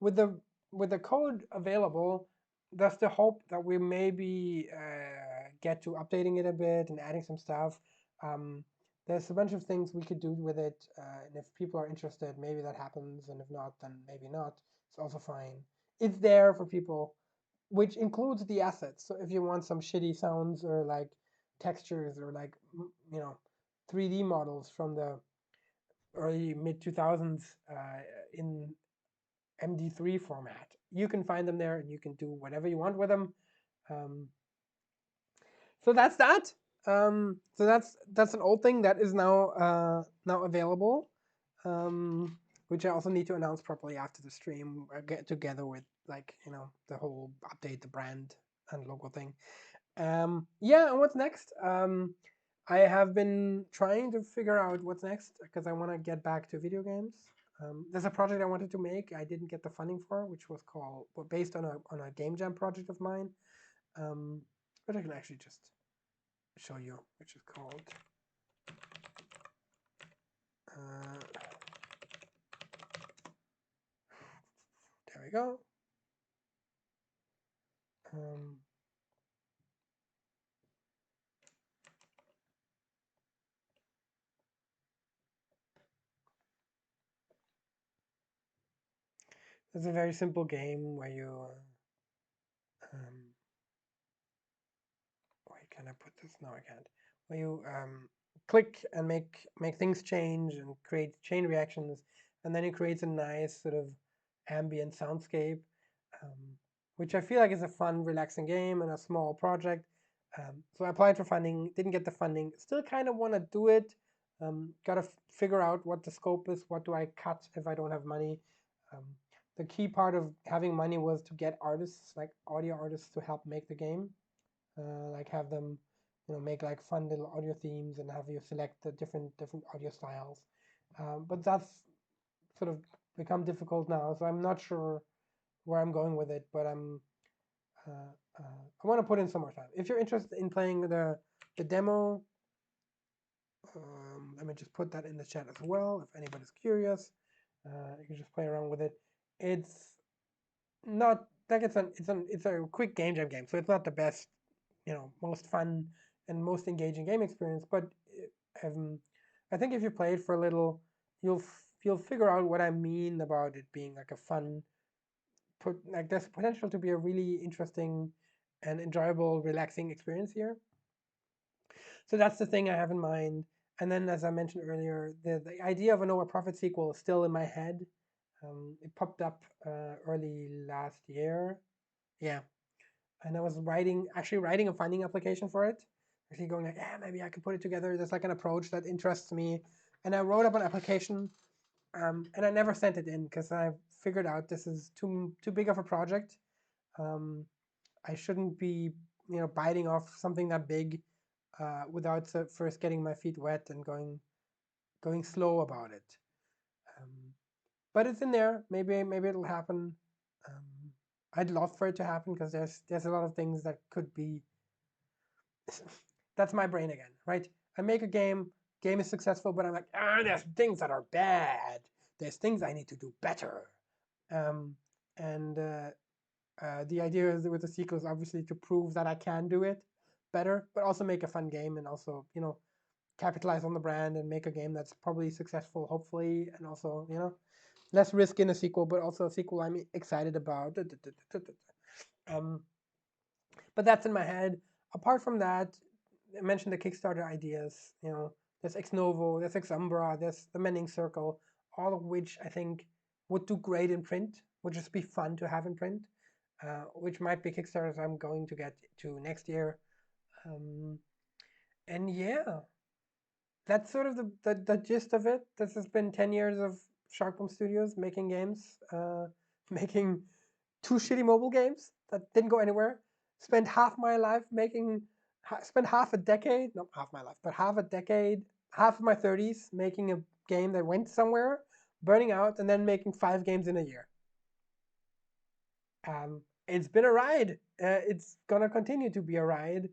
With the code available, that's the hope that we maybe get to updating it a bit and adding some stuff. There's a bunch of things we could do with it, and if people are interested, maybe that happens, and if not, then maybe not. It's also fine. It's there for people, which includes the assets. So if you want some shitty sounds or like textures or like 3D models from the early mid 2000s in MD3 format, you can find them there, and you can do whatever you want with them. So that's that. So that's an old thing that is now available, which I also need to announce properly after the stream. I get together with the whole update the brand and logo thing. Yeah, and what's next? I have been trying to figure out what's next because I want to get back to video games. There's a project I wanted to make I didn't get the funding for, which was based on a game jam project of mine, but I can actually just show you, which is called there we go. It's a very simple game where you wait, can I put this? No, I can't. Where you click and make things change and create chain reactions, and then it creates a nice sort of ambient soundscape, which I feel like is a fun, relaxing game and a small project. So I applied for funding, didn't get the funding. Still kind of want to do it. Got to figure out what the scope is. What do I cut if I don't have money? The key part of having money was to get artists, like audio artists, to help make the game. Like have them, make like fun little audio themes and have you select the different audio styles. But that's sort of become difficult now, so I'm not sure where I'm going with it. But I want to put in some more time. If you're interested in playing the demo, let me just put that in the chat as well. If anybody's curious, you can just play around with it. It's not like it's a quick game jam game, so it's not the best, most fun and most engaging game experience. But I think if you play it for a little, you'll figure out what I mean about it being like a fun. There's potential to be a really interesting and enjoyable, relaxing experience here. So that's the thing I have in mind. And then, as I mentioned earlier, the idea of a Nova Prophet sequel is still in my head. It popped up early last year. Yeah. And I was actually writing a funding application for it. Actually going like, yeah, maybe I could put it together. There's like an approach that interests me. And I wrote up an application, and I never sent it in because I figured out this is too big of a project. I shouldn't be, biting off something that big without first getting my feet wet and going slow about it. But it's in there. Maybe it'll happen. I'd love for it to happen because there's a lot of things that could be. That's my brain again, right? I make a game is successful, but I'm like, there's things that are bad. There's things I need to do better. and the idea is with the sequel is obviously to prove that I can do it better, but also make a fun game and also capitalize on the brand and make a game that's probably successful, hopefully, and also less risk in a sequel, but also a sequel I'm excited about. But that's in my head. Apart from that, I mentioned the Kickstarter ideas. There's Ex Novo, there's Ex Umbra, there's the Mending Circle, all of which I think would do great in print, would just be fun to have in print, which might be Kickstarters I'm going to get to next year. And yeah, that's sort of the gist of it. This has been 10 years of Sharkbomb Studios making games, making 2 shitty mobile games that didn't go anywhere. Spent half my life spent half a decade, not half my life, but half a decade, half of my 30s making a game that went somewhere, burning out, and then making 5 games in a year. It's been a ride. It's gonna continue to be a ride.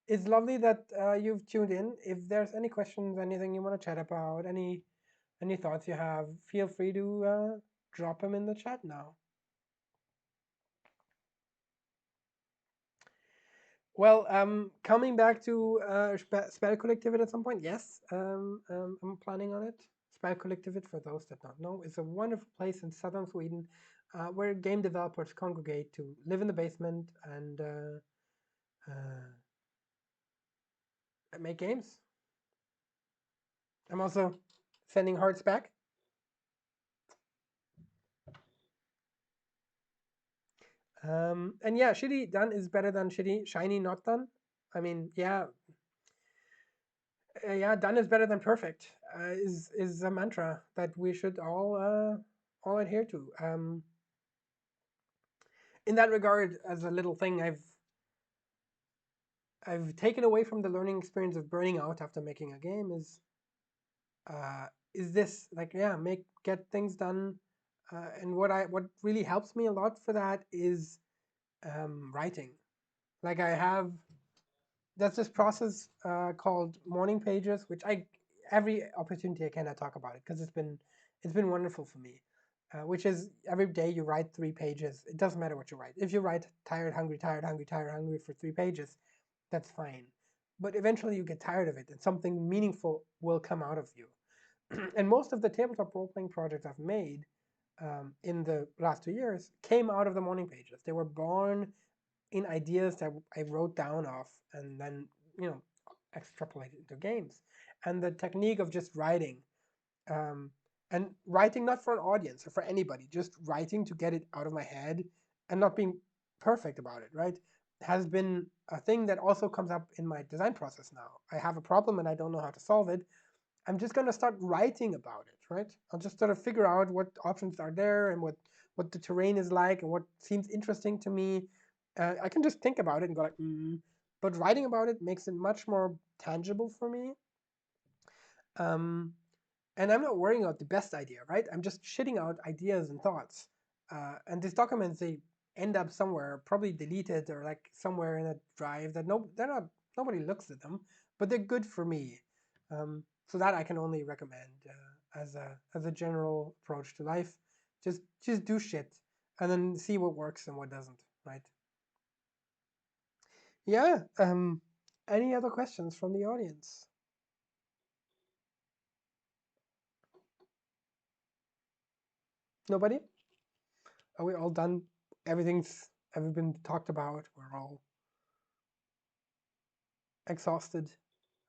It's lovely that you've tuned in. If there's any questions, anything you want to chat about, any thoughts you have, feel free to drop them in the chat now. Well, coming back to Spell Collectivit at some point, yes, I'm planning on it. Spell Collectivit, for those that don't know, is a wonderful place in southern Sweden where game developers congregate to live in the basement and make games. I'm also sending hearts back. And yeah, shitty done is better than shiny not done. I mean, yeah, done is better than perfect. Is a mantra that we should all adhere to. In that regard, as a little thing, I've taken away from the learning experience of burning out after making a game is this, like, yeah, get things done. And what really helps me a lot for that is writing. Like there's this process called morning pages, which every opportunity I can, I talk about it because it's been wonderful for me. Which is every day you write 3 pages. It doesn't matter what you write. If you write tired, hungry, tired, hungry, tired, hungry for 3 pages, that's fine. But eventually you get tired of it, and something meaningful will come out of you. And most of the tabletop role-playing projects I've made in the last 2 years came out of the morning pages. They were born in ideas that I wrote down off and then extrapolated into games. And the technique of just writing, and writing not for an audience or for anybody, just writing to get it out of my head and not being perfect about it, right, has been a thing that also comes up in my design process now. I have a problem and I don't know how to solve it. I'm just going to start writing about it, right? I'll just sort of figure out what options are there and what the terrain is like and what seems interesting to me. I can just think about it and go like, but writing about it makes it much more tangible for me. And I'm not worrying about the best idea, right? I'm just shitting out ideas and thoughts. And these documents, they end up somewhere, probably deleted or like somewhere in a drive that nobody looks at them, but they're good for me. So that I can only recommend as a general approach to life. Just do shit and then see what works and what doesn't, right? Yeah. Any other questions from the audience? Nobody? Are we all done? Everything's been talked about. We're all exhausted.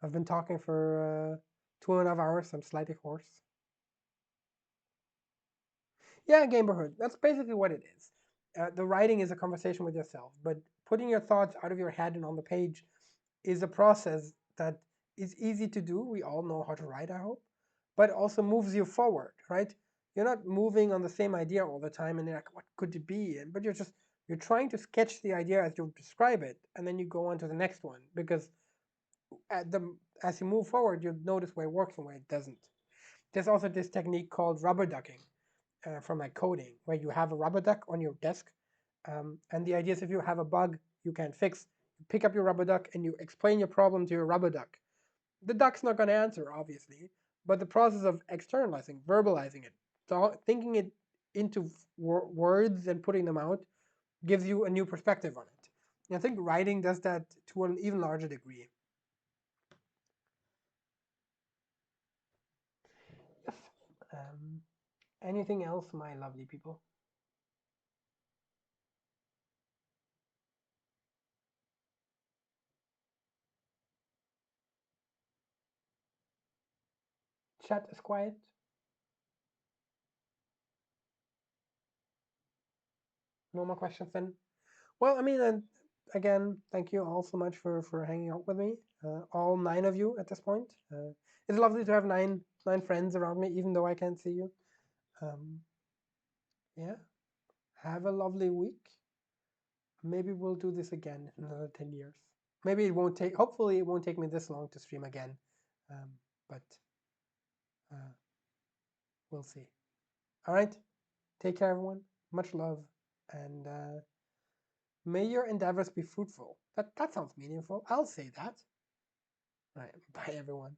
I've been talking for 2.5 hours. I'm slightly hoarse. Yeah, Gamerhood. That's basically what it is. The writing is a conversation with yourself, but putting your thoughts out of your head and on the page is a process that is easy to do. We all know how to write, I hope, but also moves you forward, right? You're not moving on the same idea all the time and you're like, what could it be? But you're trying to sketch the idea as you describe it, and then you go on to the next one, because as you move forward, you'll notice where it works and where it doesn't. There's also this technique called rubber ducking from like coding, where you have a rubber duck on your desk. And the idea is if you have a bug you can't fix, you pick up your rubber duck and you explain your problem to your rubber duck. The duck's not going to answer, obviously, but the process of externalizing, verbalizing it, thinking it into words and putting them out gives you a new perspective on it. And I think writing does that to an even larger degree. Yes. Anything else, my lovely people? Chat is quiet. No more questions then. Well, I mean, again, thank you all so much for hanging out with me. All 9 of you at this point. It's lovely to have nine friends around me, even though I can't see you. Yeah. Have a lovely week. Maybe we'll do this again in another 10 years. Maybe it won't take. Hopefully, it won't take me this long to stream again. But we'll see. All right. Take care, everyone. Much love, and may your endeavors be fruitful. That sounds meaningful. I'll say that. All right. Bye, everyone.